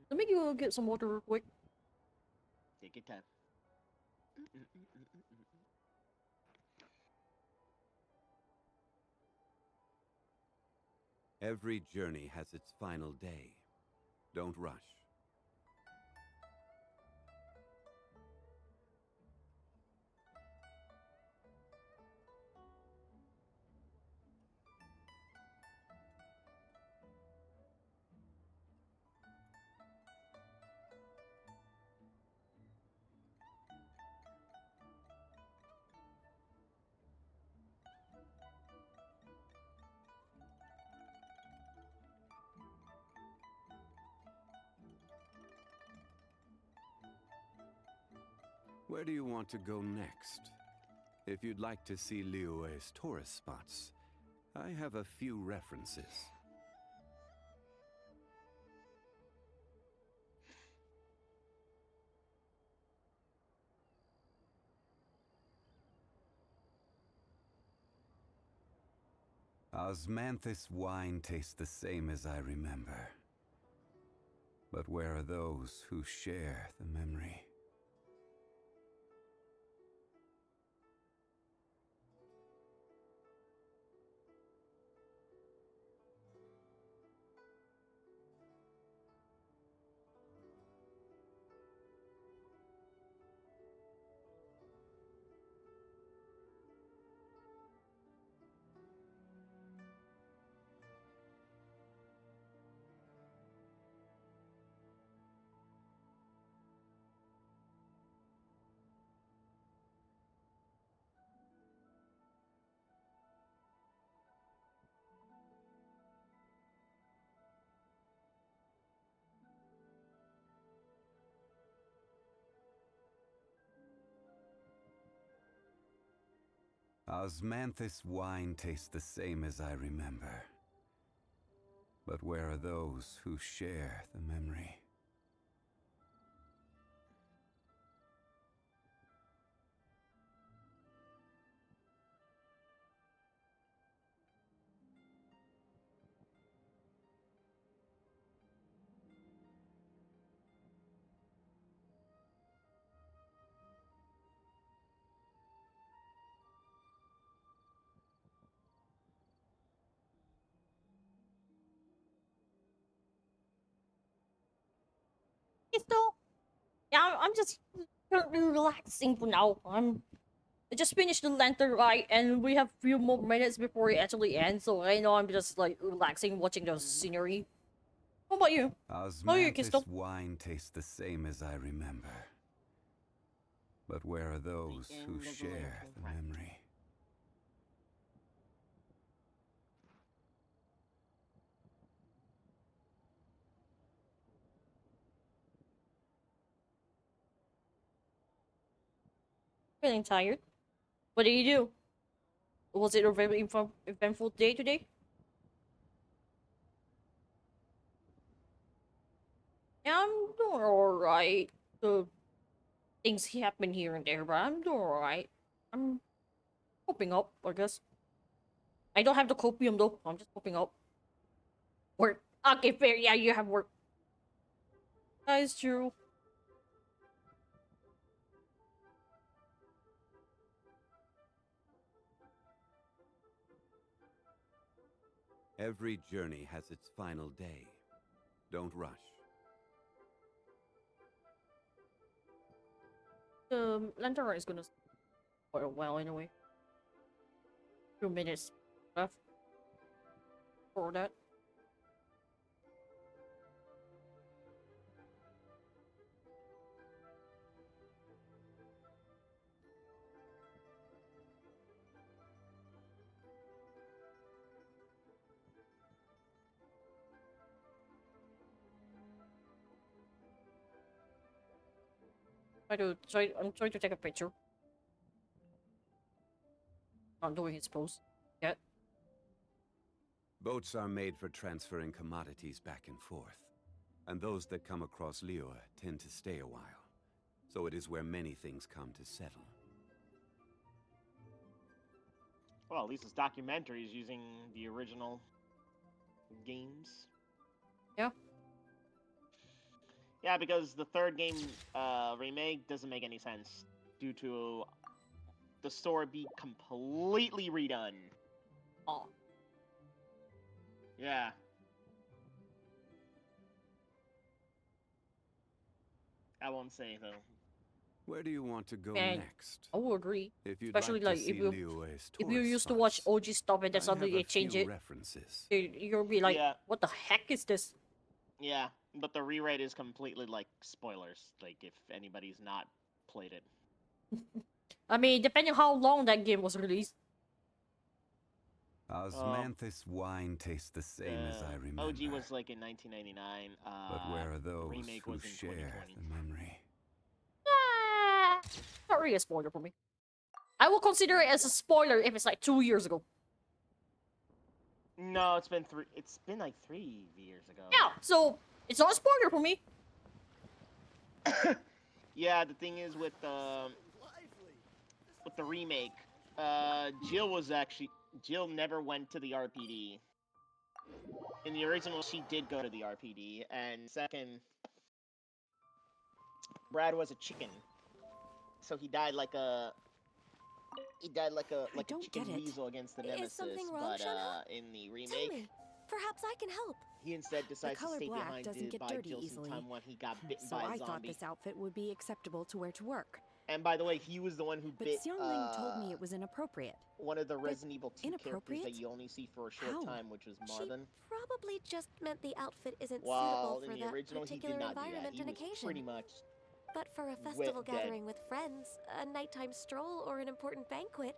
Let me go get some water real quick. Take your time. Every journey has its final day. Don't rush. Where do you want to go next? If you'd like to see Liyue's tourist spots, I have a few references. Osmanthus wine tastes the same as I remember. But where are those who share the memory? Osmanthus wine tastes the same as I remember. But where are those who share the memory? Still, yeah, I'm just currently relaxing for now. I just finished the lantern ride, and we have few more minutes before it actually ends. So right now I'm just like relaxing, watching the scenery. How about you? How are you, Crystal? Osmanthus wine tastes the same as I remember. But where are those who share the memory? Feeling tired? What did you do? Was it a very eventful day today? Yeah, I'm doing alright. The things happen here and there, but I'm doing alright. I'm coping up, I guess. I don't have the copium though. I'm just coping up. Work. Okay, fair. Yeah, you have work. That is true. Every journey has its final day. Don't rush. The lantern is gonna for a while anyway. 2 minutes left for that. I'm trying to take a picture. Not doing its pose yet. Boats are made for transferring commodities back and forth. And those that come across Liyue tend to stay a while. So it is where many things come to settle. Well, at least this documentary is using the original games. Yeah. Yeah, because the third game remake doesn't make any sense due to the story be completely redone. Oh. Yeah. I won't say though. Where do you want to go And next? I will agree. If you'd Especially like like to if see you Liyue's if you tourist used to watch spots, OG stuff and then I suddenly have they a change few it, references. you'll be like, Yeah. what the heck is this? Yeah, but the rewrite is completely like spoilers. Like if anybody's not played it. I mean, depending how long that game was released. Osmanthus wine tastes the same as I remember. OG was like in 1999. But where are those remake who was in share 2020. the memory? Not really a spoiler for me. I will consider it as a spoiler if it's like 2 years ago. No, it's been like 3 years ago. Yeah, so it's not a spoiler for me. Yeah, the thing is with the remake, Jill never went to the RPD. In the original, she did go to the RPD, and second, Brad was a chicken, so he died like a chicken weasel against the nemesis. Is something wrong, but Shenhe? in the Tell remake, me. Perhaps I can help. he instead The decides to color stay black behind doesn't get by dirty Jill some easily. time when he got bitten So by a I thought zombie. this outfit would be acceptable to wear to work. And by the way, he was the one who But bit Xiangling told me it was inappropriate. one of the Resident Evil 2 characters inappropriate? that you only see for a short How? time, which was Marvin. Probably just meant the outfit isn't While suitable for in the that original, he particular did not do that. environment He and was occasion. pretty much But for a festival dead. gathering with friends, a nighttime stroll, or an important banquet,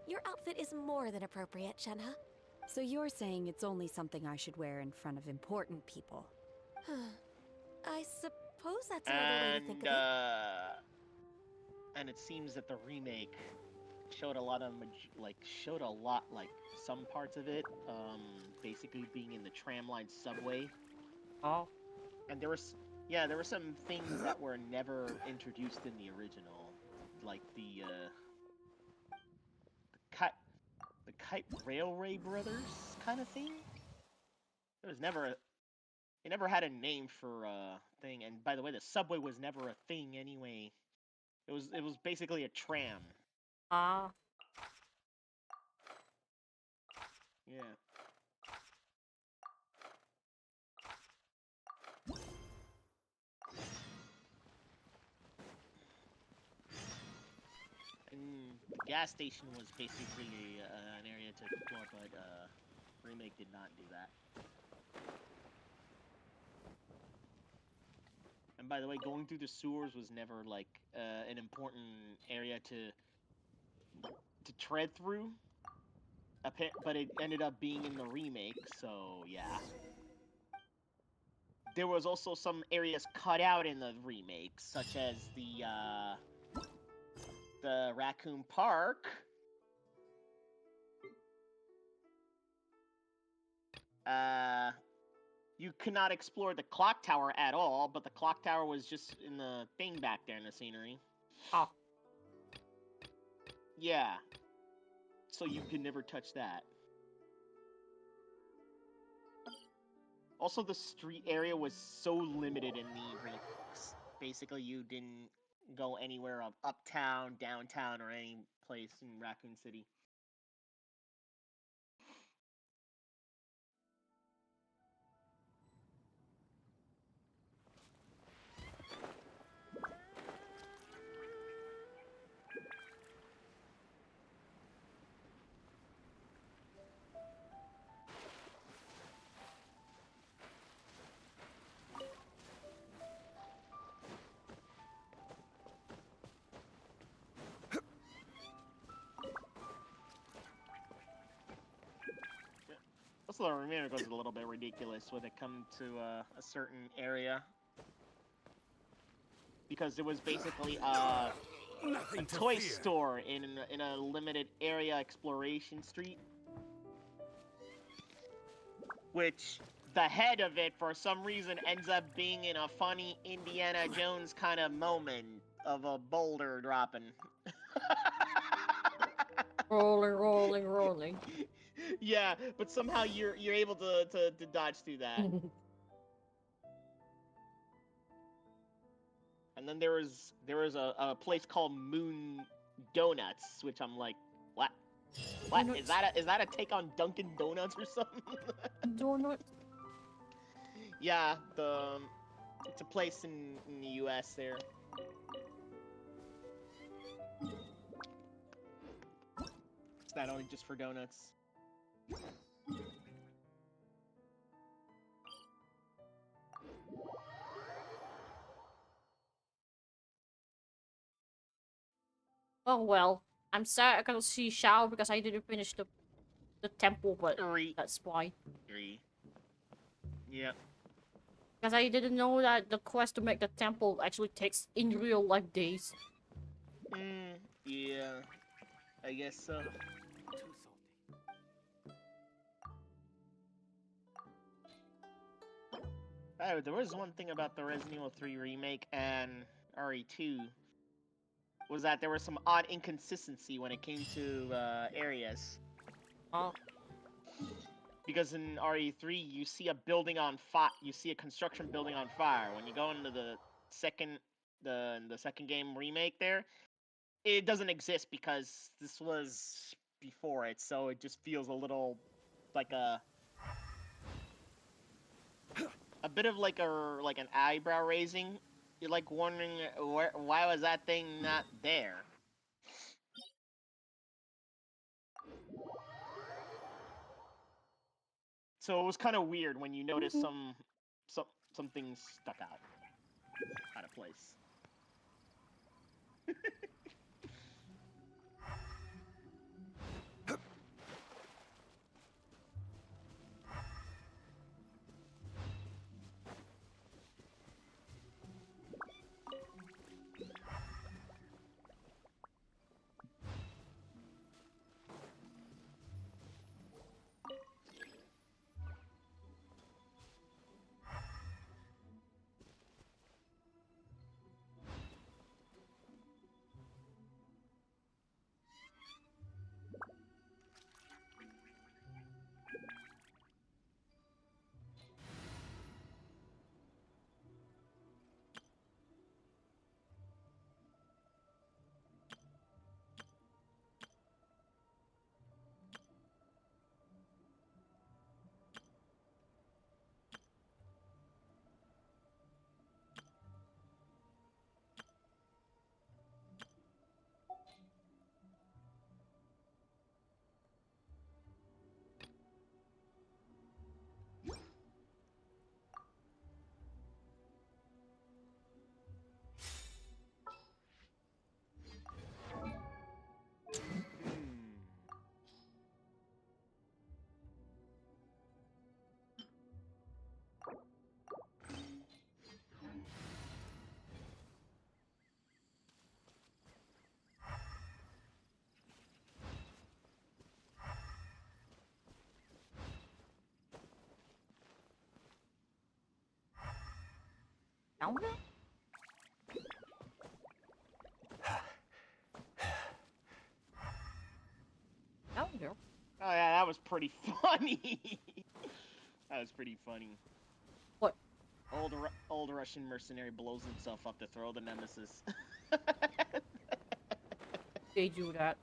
your outfit is more than appropriate, Shenhe. So you're saying it's only something I should wear in front of important people? I suppose that's another way to think of it. And it seems that the remake showed a lot like some parts of it basically being in the tramline subway. Oh. And there were some things that were never introduced in the original, like the Kite Railway Brothers kind of thing. It never had a name for a thing, and by the way, the subway was never a thing anyway. It was basically a tram. Ah. Yeah. And the gas station was basically an area to explore, but remake did not do that. And by the way, going through the sewers was never like an important area to tread through. But it ended up being in the remake, so yeah. There was also some areas cut out in the remake, such as the Raccoon Park. You could not explore the clock tower at all, but the clock tower was just in the thing back there in the scenery. Oh. Yeah. So you could never touch that. Also, the street area was so limited in the remakes. Basically, you didn't go anywhere of uptown, downtown, or any place in Raccoon City. Also, the remake was a little bit ridiculous when it comes to a certain area. Because it was basically a toy store in a limited area exploration street. Which, the head of it, for some reason, ends up being in a funny Indiana Jones kind of moment of a boulder dropping. Rolling. Yeah, but somehow you're able to dodge through that. And then there was a place called Moon Donuts, which I'm like, what? What is that? Is that a take on Dunkin' Donuts or something? Donuts. Yeah, it's a place in the U.S. there. It's not only just for donuts. Oh well. I'm sad I can't see Shao because I didn't finish the temple, but that's why. Yeah. Because I didn't know that the quest to make the temple actually takes in real life days. Yeah. I guess so. Oh, there was one thing about the Resident Evil 3 remake and RE2 was that there was some odd inconsistency when it came to areas. Oh. Because in RE3 you see a building on fire, you see a construction building on fire. When you go into the second game remake there, it doesn't exist because this was before it, so it just feels a little like a bit of like an eyebrow raising. You're like wondering why was that thing not there? So it was kind of weird when you notice some things stuck out of place. Down there? Down there. Oh yeah, that was pretty funny. That was pretty funny. What? Old Russian mercenary blows himself up to throw the nemesis. They do that.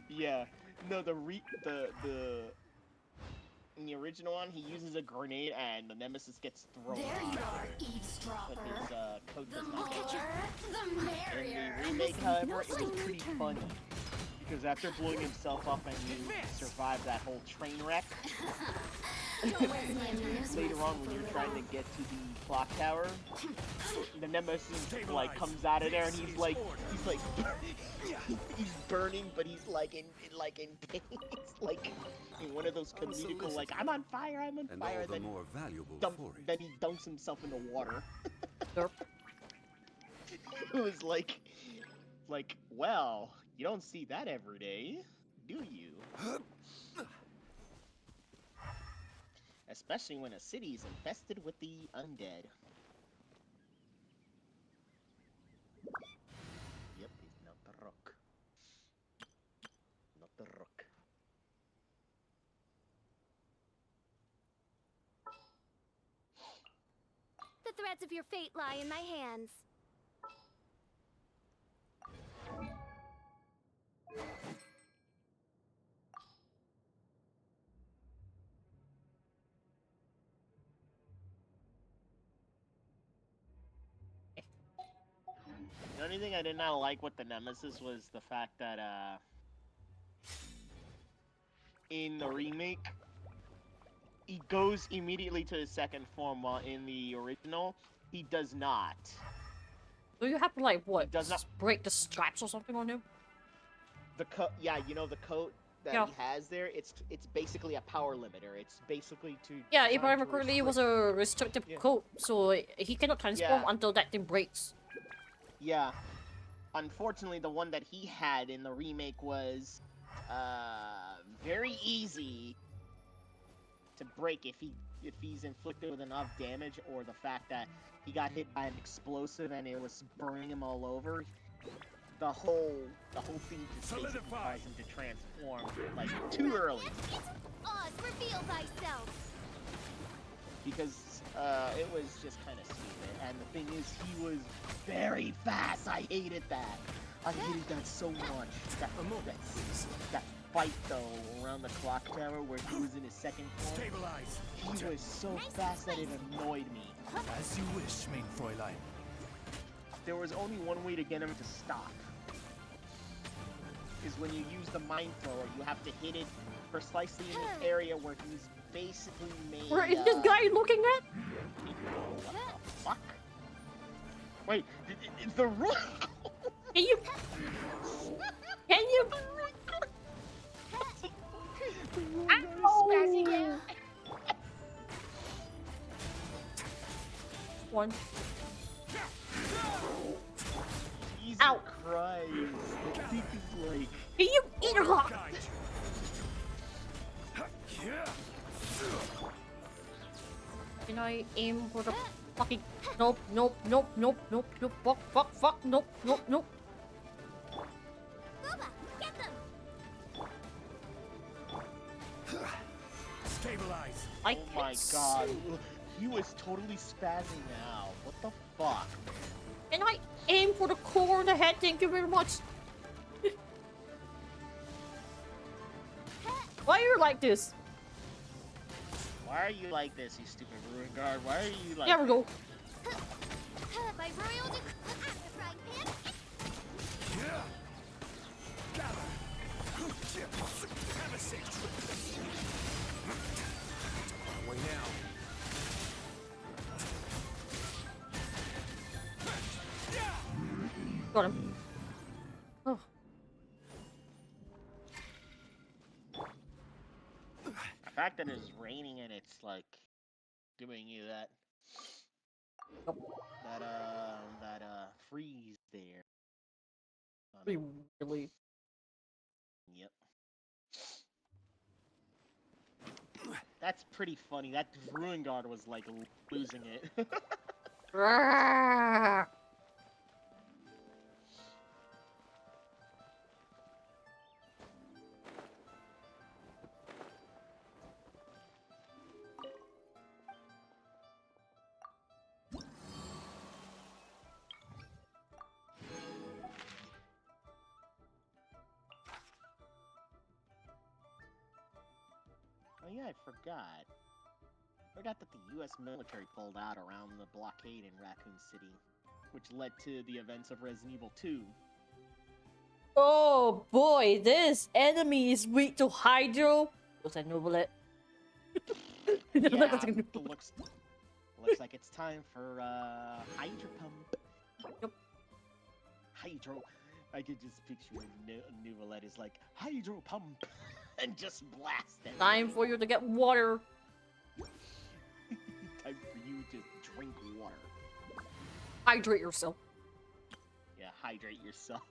Yeah. No, in the original one, he uses a grenade and the nemesis gets thrown. There you are, but eavesdropper. his coat does The not. more, the merrier. In the remake, however, it was pretty funny. Because after blowing himself up and you survive that whole train wreck, later on when you're trying to get to the clock tower, the nemesis like comes out of there and he's burning, but he's like in pain. He's like in one of those comedical like I'm on fire, I'm on And fire. all the Then more valuable for it. then he dunks himself in the water. It was like, well, you don't see that every day, do you? Especially when a city is infested with the undead. Yep, he's not the rook. Not the rook. The threads of your fate lie in my hands. The only thing I did not like with the Nemesis was the fact that, in the remake, he goes immediately to his second form, while in the original, he does not. Do you have to, like, what? He does not break the straps or something on him? The coat, yeah, you know the coat that he has there. It's basically a power limiter. It's basically to Yeah, if I remember correctly, it was a restrictive coat, so he cannot transform until that thing breaks. Yeah. Unfortunately, the one that he had in the remake was very easy to break if he's inflicted with enough damage, or the fact that he got hit by an explosive and it was burning him all over. The whole thing just basically causes him to transform like too early. Oz, reveal thyself. Because it was just kind of stupid. And the thing is, he was very fast. I hated that. I hated that so much. That fight though around the clock tower where he was in his second form. Stabilize. He was so fast that it annoyed me. As you wish, mein Fräulein. There was only one way to get him to stop. Is when you use the mind thrower, you have to hit it precisely in the area where he's basically made. Where is this guy looking at? What the fuck? Wait, the rook. Can you? Can you? Ow! One. Jesus Ow! Christ! That thing is like. Can you eat a rock? Can I aim for the fucking? Nope, nope, nope, nope, nope, nope, fuck, nope, nope, nope. Booba, get them. Stabilize. Oh my god. He was totally spazzing out. What the fuck? Can I aim for the core of the head? Thank you very much. Why are you like this? Why are you like this, you stupid ruin guard? Why are you like There we go. By royal decree, frying pan. Have a safe trip. On our way now. Got him. Oh. The fact that it's raining and it's like doing you that freeze there. Really? Yep. That's pretty funny. That ruin guard was like losing it. Rawr. Oh yeah, I forgot. Forgot that the U.S. military pulled out around the blockade in Raccoon City, which led to the events of Resident Evil 2. Oh boy, this enemy is weak to Hydro. Looks like Novelet. Yeah, looks like it's time for Hydro Pump. Yep. Hydro. I could just picture Novelet is like Hydro Pump and just blast it. Time for you to get water. Time for you to drink water. Hydrate yourself. Yeah, hydrate yourself.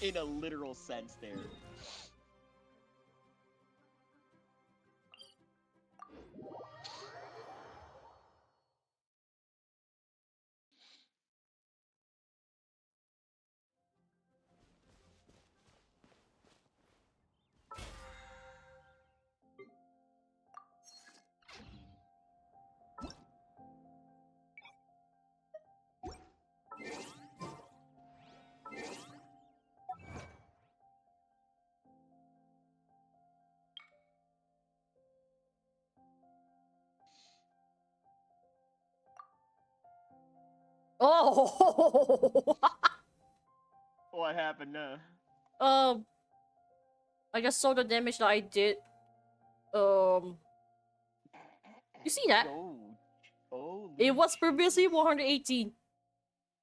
in a literal sense there. Oh. What happened now? I just saw the damage that I did. You see that? Oh. It was previously 118.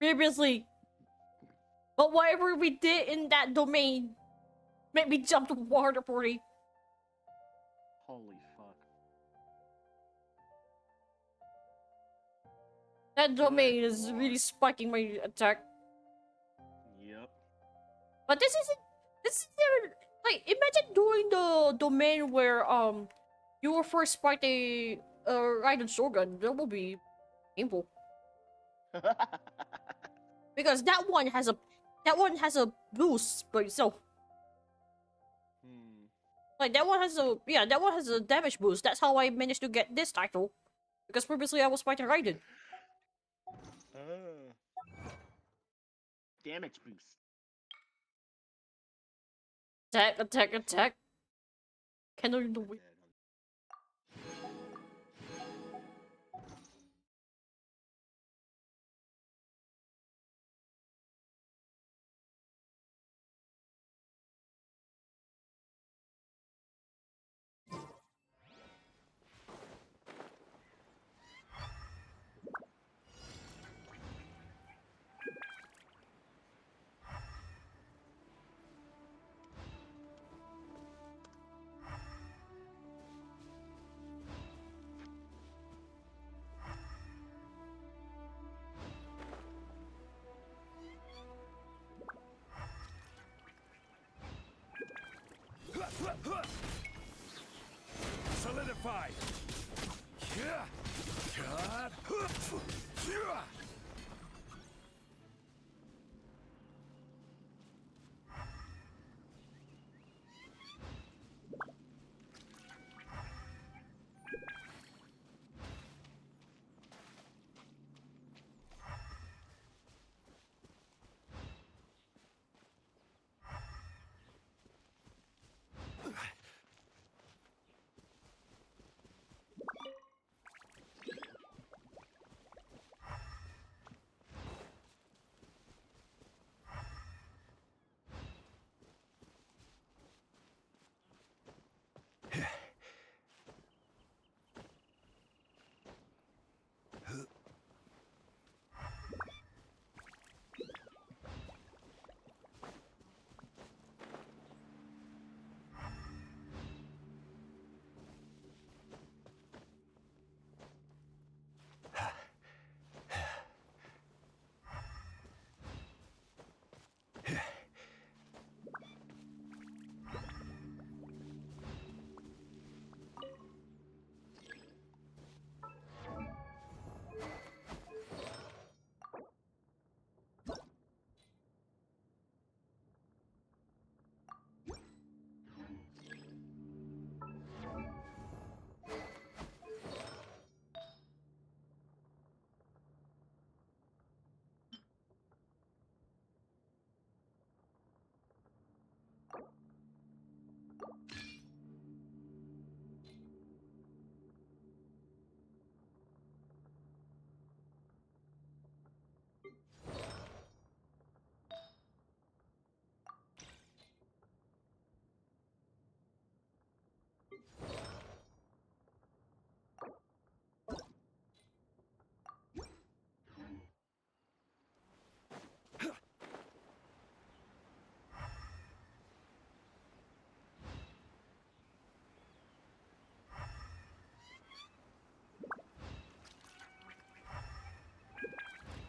Previously. But whatever we did in that domain made me jump to 140. Holy fuck. That domain is really spiking my attack. Yep. But this isn't like imagine doing the domain where you were first fighting Raiden Shogun. That will be painful. Because that one has a boost by itself. Like that one has a damage boost. That's how I managed to get this title. Because previously I was fighting Raiden. Damage boost. Attack. Cannot in the way. Solidify.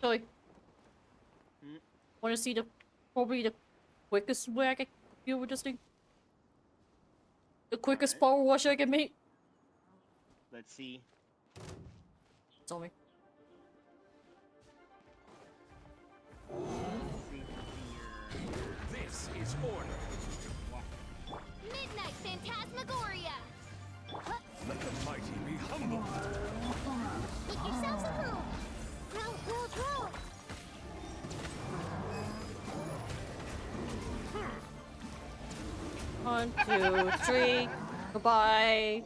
So, want to see probably the quickest way I can deal with this thing? The quickest power wash I can make? Let's see. Tell me. This is order. Midnight Phantasmagoria! Let the mighty be humble. Make yourselves at home. Roll, roll, roll. One, 2, 3. Goodbye.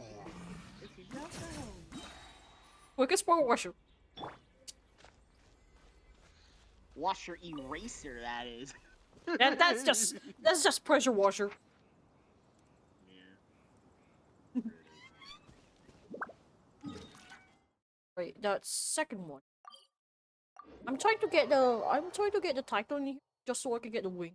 Quickest power washer. Washer eraser, that is. That's just pressure washer. Wait, that second one. I'm trying to get the title in here just so I can get the wing.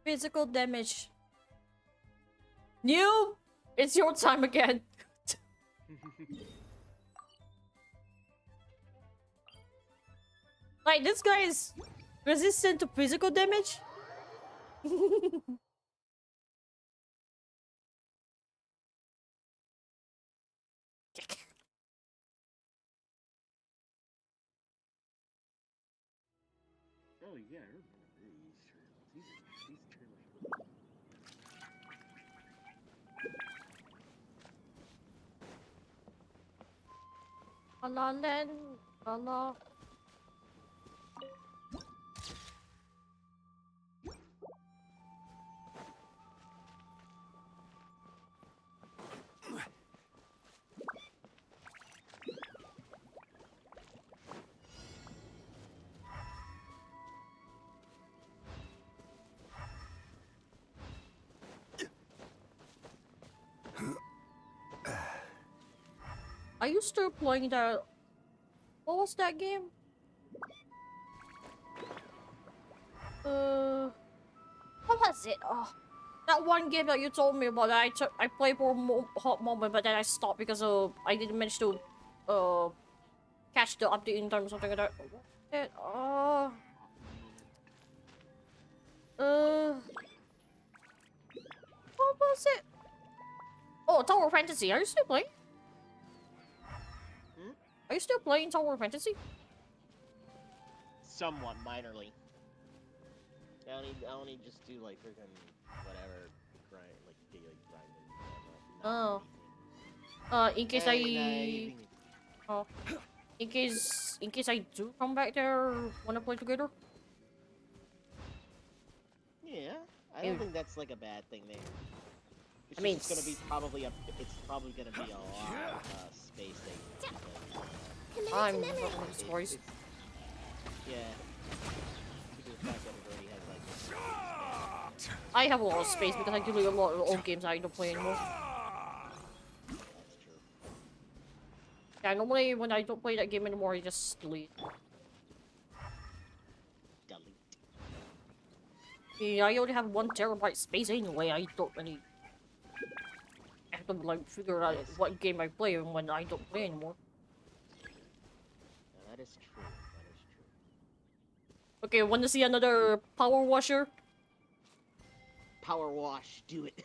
Physical damage. New! It's your time again. Like, this guy is resistant to physical damage? Oh yeah, I remember these trailers. These trailers. La la la la. Are you still playing that? What was that game? What was it? Oh, that one game that you told me about. That I played for a hot moment, but then I stopped because I didn't manage to catch the update in time or something like that. What was it? Oh, Tower Fantasy. Are you still playing? Are you still playing Tower Fantasy? Somewhat minorly. I only just do like freaking whatever grind, like daily grind. In case in case I do come back there, wanna play together? Yeah, I don't think that's like a bad thing there. It's I mean, it's gonna be probably gonna be a lot space taking. I'm fucking stories. Yeah. Due to the fact that it already has like. I have a lot of space because I delete a lot of old games I don't play anymore. That's true. Yeah, normally when I don't play that game anymore, I just delete. Yeah, I only have 1 terabyte space anyway. I don't really have to like figure out what game I play when I don't play anymore. That is true. That is true. Okay, want to see another power washer? Power wash, do it.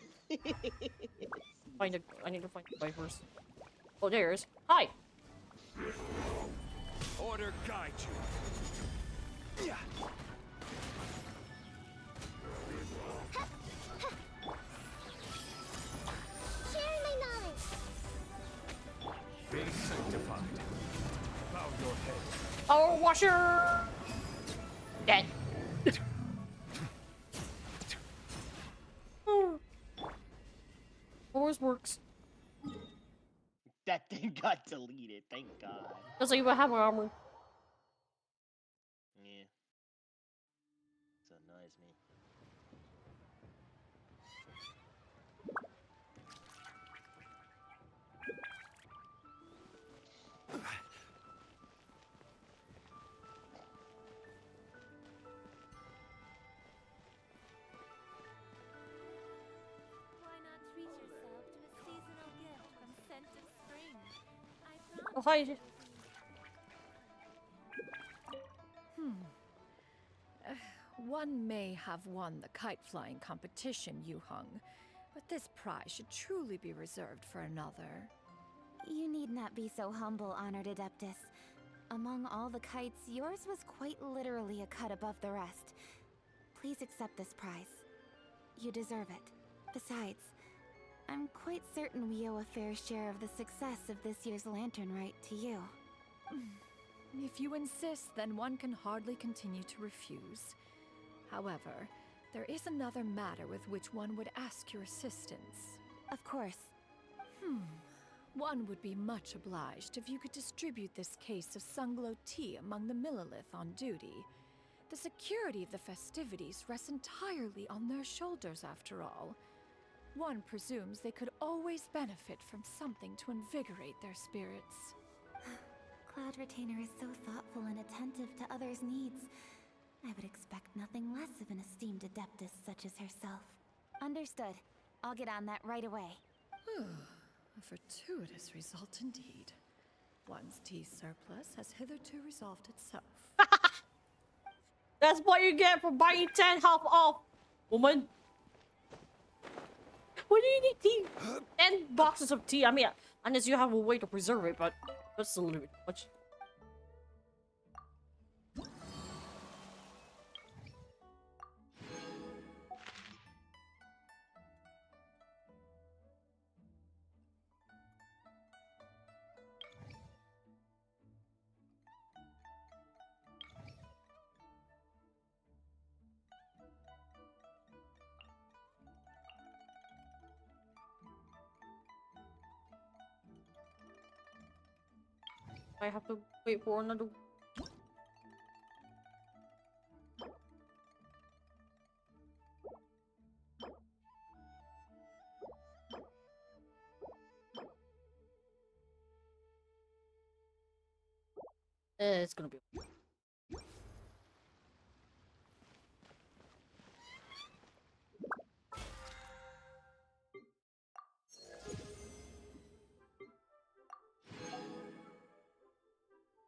I need to find the guy first. Oh, there's. Hi. Order guide you. Yeah. Sharing my knowledge. Be sanctified. Bow your head. Power washer. Dead. Always works. That thing got deleted, thank God. Doesn't even have armor. Oh, hi. One may have won the kite flying competition you hung, but this prize should truly be reserved for another. You need not be so humble, Honored Adeptus. Among all the kites, yours was quite literally a cut above the rest. Please accept this prize. You deserve it. Besides, I'm quite certain we owe a fair share of the success of this year's Lantern Rite to you. If you insist, then one can hardly continue to refuse. However, there is another matter with which one would ask your assistance. Of course. One would be much obliged if you could distribute this case of Sunglow tea among the Millilith on duty. The security of the festivities rests entirely on their shoulders, after all. One presumes they could always benefit from something to invigorate their spirits. Cloud Retainer is so thoughtful and attentive to others' needs. I would expect nothing less of an esteemed adeptus such as herself. Understood. I'll get on that right away. A fortuitous result indeed. One's tea surplus has hitherto resolved itself. That's what you get for buying 10 half off, woman. What do you need tea? 10 boxes of tea. I mean, unless you have a way to preserve it, but that's a little bit much. I have to wait for another. It's gonna be.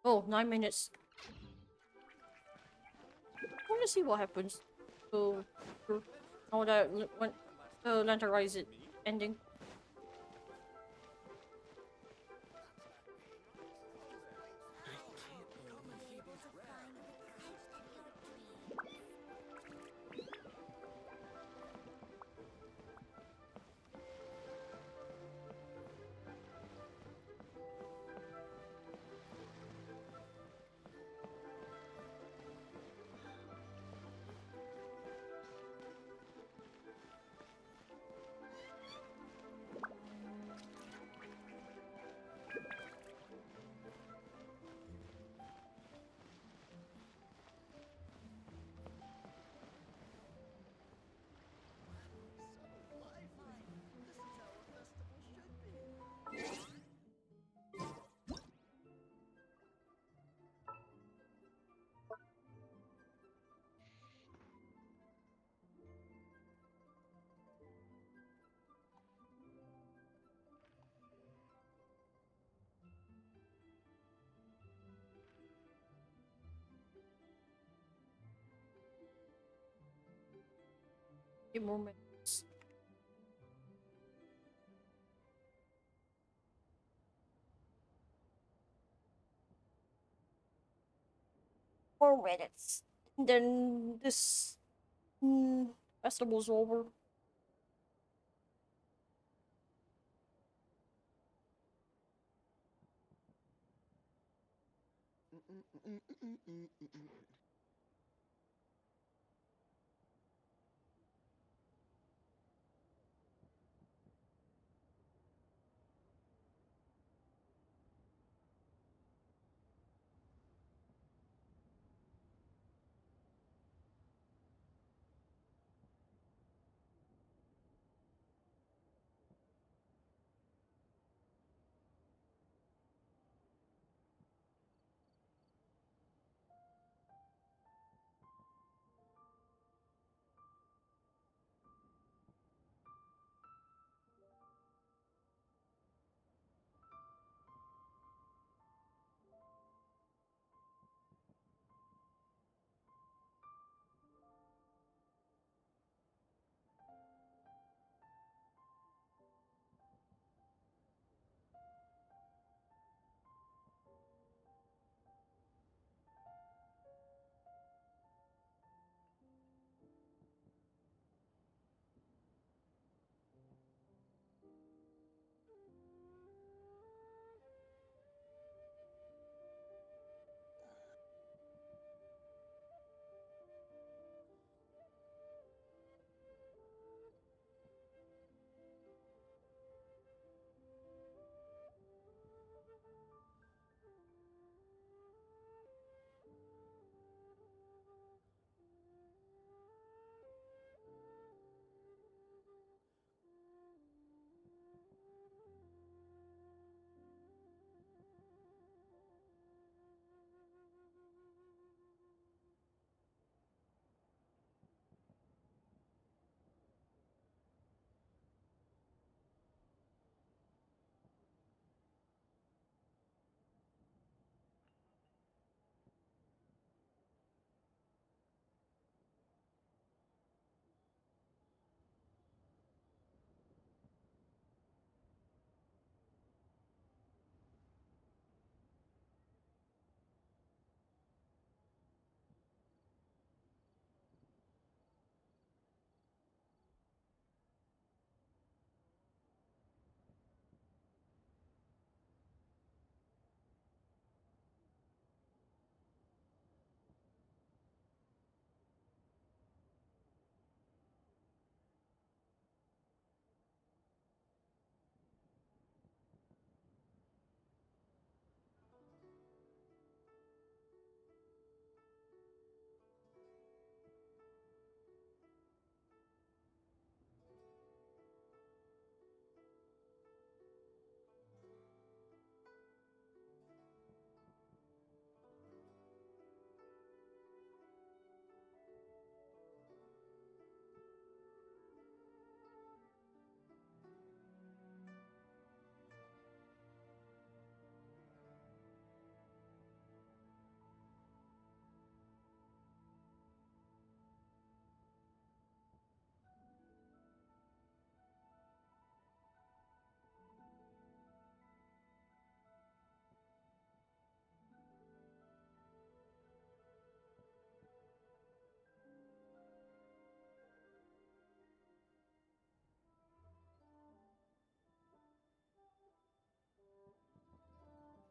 Oh, 9 minutes. I want to see what happens. So, now that when the Lantern Rise is ending. Few more minutes. More minutes. Then this festival's over.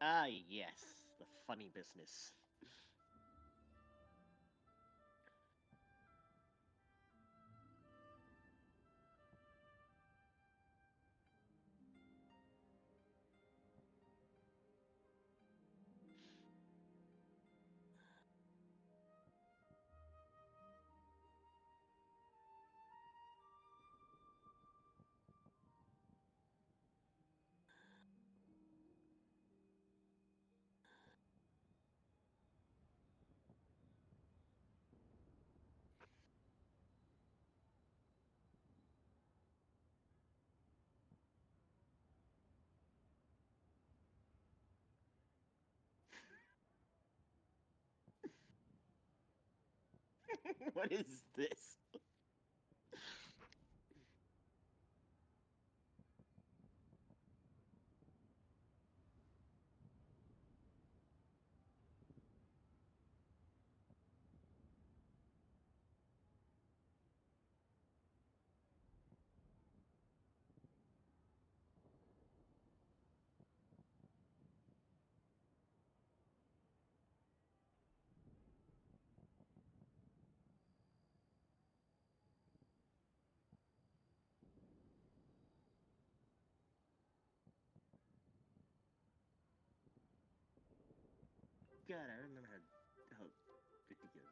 Ah, yes, the funny business. What is this? God, I remember how ridiculous.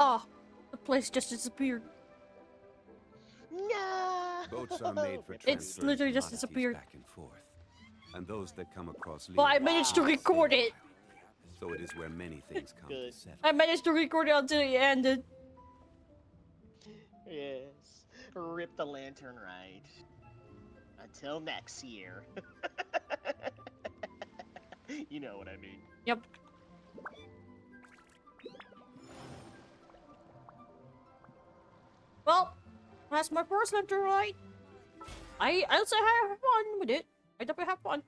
Oh, the place just disappeared. No! Boats are made for It's transferring literally just commodities disappeared. back and forth, and those that come across But I Leo managed to record it. So it is where many things come to settle. I managed to record it until it ended. Yes. Rip the lantern right. Until next year. You know what I mean. Yep. Well, that's my first lantern, right? I also have fun with it. I definitely have fun.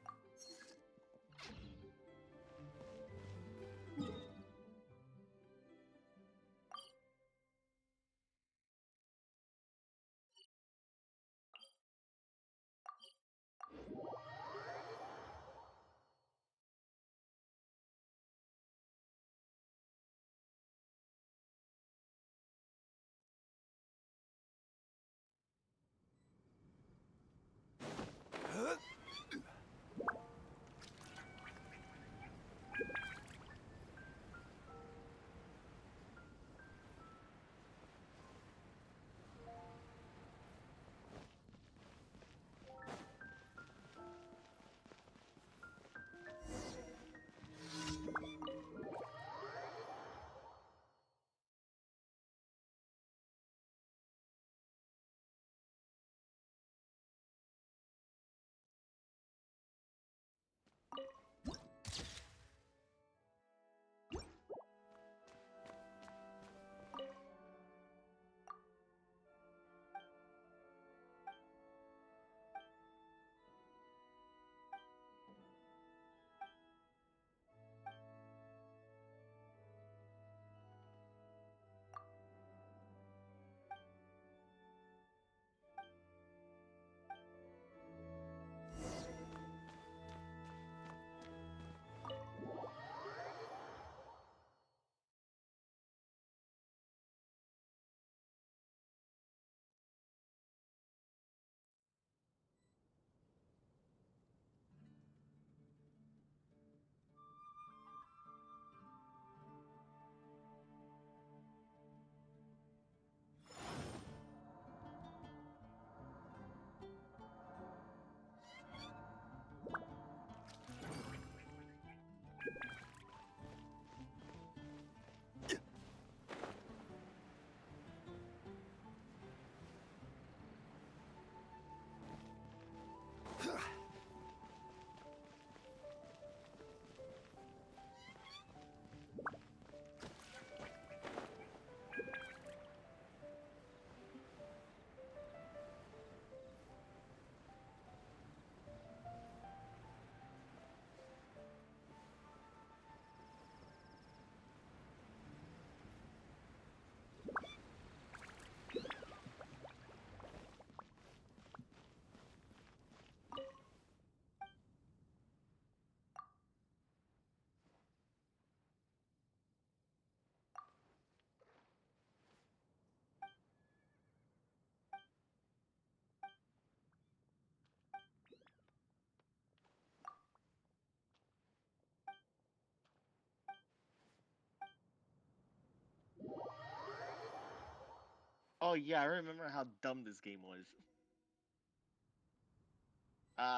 Oh yeah, I remember how dumb this game was.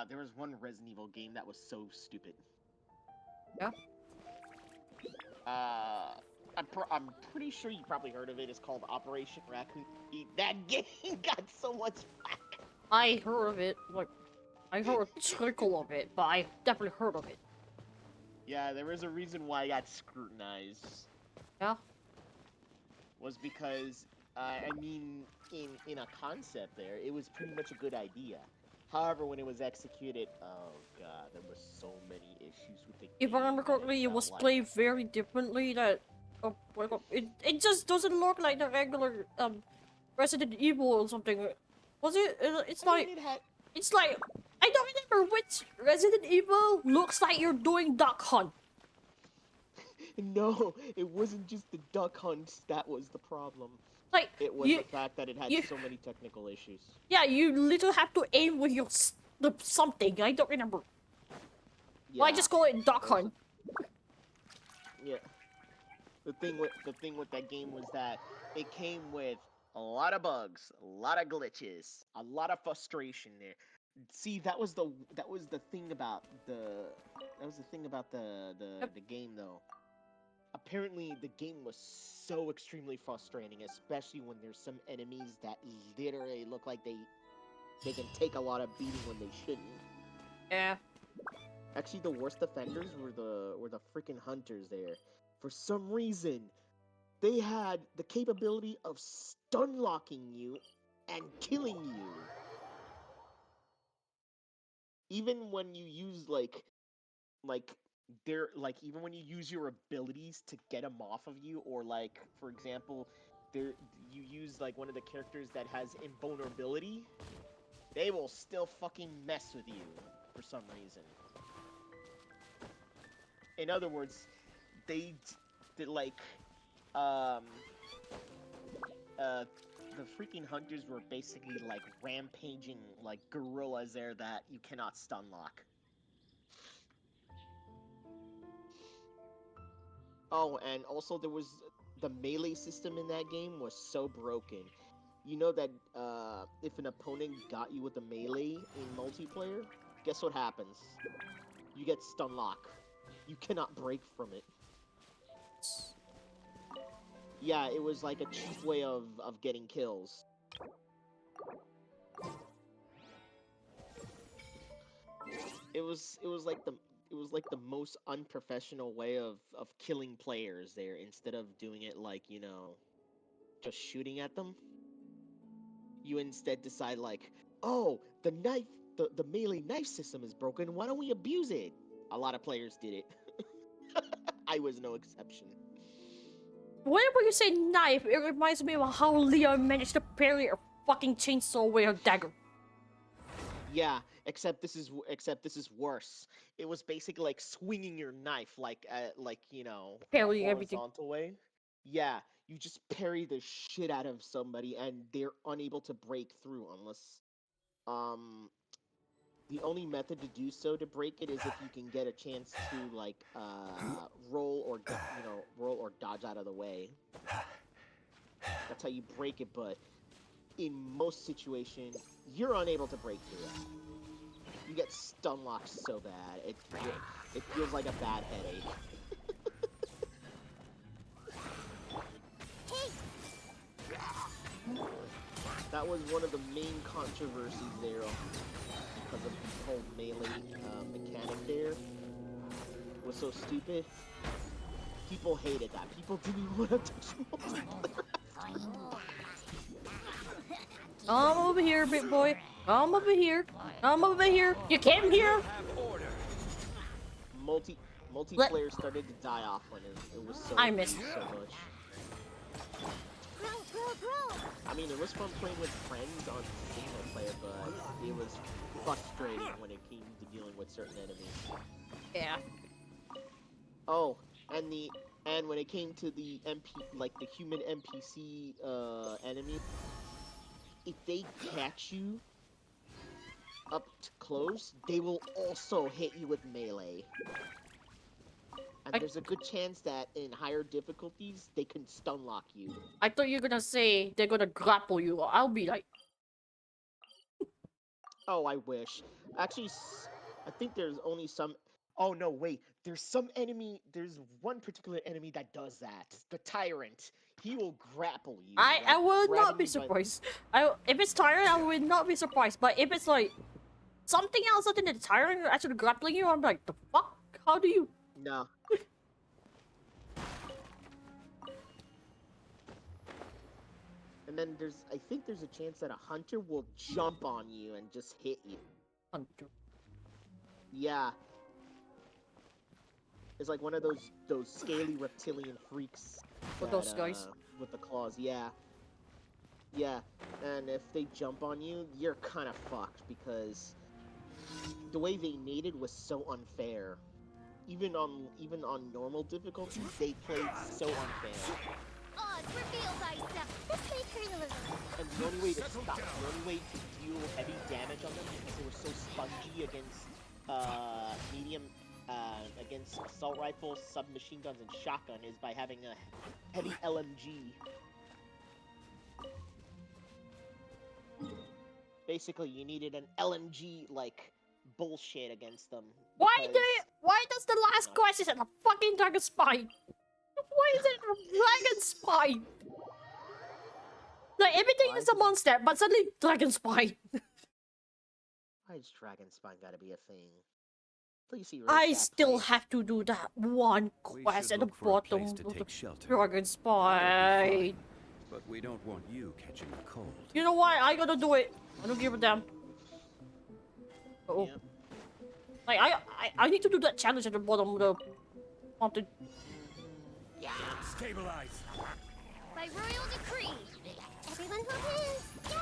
There was one Resident Evil game that was so stupid. Yeah. I'm pretty sure you probably heard of it. It's called Operation Raccoon City. That game got so much flack. I heard of it. Like, I heard a trickle of it, but I definitely heard of it. Yeah, there was a reason why I got scrutinized. Yeah. Was because, I mean, in a concept there, it was pretty much a good idea. However, when it was executed, oh god, there were so many issues with the game. If I remember correctly, it was played very differently. That it just doesn't look like the regular Resident Evil or something. Was it? It's like it's like I don't remember which Resident Evil looks like you're doing Duck Hunt. No, it wasn't just the duck hunts that was the problem. Like it was the fact that it had so many technical issues. Yeah, you literally have to aim with your something. I don't remember. Yeah. Well, I just call it Duck Hunt. Yeah. The thing with that game was that it came with a lot of bugs, a lot of glitches, a lot of frustration there. See, that was the thing about the game though. Apparently, the game was so extremely frustrating, especially when there's some enemies that literally look like they can take a lot of beating when they shouldn't. Yeah. Actually, the worst offenders were the freaking hunters there. For some reason, they had the capability of stun locking you and killing you. Even when you use even when you use your abilities to get them off of you, or like, for example, you use like one of the characters that has invulnerability, they will still fucking mess with you for some reason. In other words, the freaking hunters were basically like rampaging like gorillas there that you cannot stun lock. Oh, and also there was the melee system in that game was so broken. You know that if an opponent got you with a melee in multiplayer, guess what happens? You get stun lock. You cannot break from it. Yeah, it was like a cheap way of getting kills. It was like the most unprofessional way of killing players there, instead of doing it like, you know, just shooting at them. You instead decide like, oh, the melee knife system is broken, why don't we abuse it? A lot of players did it. I was no exception. Whenever you say knife, it reminds me of how Leon managed to parry a fucking chainsaw with a dagger. Yeah, except this is worse. It was basically like swinging your knife like you know, parry horizontal way. Yeah, you just parry the shit out of somebody and they're unable to break through unless the only method to do so to break it is if you can get a chance to like roll or dodge out of the way. That's how you break it, but in most situations you're unable to break through it. You get stun locked so bad it feels like a bad headache. That was one of the main controversies there because of the whole melee mechanic there. It was so stupid. People hated that. People didn't want to touch multiplayer. Come over here, big boy. Come over here. Come over here. You came here. Multiplayer started to die off when it was so. I missed so much. I mean, it was fun playing with friends on single player, but it was frustrating when it came to dealing with certain enemies. Yeah. Oh, and when it came to the the human NPC enemy, if they catch you up close, they will also hit you with melee. And there's a good chance that in higher difficulties, they can stun lock you. I thought you were gonna say they're gonna grapple you. I'll be like... Oh, I wish. Actually, I think there's only some... Oh, no, wait. There's one particular enemy that does that. The Tyrant. He will grapple you. I will not be grabbing you by- surprised. If it's Tyrant, I will not be surprised. But if it's like something else other than the Tyrant actually grappling you, I'm like, the fuck? How do you... No. And then I think there's a chance that a hunter will jump on you and just hit you. Hunter. Yeah. It's like one of those scaly reptilian freaks. With those guys? With the claws, yeah. Yeah, and if they jump on you, you're kind of fucked because the way they mated was so unfair. Even on normal difficulties, they played so unfair. Odds reveal thyself. This may hurt a little. And the only way to stop, the only way to deal heavy damage on them because they were so spongy against against assault rifles, submachine guns, and shotgun is by having a heavy LMG. Basically, you needed an LMG like bullshit against them. Why does the last quest is a fucking dragon spine? Why is it a dragon spine? Like everything is a monster, but suddenly dragon spine. Why is dragon spine gotta be a thing? I still have to do that one quest at the bottom of the dragon spine. But we don't want you catching a cold. You know what? I gotta do it. I don't give a damn. Uh-oh. Yep. Like I need to do that challenge at the bottom of the mountain. Yeah. Stabilize. By royal decree, everyone hold hands. Yeah.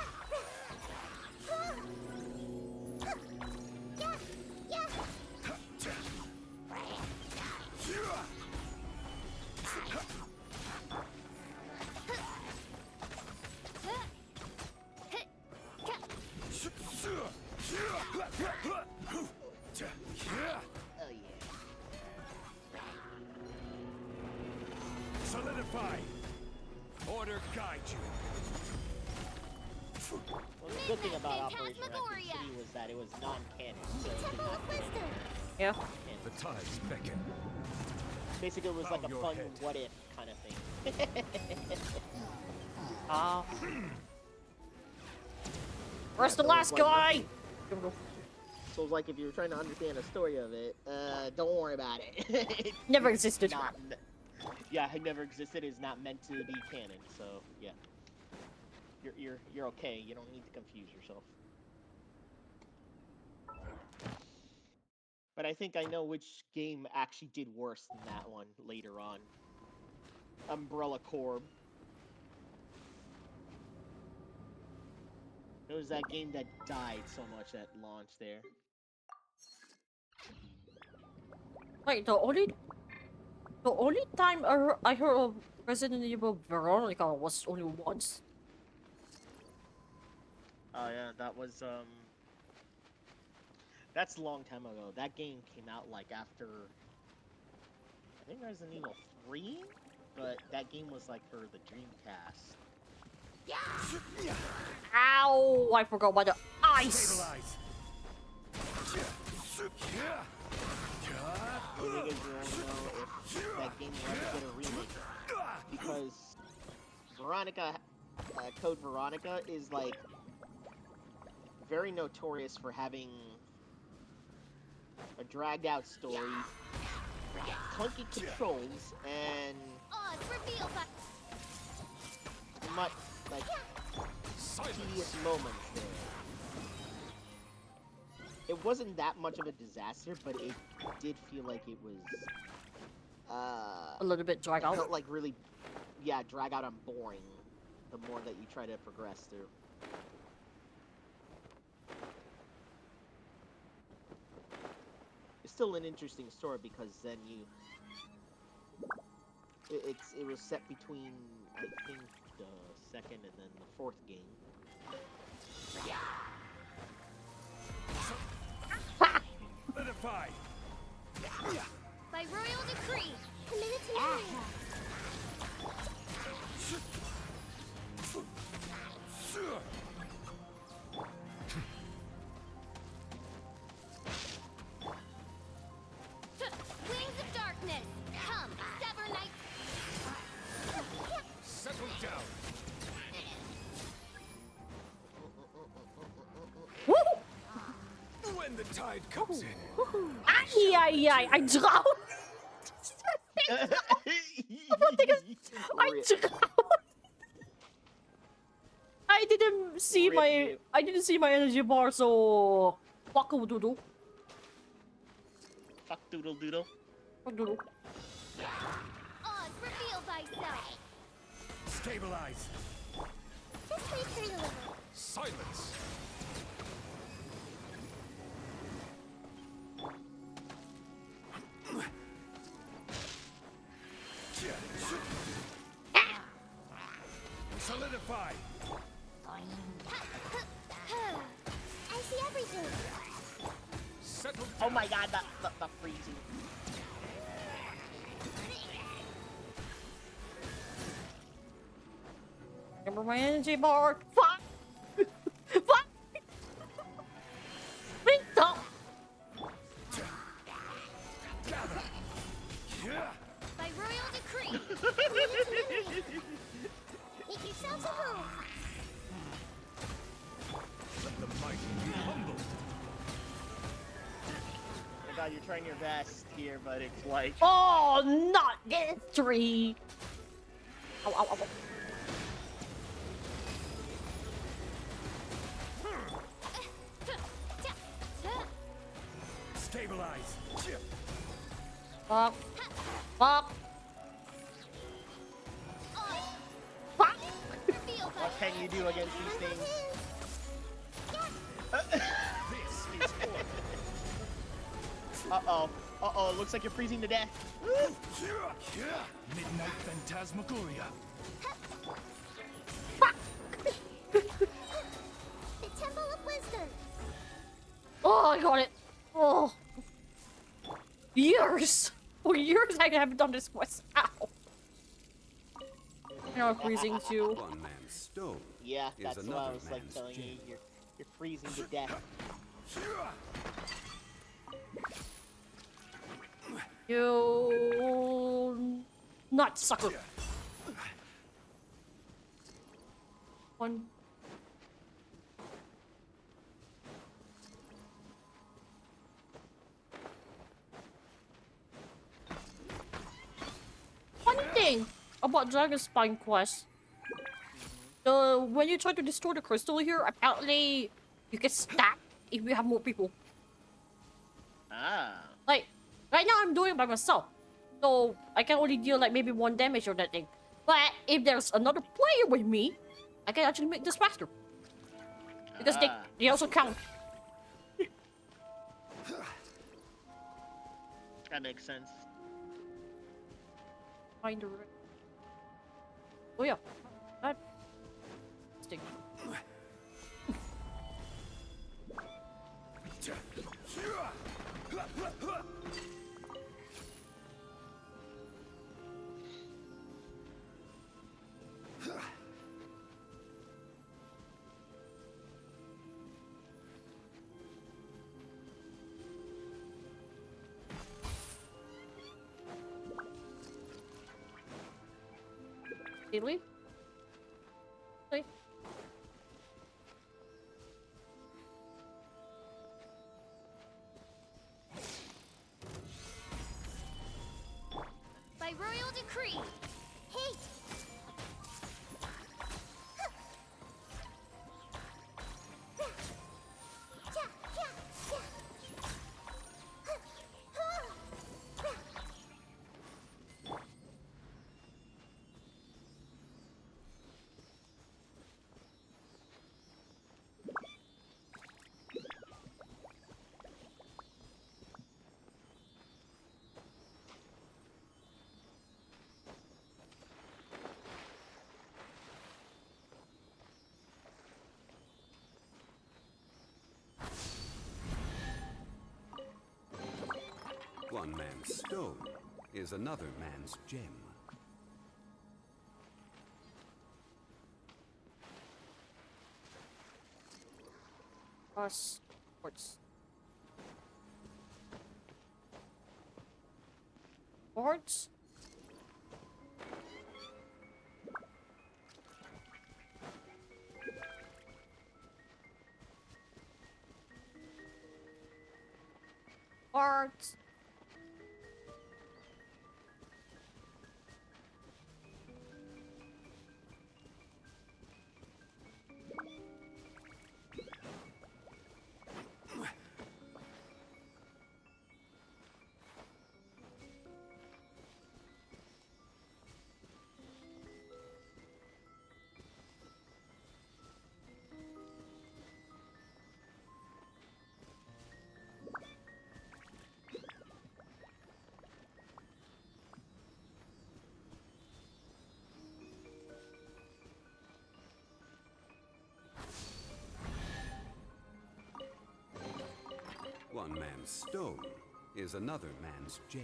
Yeah. Yeah. Oh yeah. Solidify. Order guide you. Well, the good thing about Operation Raccoon City was that it was non-canon, so it did not Yeah. The tides beckon. Basically, it was like a Bow your fun head. what if kind of thing. Ah. Where's the last guy? So it's like if you're trying to understand the story of it, don't worry about it. Never existed. Yeah, it never existed. It's not meant to be canon. So yeah, you're okay. You don't need to confuse yourself. But I think I know which game actually did worse than that one later on. Umbrella Corps. It was that game that died so much at launch there. Wait, the only time I heard of Resident Evil Veronica was only once. Oh yeah, that was that's a long time ago. That game came out like after I think Resident Evil 3, but that game was like for the Dreamcast. Yeah. Ow! I forgot about the ice. Stabilize. The thing is, you won't know if that game will ever get a remake because Veronica, Code Veronica is like very notorious for having a dragged out story, clunky controls, and much like tedious moments there. It wasn't that much of a disaster, but it did feel like it was a little bit dragged out. It felt like really, yeah, drag out and boring. The more that you try to progress through. It's still an interesting story because then it was set between I think the second and then the fourth game. Solidify. By royal decree. Committed to memory. Wings of darkness. Come, sever night. Settle down. When the tide comes in. Ay, I drowned. I drowned. I didn't see my energy bar, so fuck a doodle. Fuck doodle doodle. Fuck doodle. Oz, reveal thyself. Stabilize. Just wait for the Silence. Solidify. I see everything. Settle down. Oh my god, the freezing. Remember my energy bar. Fuck. Fuck. Wait, stop. By royal decree. Make yourselves at home. Let the mighty be humbled. Oh my god, you're trying your best here, but it's like... Oh, not this tree. Ow, ow, ow. Stabilize. Fuck. Fuck. Fuck. What can you do against these things? This is order. Uh-oh. Uh-oh, looks like you're freezing to death. Midnight Phantasmagoria. The Temple of Wisdom. Oh, I got it. Oh. Years. For years I haven't done this quest. Ow. You know, I'm freezing too. One man's stone. Yeah, is that's what I another was like man's telling gem. you. You're freezing to death. You nut sucker. One. One thing about Dragon Spine quest. When you try to destroy the crystal here, apparently you get stacked if you have more people. Ah. Like, right now I'm doing it by myself. So I can only deal like maybe 1 damage or that thing. But if there's another player with me, I can actually make this faster. Because they also count. That makes sense. Find the right. Oh yeah. That stick. Really? Really? By royal decree. Hate. One man's stone is another man's gem. Us. Quartz. Quartz? Quartz. One man's stone is another man's gem.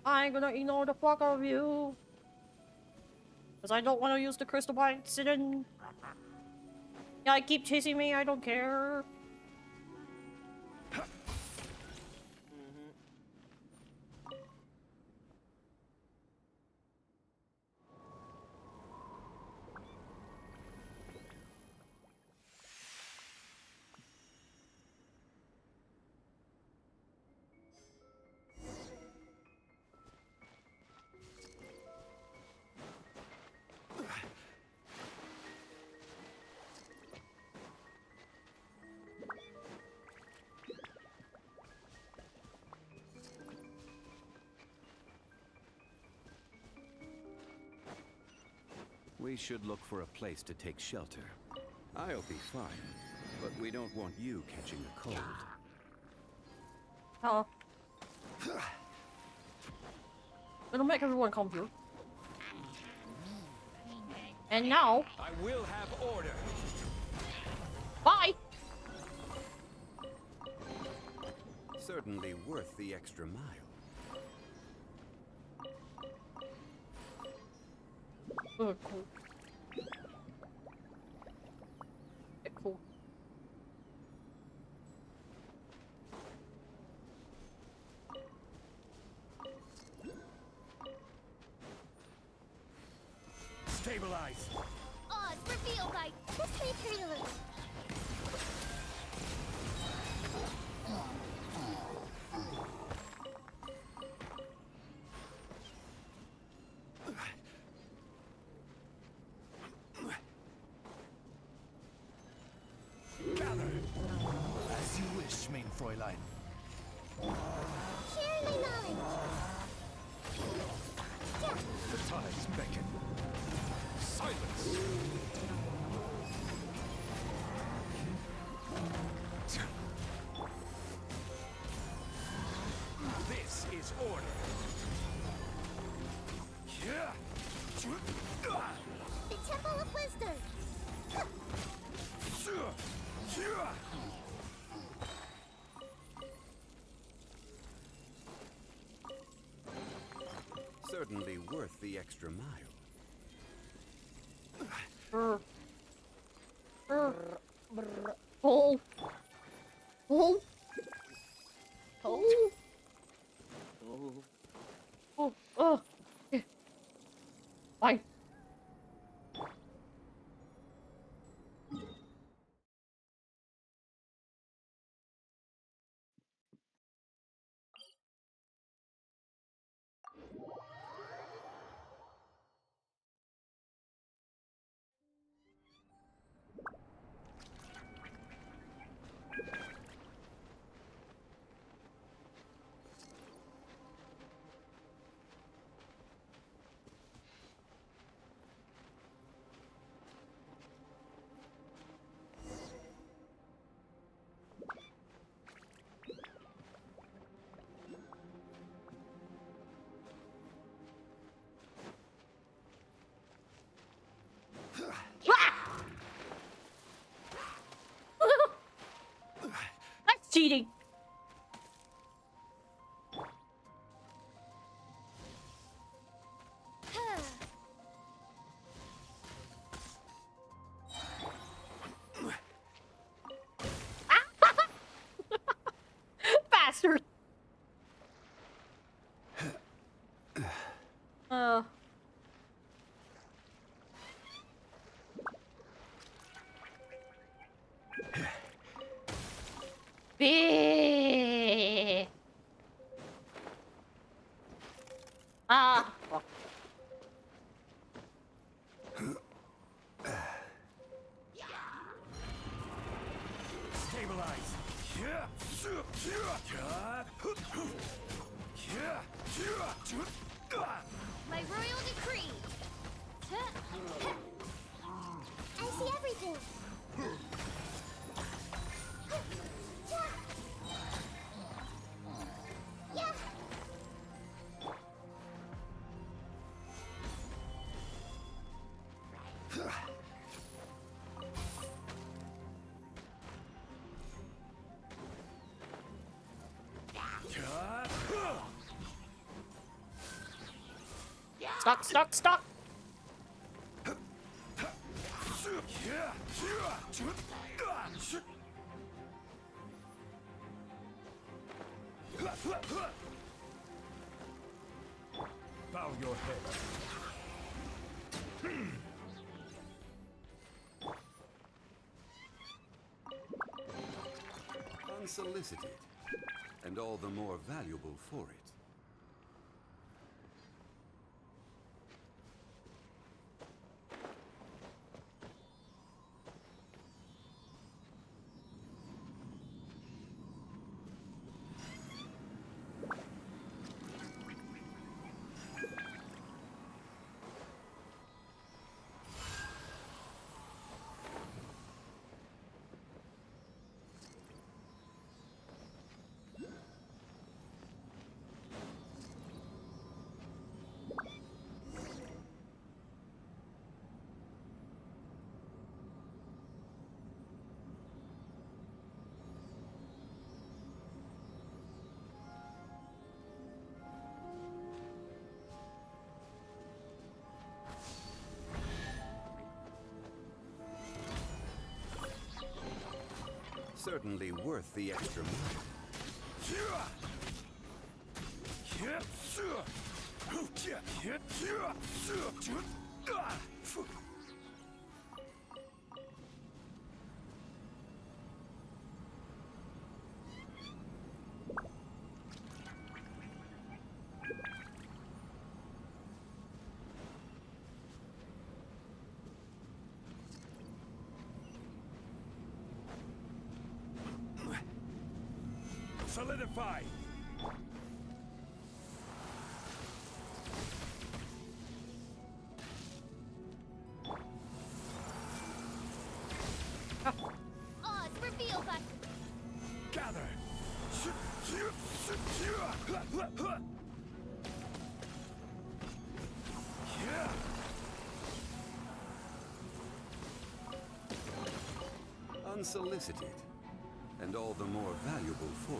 I ain't gonna ignore the fuck out of you. Because I don't want to use the crystal by accident. Yeah, keep chasing me, I don't care. We should look for a place to take shelter. I'll be fine, but we don't want you catching a cold. Oh. It'll make everyone comfy. And now... I will have order. Bye! Certainly worth the extra mile. Oh, cool. Cool. Stabilize. Oz, reveal Rite. This may hurt a little. As you wish, mein Fräulein. Share my knowledge. The tides beckon. Silence! This is order. The Temple of Wisdom. Certainly worth the extra mile. Oh. Oh. Oh. Oh. Oh. Bye. bastard. Uh. Be. Ah. Fuck. Stabilize. My royal decree. I see everything. Yeah. Stop, stop, stop. Bow your head. Unsolicited, and all the more valuable for it. Certainly worth the extra mile. Solidify! Oh, it's reveal button. Gather! Unsolicited, and all the more valuable for it.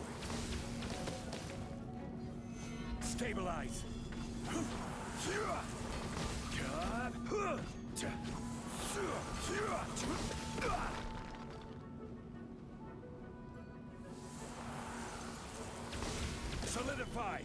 Stabilize! Solidify!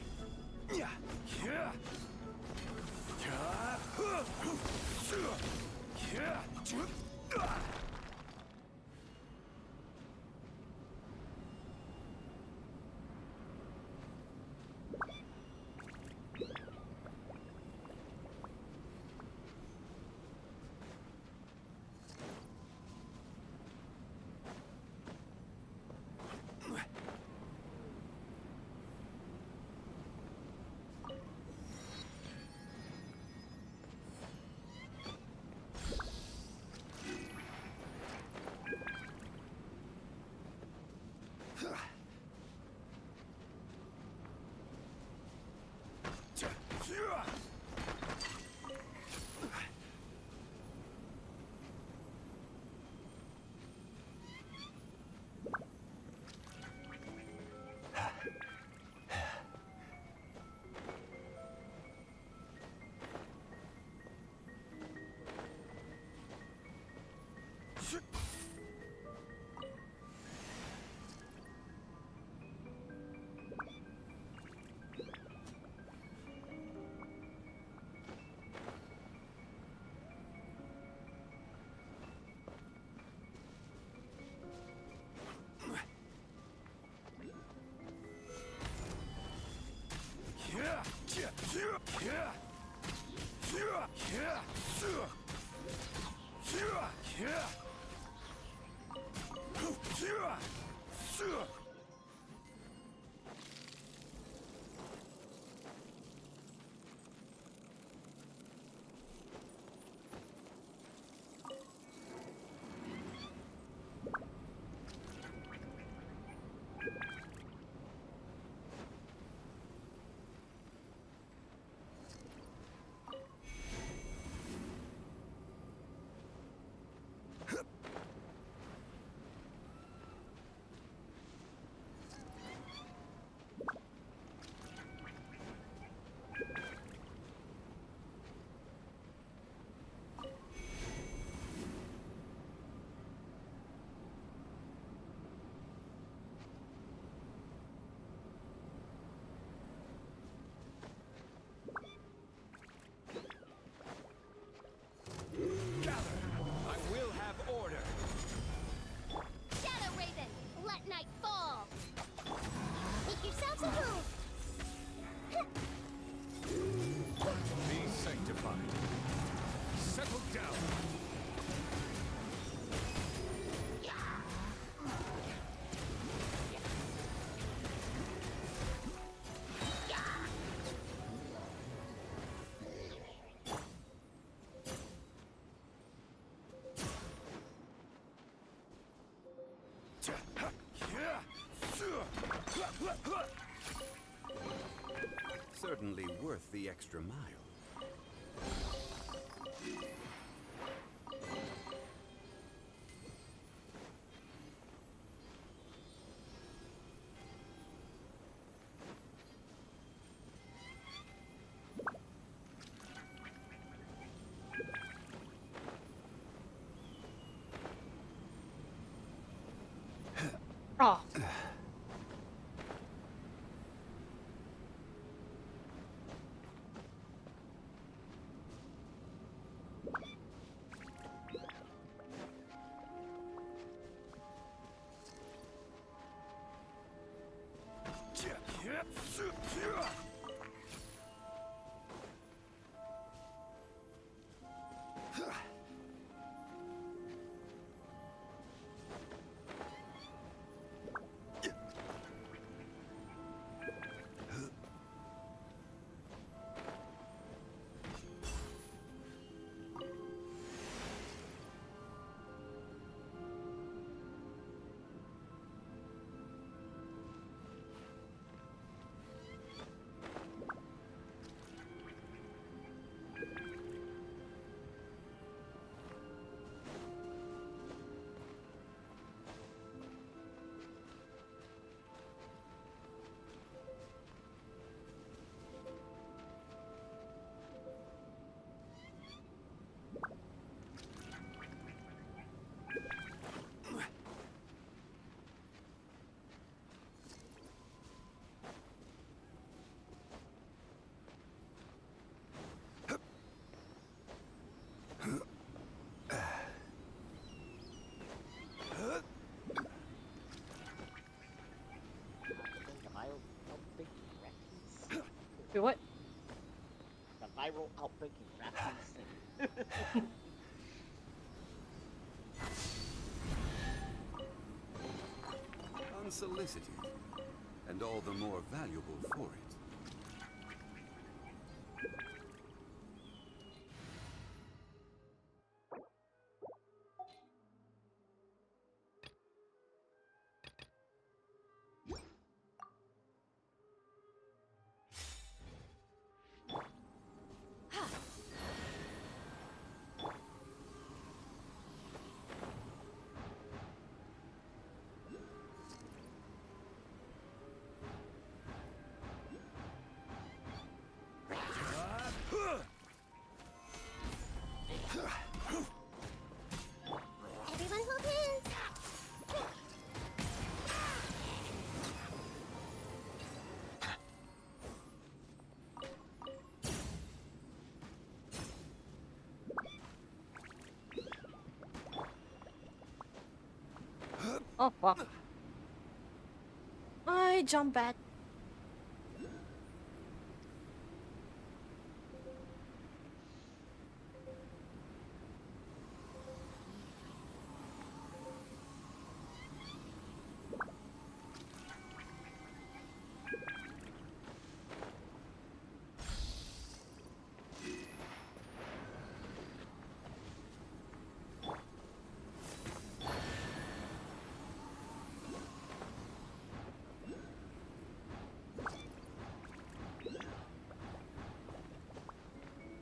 Certainly worth the extra mile. Oh. Do what? The viral outbreaking rafting scene. Unsolicited, and all the more valuable for it. Everyone hold hands. Oh, fuck. I jump back.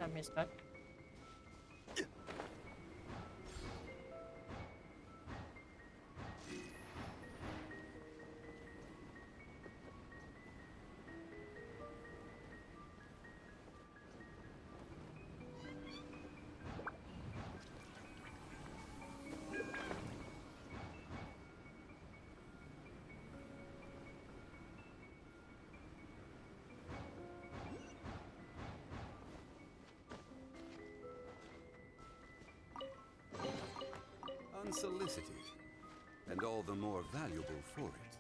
I missed that. Unsolicited, and all the more valuable for it.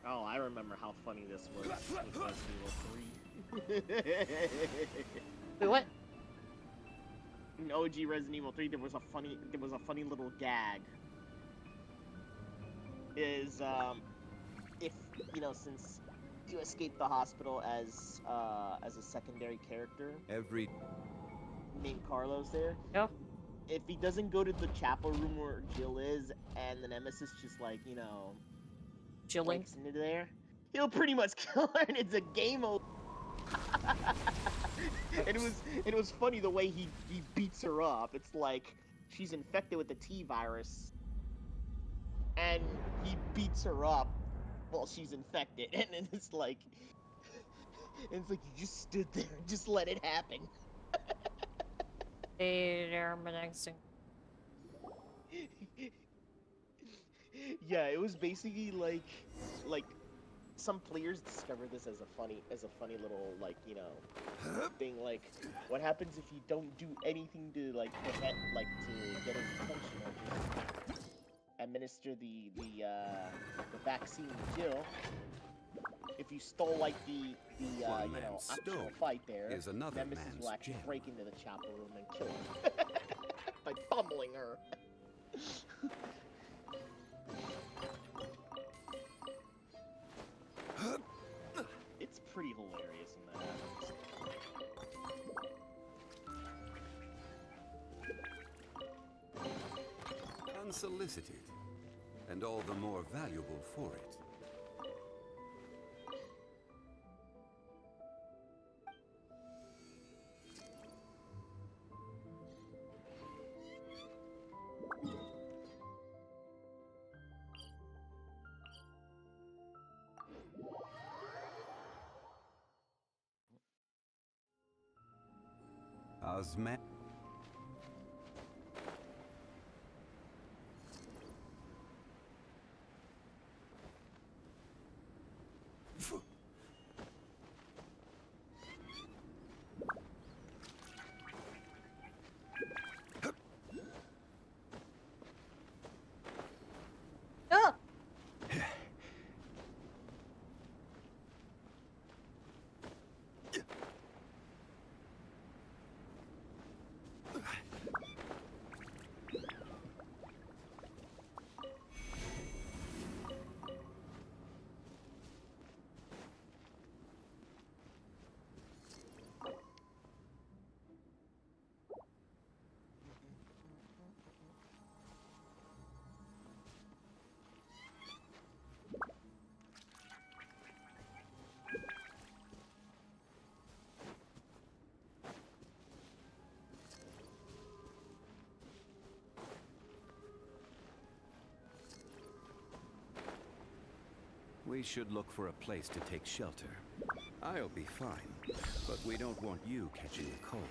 Oh, I remember how funny this was with Resident Evil 3. Wait, what? In OG Resident Evil 3, there was a funny little gag. If since you escaped the hospital as a secondary character, named Carlos there. Yeah. If he doesn't go to the chapel room where Jill is, and the Nemesis just chilling breaks into there, he'll pretty much kill her, and it's a game over. And it was funny the way he beats her up. It's like she's infected with the T virus, and he beats her up while she's infected, and it's like you just stood there and just let it happen. They're relaxing. Yeah, it was basically like some players discovered this as a funny little thing. Like, what happens if you don't do anything to prevent to get his attention, or just administer the vaccine to Jill? If you stole the actual fight there, is another Nemesis man's will actually gem. break into the chapel room and kill her by pummeling her. It's pretty hilarious when that happens. Unsolicited, and all the more valuable for it. Osman. Ah! We should look for a place to take shelter. I'll be fine, but we don't want you catching a cold.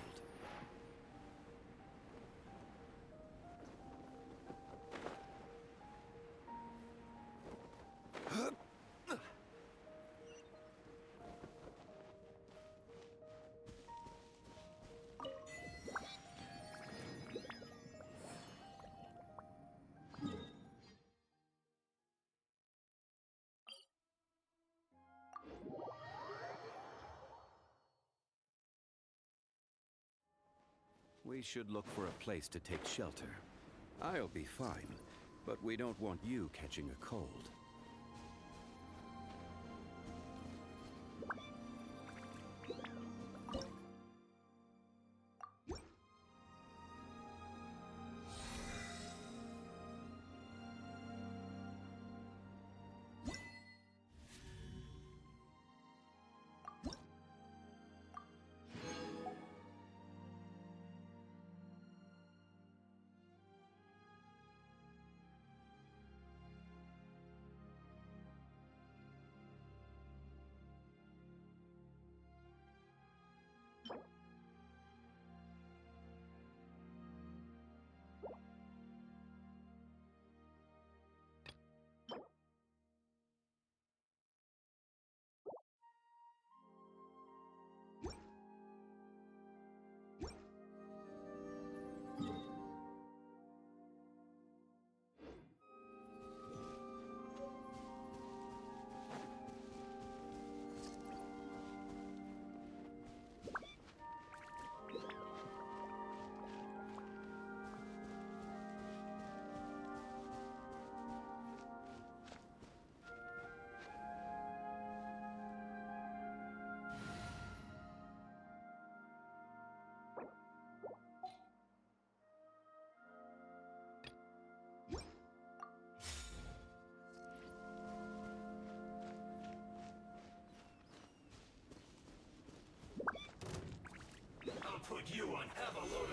We should look for a place to take shelter. I'll be fine, but we don't want you catching a cold.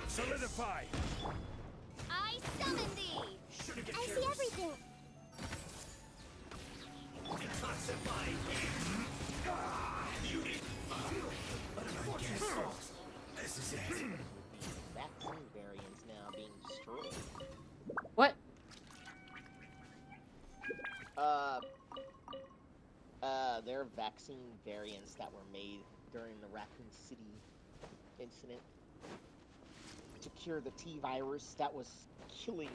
Solidify! I summon thee! I see everything. This is it. Vaccine variants now being destroyed. What? There are vaccine variants that were made during the Raccoon City incident to cure the T virus that was killing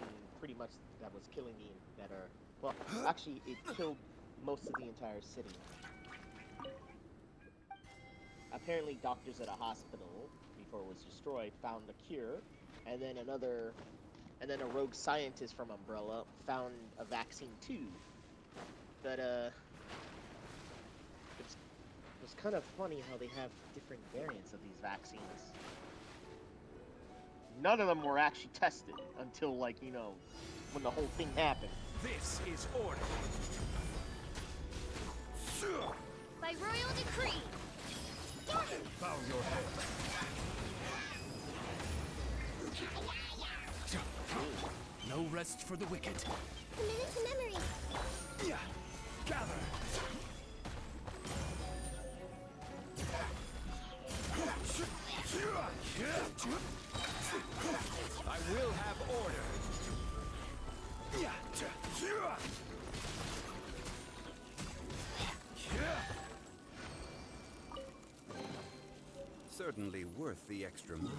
well, actually, it killed most of the entire city. Apparently, doctors at a hospital, before it was destroyed, found a cure, and then a rogue scientist from Umbrella found a vaccine too. But it's kind of funny how they have different variants of these vaccines. None of them were actually tested until, like, you know, when the whole thing happened. This is order. By royal decree! Bow your head. No rest for the wicked. Committed to memory. Yeah. Gather. I will have order. Certainly worth the extra mile.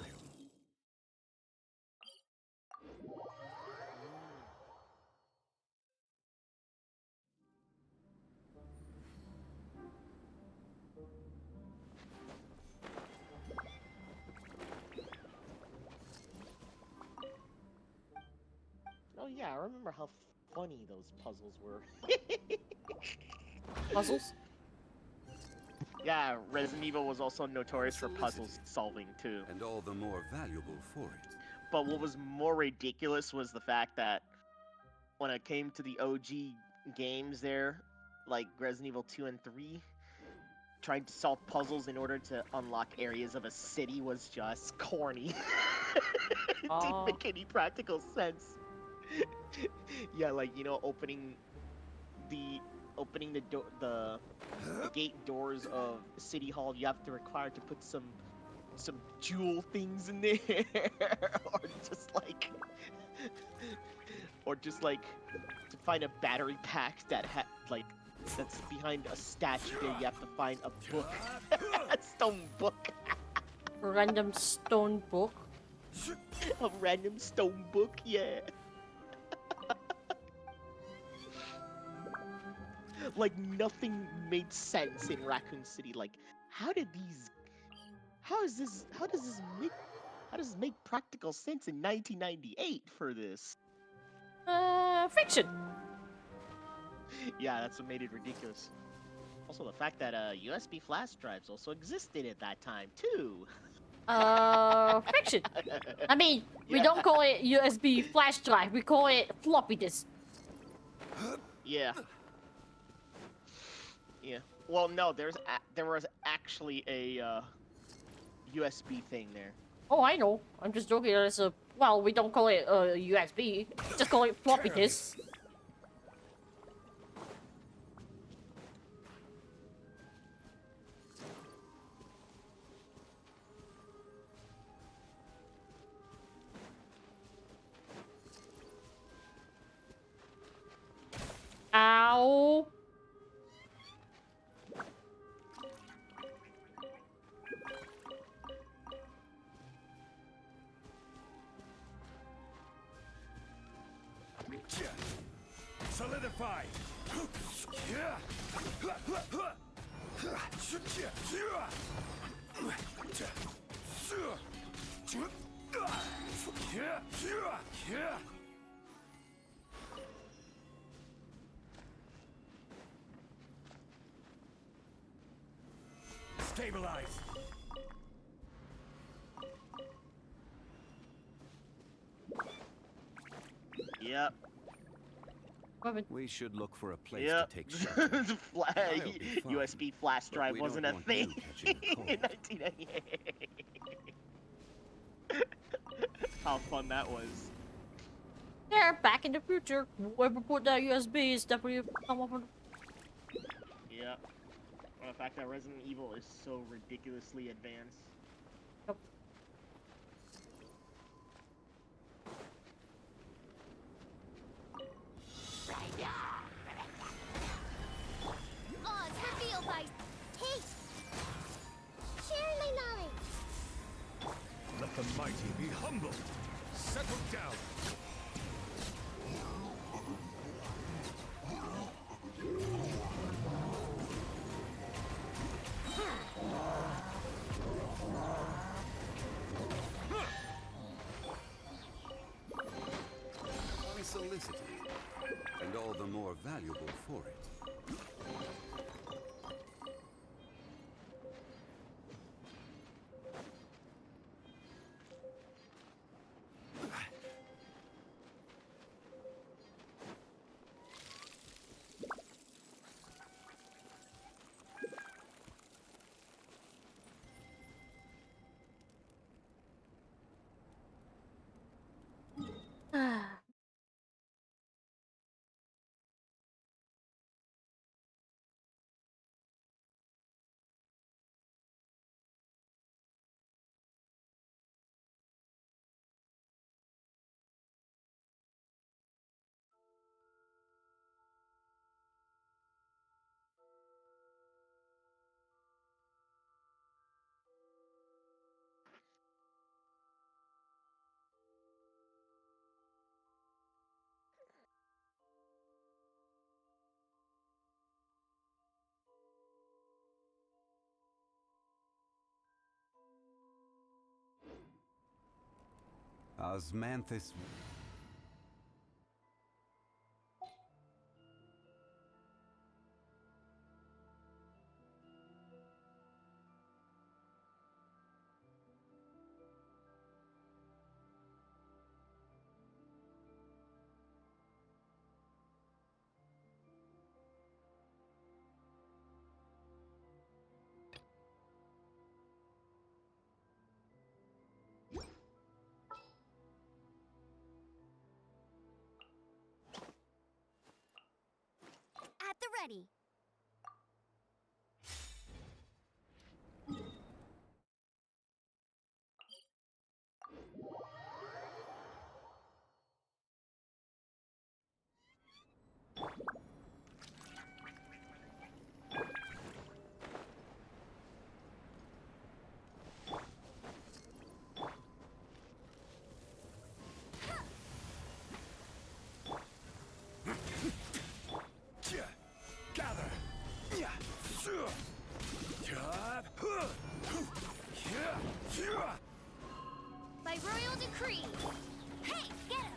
Oh yeah, I remember how funny those puzzles were. Puzzles? Yeah, Resident Evil was also notorious for puzzles solving too. And all the more valuable for it. But what was more ridiculous was the fact that when it came to the OG games there, like Resident Evil 2 and 3, trying to solve puzzles in order to unlock areas of a city was just corny. It didn't make any practical sense. Yeah, like, you know, opening the gate doors of City Hall, you have to require to put some jewel things in there, or just like to find a battery pack that that's behind a statue there. You have to find a book, a stone book, A random stone book. a random stone book, yeah. Like, nothing made sense in Raccoon City. Like, how does this make practical sense in 1998 for this? Fiction. Yeah, that's what made it ridiculous. Also, the fact that USB flash drives also existed at that time too. Fiction. I mean, we don't call it USB flash drive. We call it floppy disk. Yeah. Yeah. Well, no, there was actually a USB thing there. Oh, I know. I'm just joking. It's well, we don't call it USB. Just call it floppy disk. Ow. Solidify. Stabilize. Yep. We should look for a place Yep. to take shelter. USB flash drive we wasn't don't a want thing you catching a cold. in 1998. how fun that was. Yeah, back in the future, whoever put that USB is definitely come up with. Yep. Well, the fact that Resident Evil is so ridiculously advanced. Yep. Oz, reveal by taste. Share my knowledge. Let the mighty be humble. Settle down. Unsolicited, and all the more valuable for it. Osmanthus. At the ready. Gather. By royal decree. Hey, get him!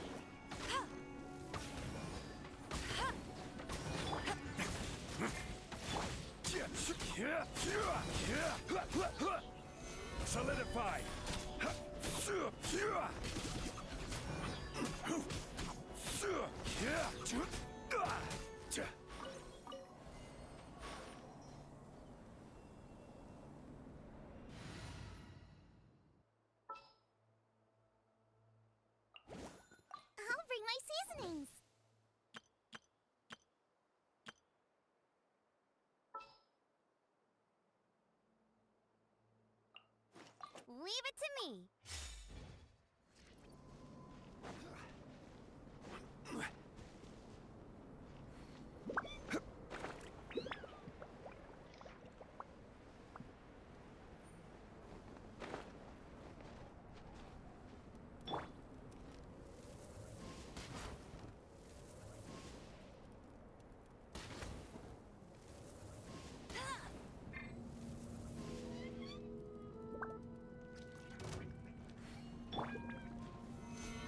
Solidify. I'll bring my seasonings. Leave it to me.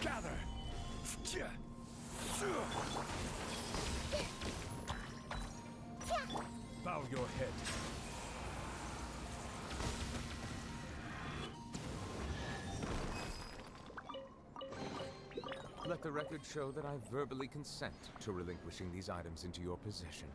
Gather. Bow your head. Let the record show that I verbally consent to relinquishing these items into your possession.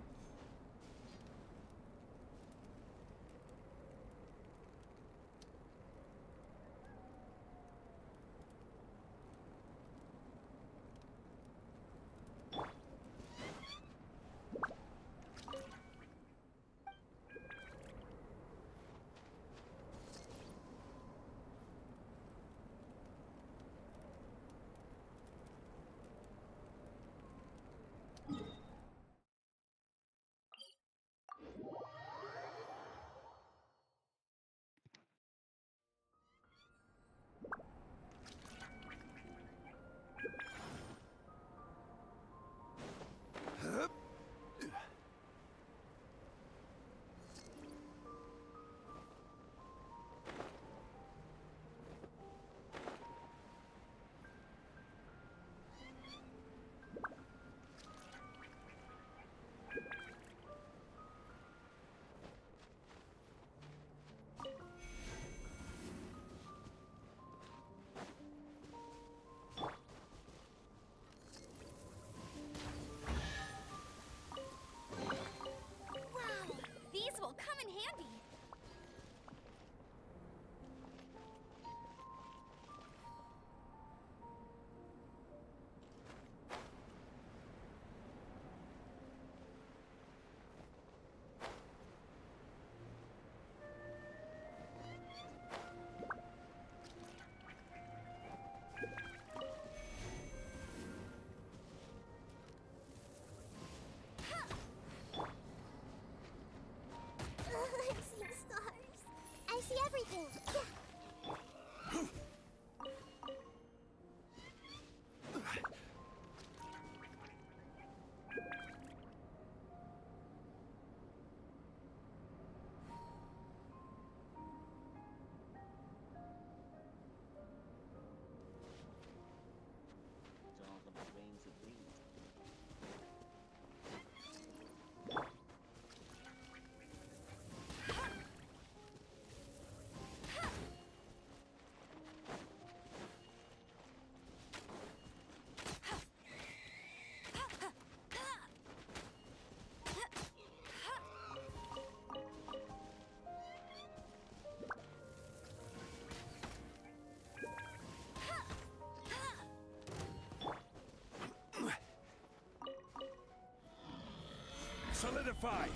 Solidify!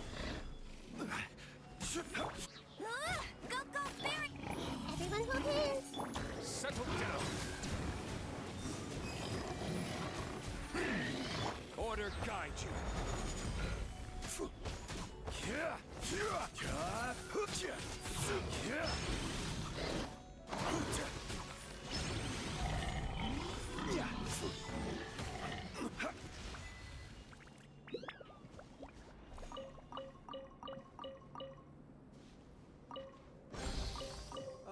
Go, go, Spirit! Everyone hold hands! Settle down. Order guide you.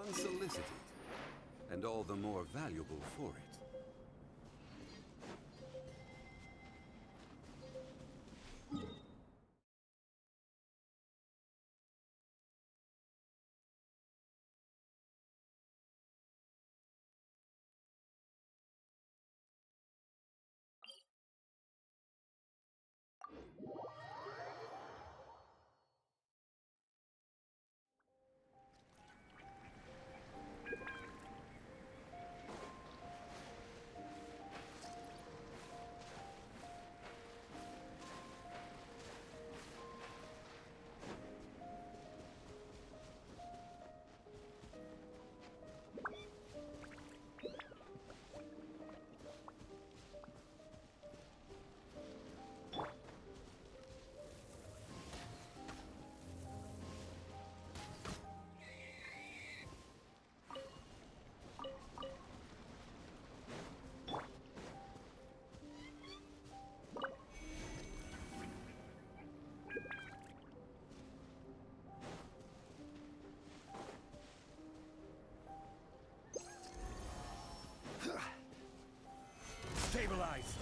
Unsolicited, and all the more valuable for it. Stabilize!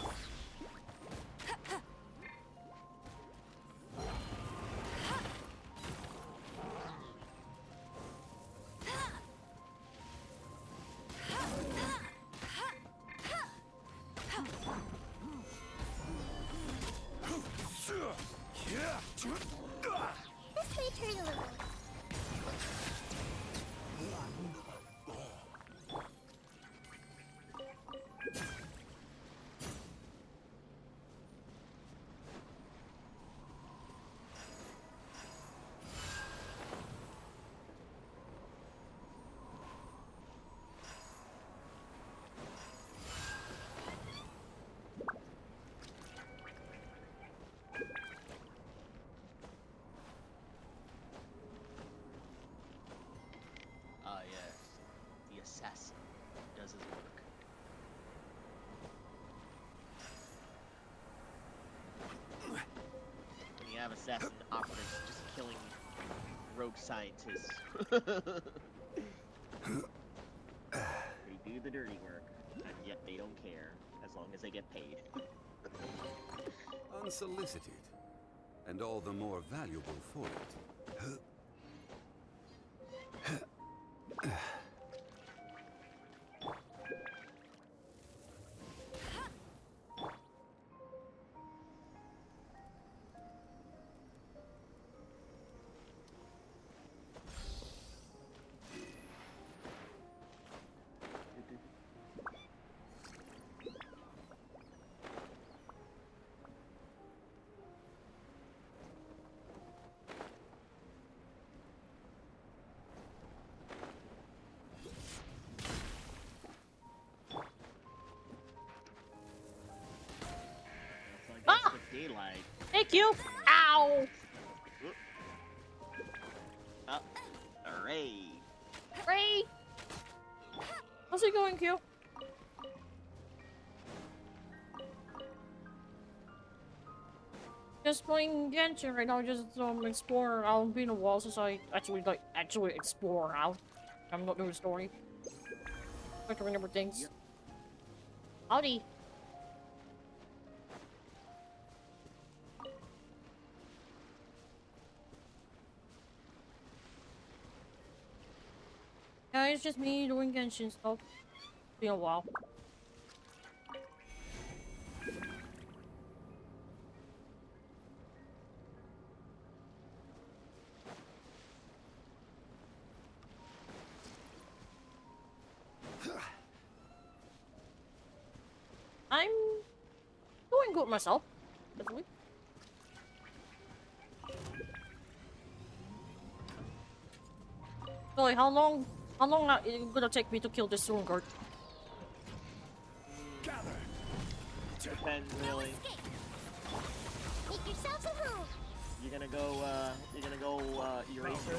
This may turn a little. Ah, yes. The assassin does his work. When you have assassin operatives just killing rogue scientists. They do the dirty work, and yet they don't care, as long as they get paid. Unsolicited, and all the more valuable for it. Ah! Daylight. Thank you. Ow. Oh, hooray. Ray. How's it going, Q? Just playing Genshin right now, just exploring around. Been a while since I actually explore around. I'm not doing the story. I have to remember things. Yep. Howdy. Yeah, it's just me doing Genshin stuff. Been a while. I'm doing good myself, definitely. Boy, how long is it gonna take me to kill this Storm Guard? Depends, really. Make yourselves a move. You're gonna go eraser?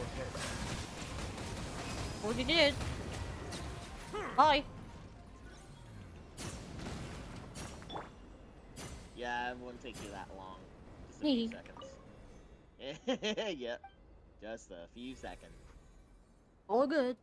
Already did. Bye. Yeah, it wouldn't take you that long. Just a few seconds. Yep. Just a few seconds. All good.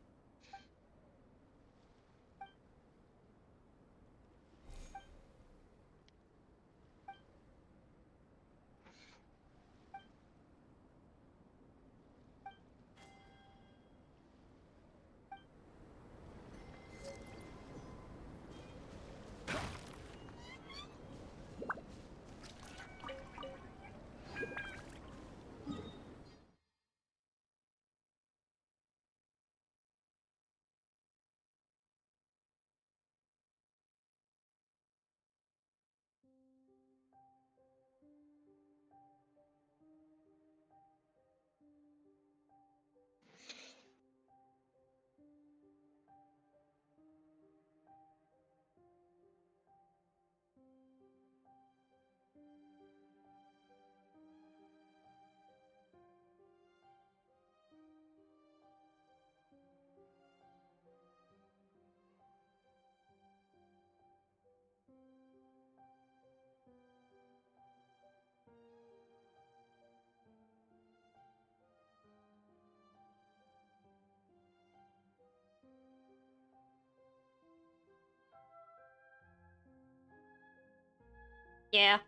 Yeah.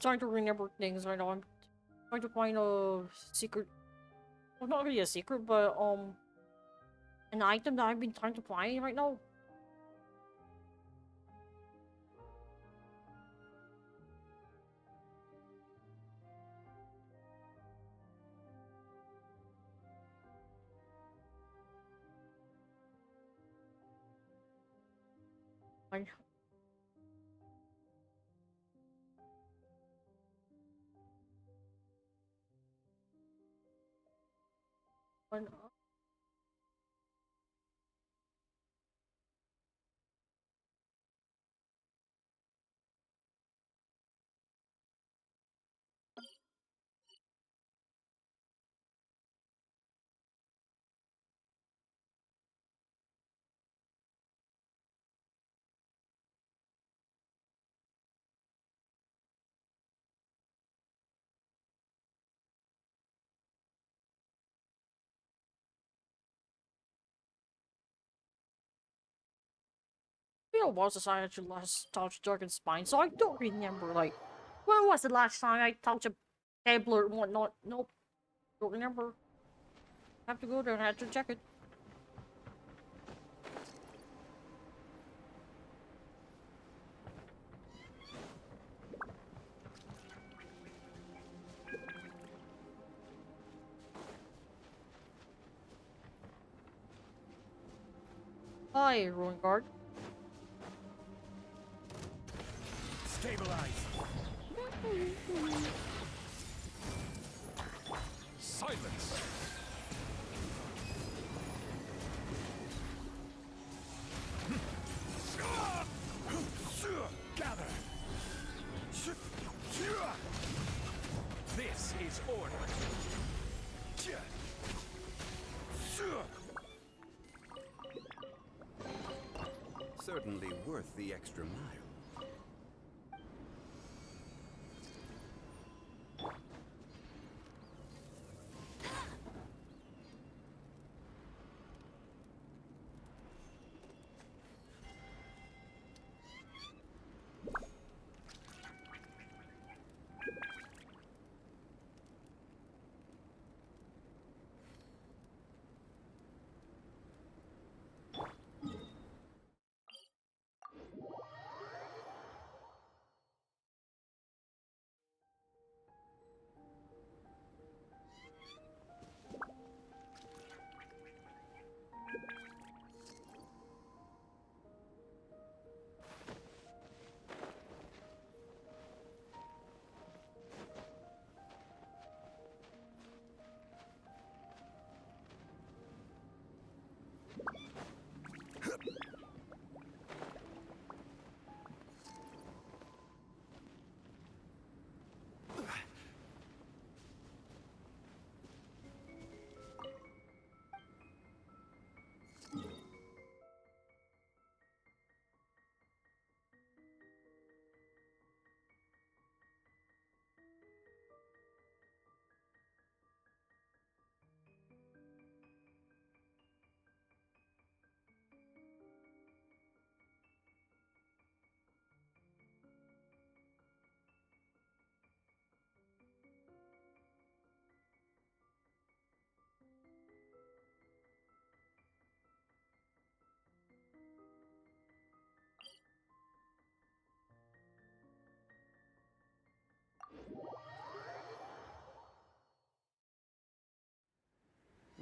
Trying to remember things right now. I'm trying to find a secret. Well, not really a secret, but an item that I've been trying to find right now. Fine. Fine. You know, was I actually last touched Dragon's Spine, so I don't remember, like, when was the last time I touched a tablet and whatnot? Nope. Don't remember. Have to go there and have to check it. Hi, Ruin Guard. Stabilize. Silence. Gather. This is order. Certainly worth the extra mile.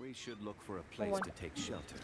We should look for a place to take shelter.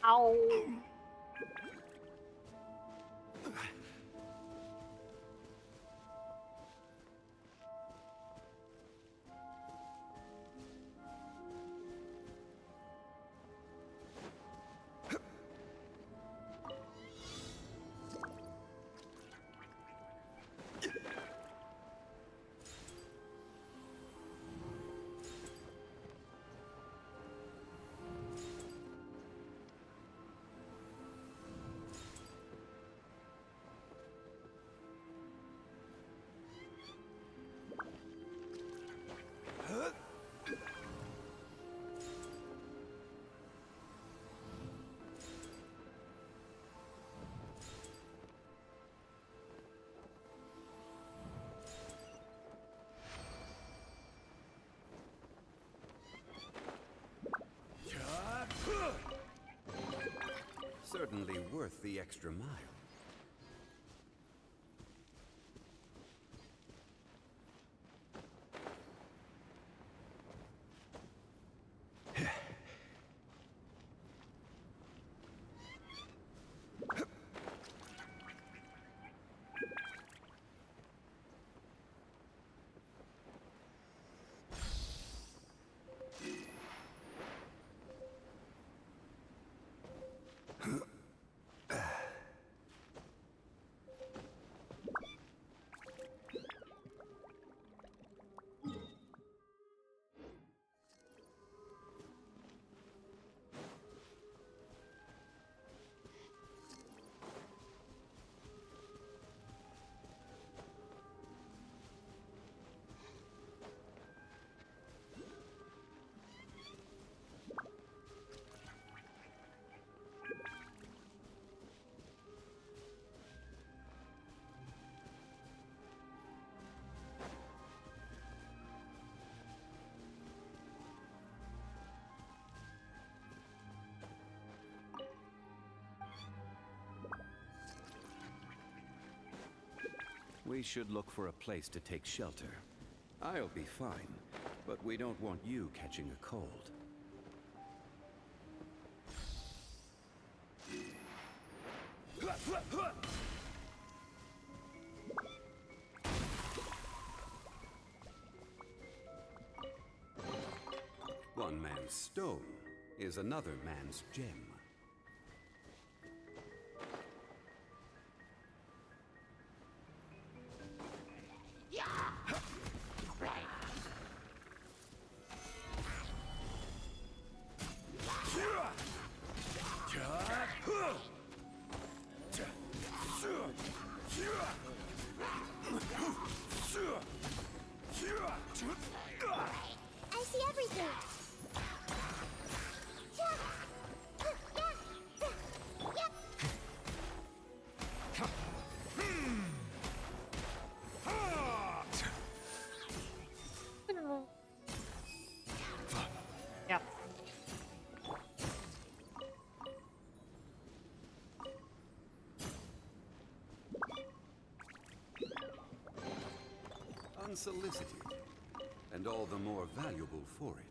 Ow. Certainly worth the extra mile. We should look for a place to take shelter. I'll be fine, but we don't want you catching a cold. One man's stone is another man's gem. I see everything. Yeah. Unsolicited, and all the more valuable for it.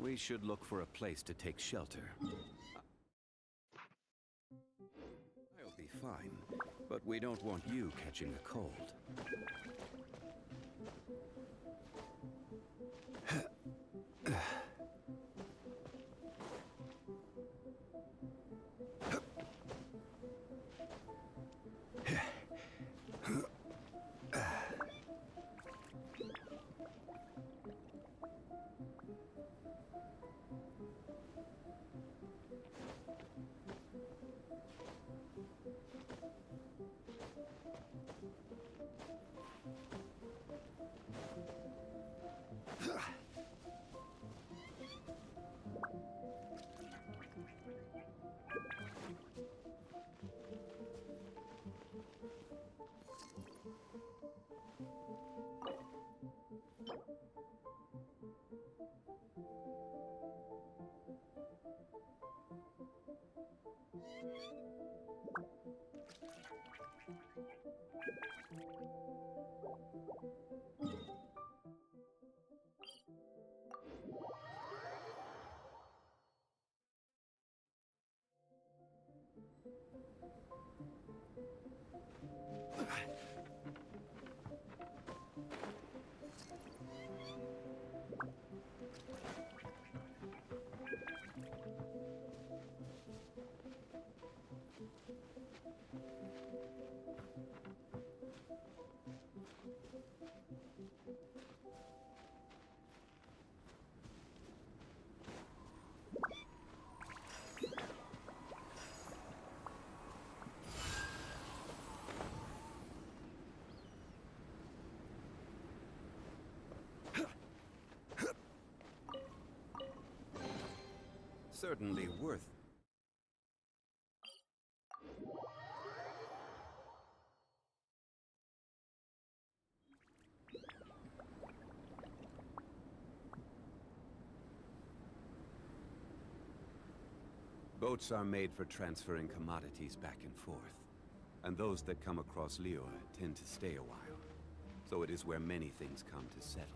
We should look for a place to take shelter. I'll be fine, but we don't want you catching a cold. Certainly worth. Boats are made for transferring commodities back and forth. And those that come across Liyue tend to stay a while. So it is where many things come to settle.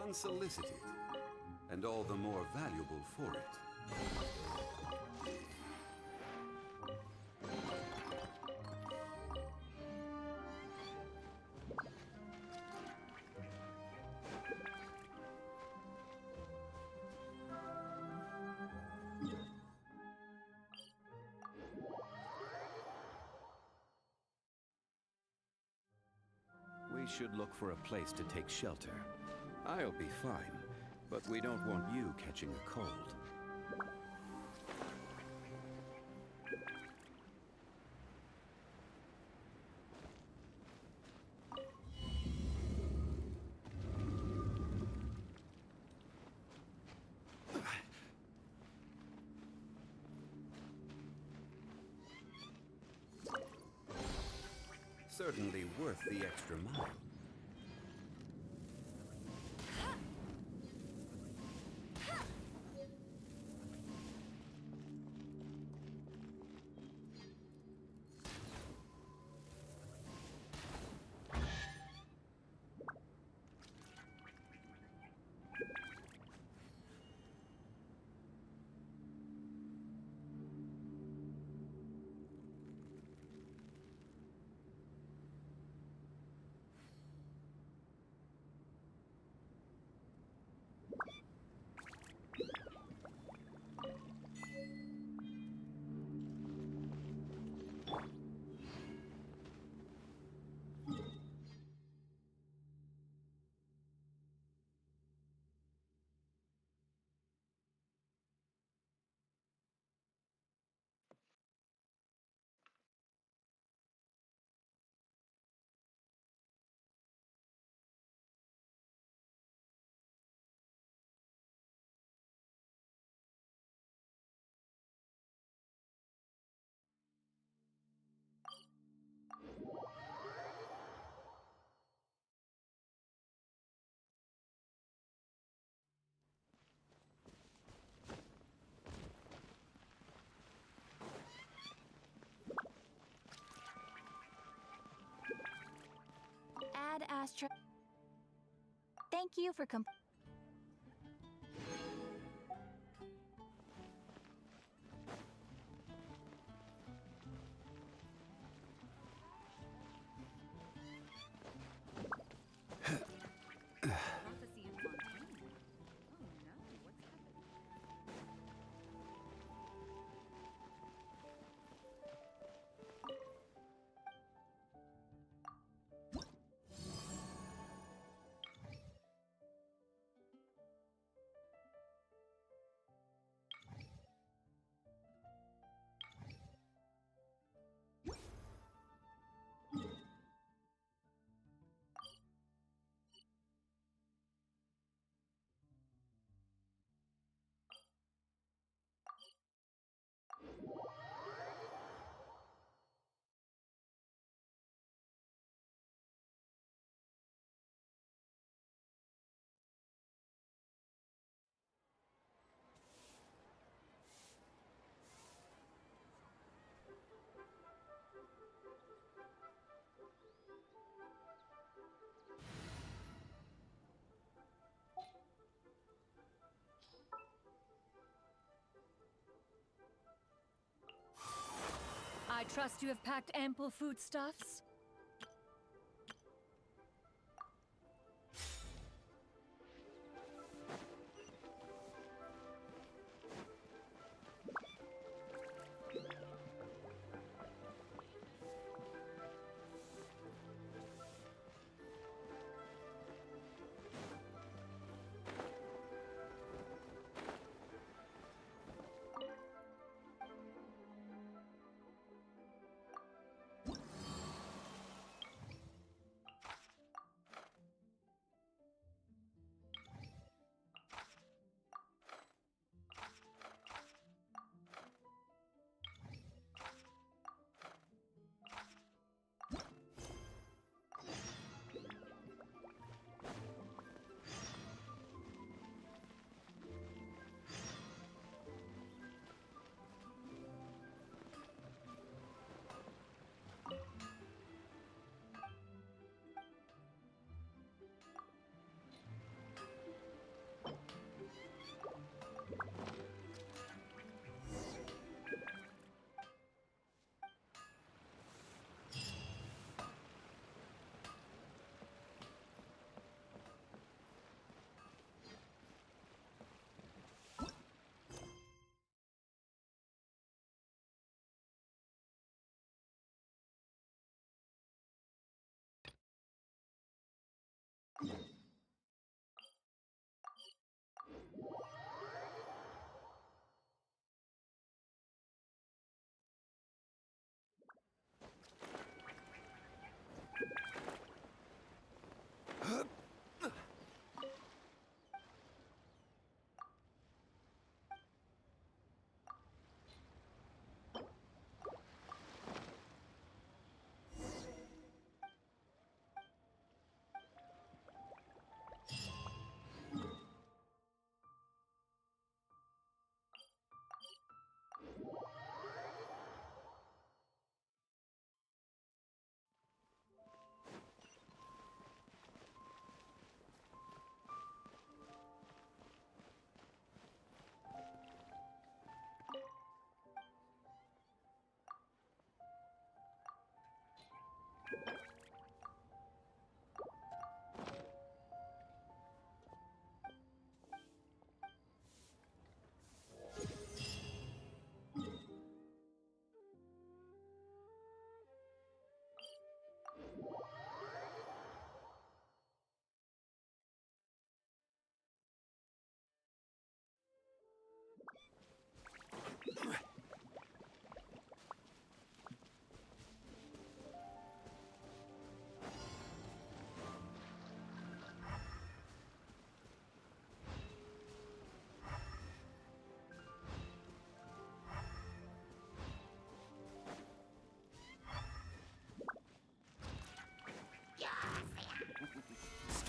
Unsolicited, and all the more valuable for it. We should look for a place to take shelter. I'll be fine, but we don't want you catching a cold. Certainly worth the extra mile. ashtray. Thank you for I trust you have packed ample foodstuffs?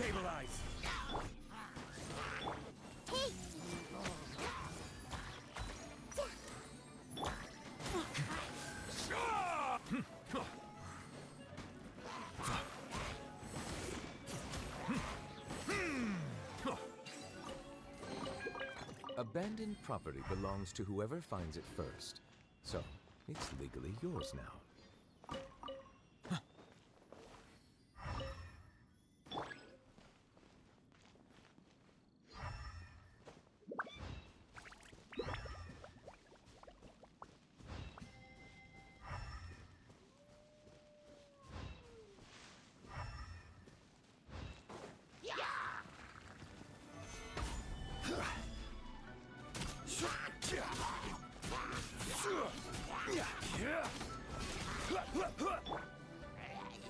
Stabilize! abandoned property belongs to whoever finds it first. So, it's legally yours now.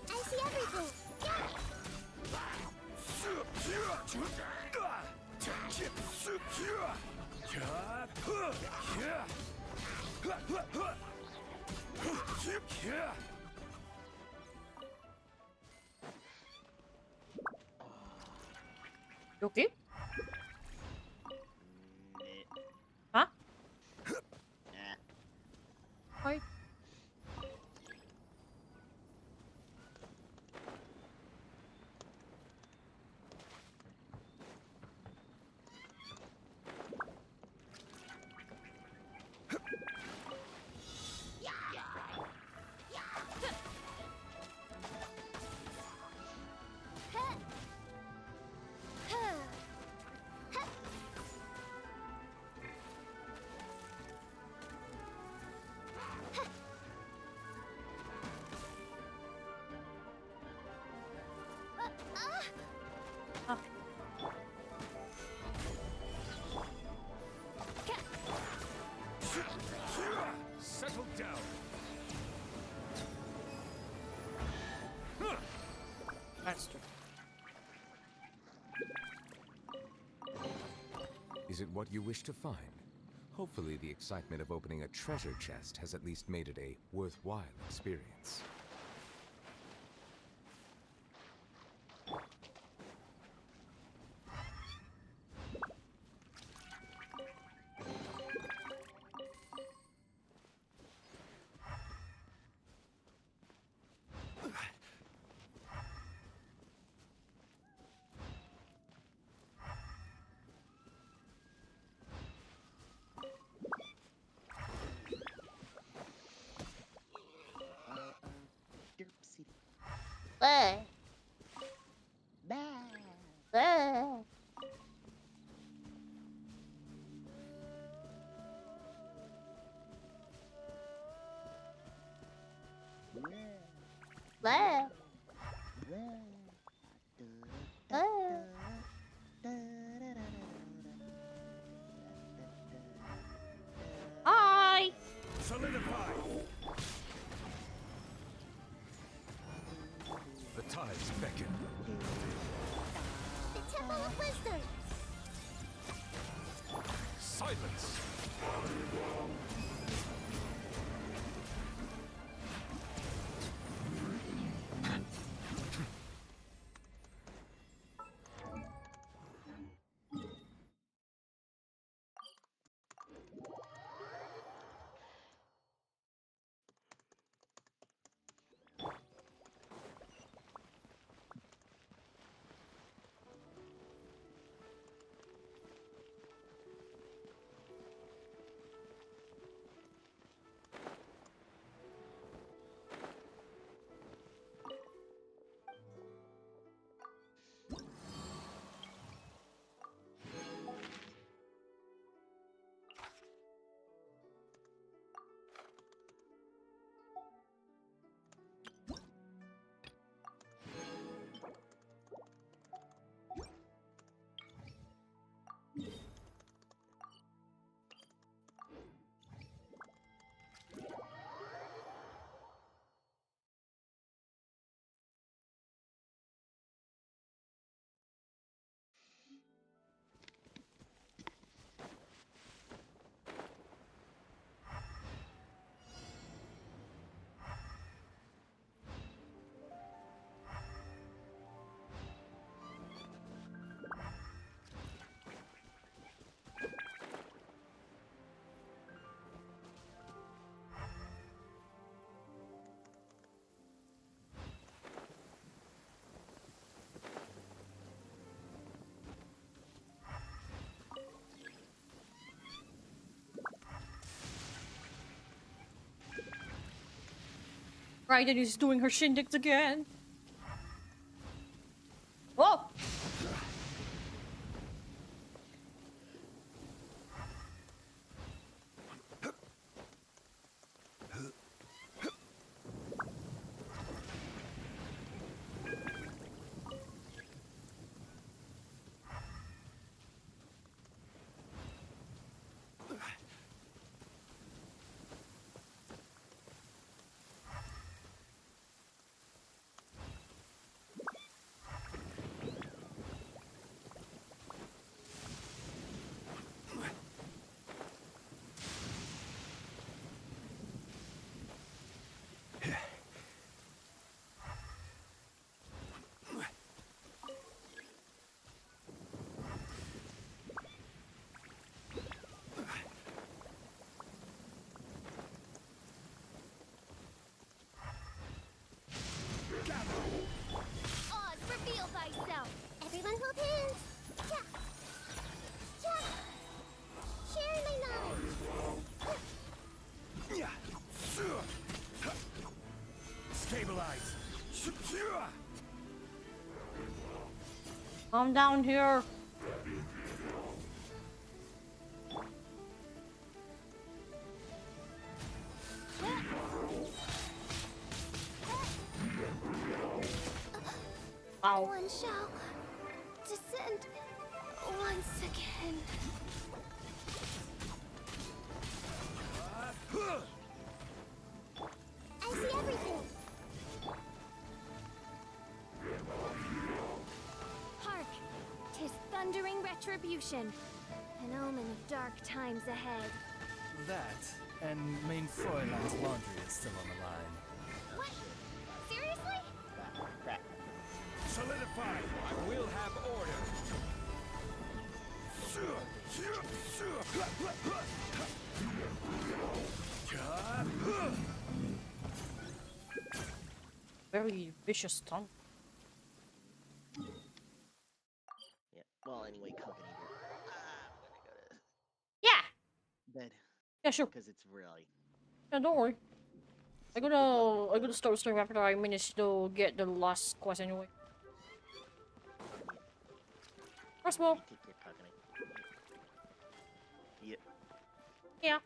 I see everything. You okay? Huh? Hi. Settle down. That's true. Is it what you wish to find? Hopefully the excitement of opening a treasure chest has at least made it a worthwhile experience. Hi. Solidify. The tides beckon. The Temple of Wisdom. Silence. Raiden is doing her shindigs again. Oh! Oz, reveal thyself. Everyone hold hands. Yeah. Yeah. Share my knowledge. Stabilize. Calm down here. Ow. One shall descend once again. I see everything. Hark! 'Tis thundering retribution. An omen of dark times ahead. That, and main Fräulein's laundry is still on the line. What? Seriously? Crap. Solidify. We'll have order. Very vicious tongue. Yeah. Well, anyway, Coven Eater. I'm gonna go to Yeah. bed. Yeah, sure. Because it's really. Yeah, don't worry. I'm gonna start stream after I manage to get the last quest anyway. First of all. You take your coconut. Yeah. Yeah.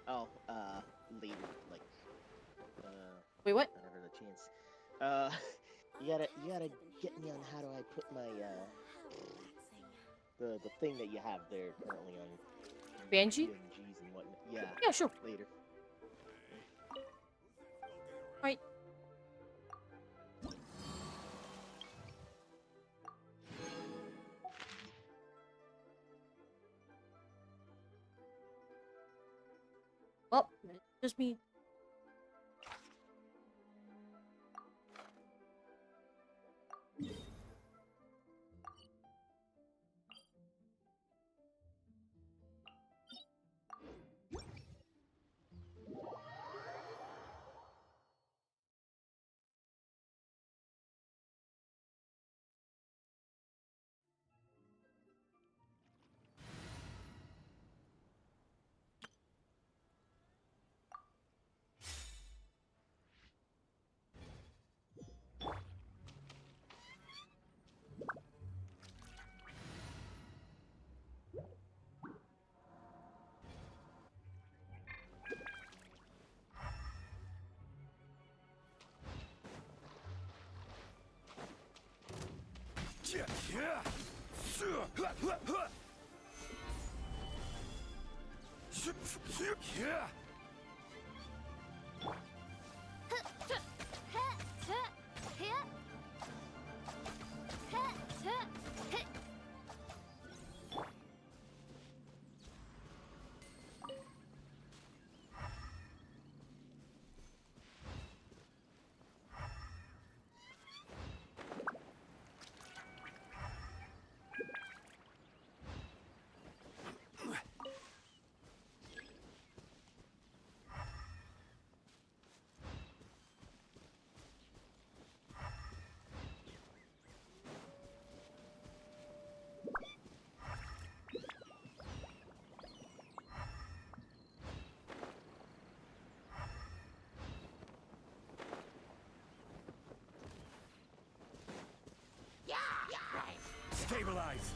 Oh, later, like, wait, what? Whenever the chance. You gotta get me on how do I put my, the thing that you have there currently on Benji? PNGs and whatnot. Yeah. Yeah, sure. Later. Right. Well, just me. Stabilize.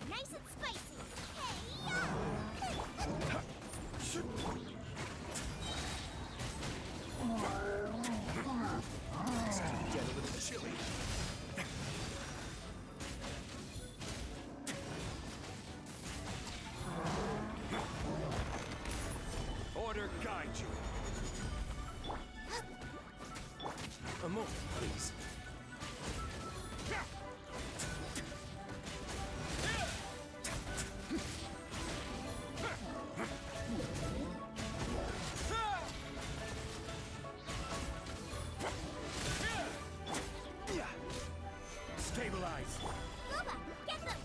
Nice and spicy. Get a little chilly. Order guide you. A moment, please. Stabilize. Luba, get them.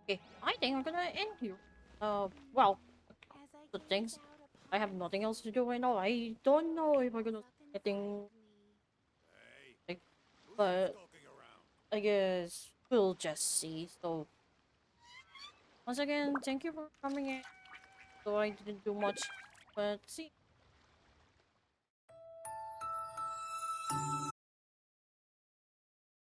Okay, I think I'm gonna end here. Well, the things. I have nothing else to do right now. I don't know if I'm gonna anything, like, but I guess we'll just see. So Once again, thank you for coming in. So I didn't do much, but see.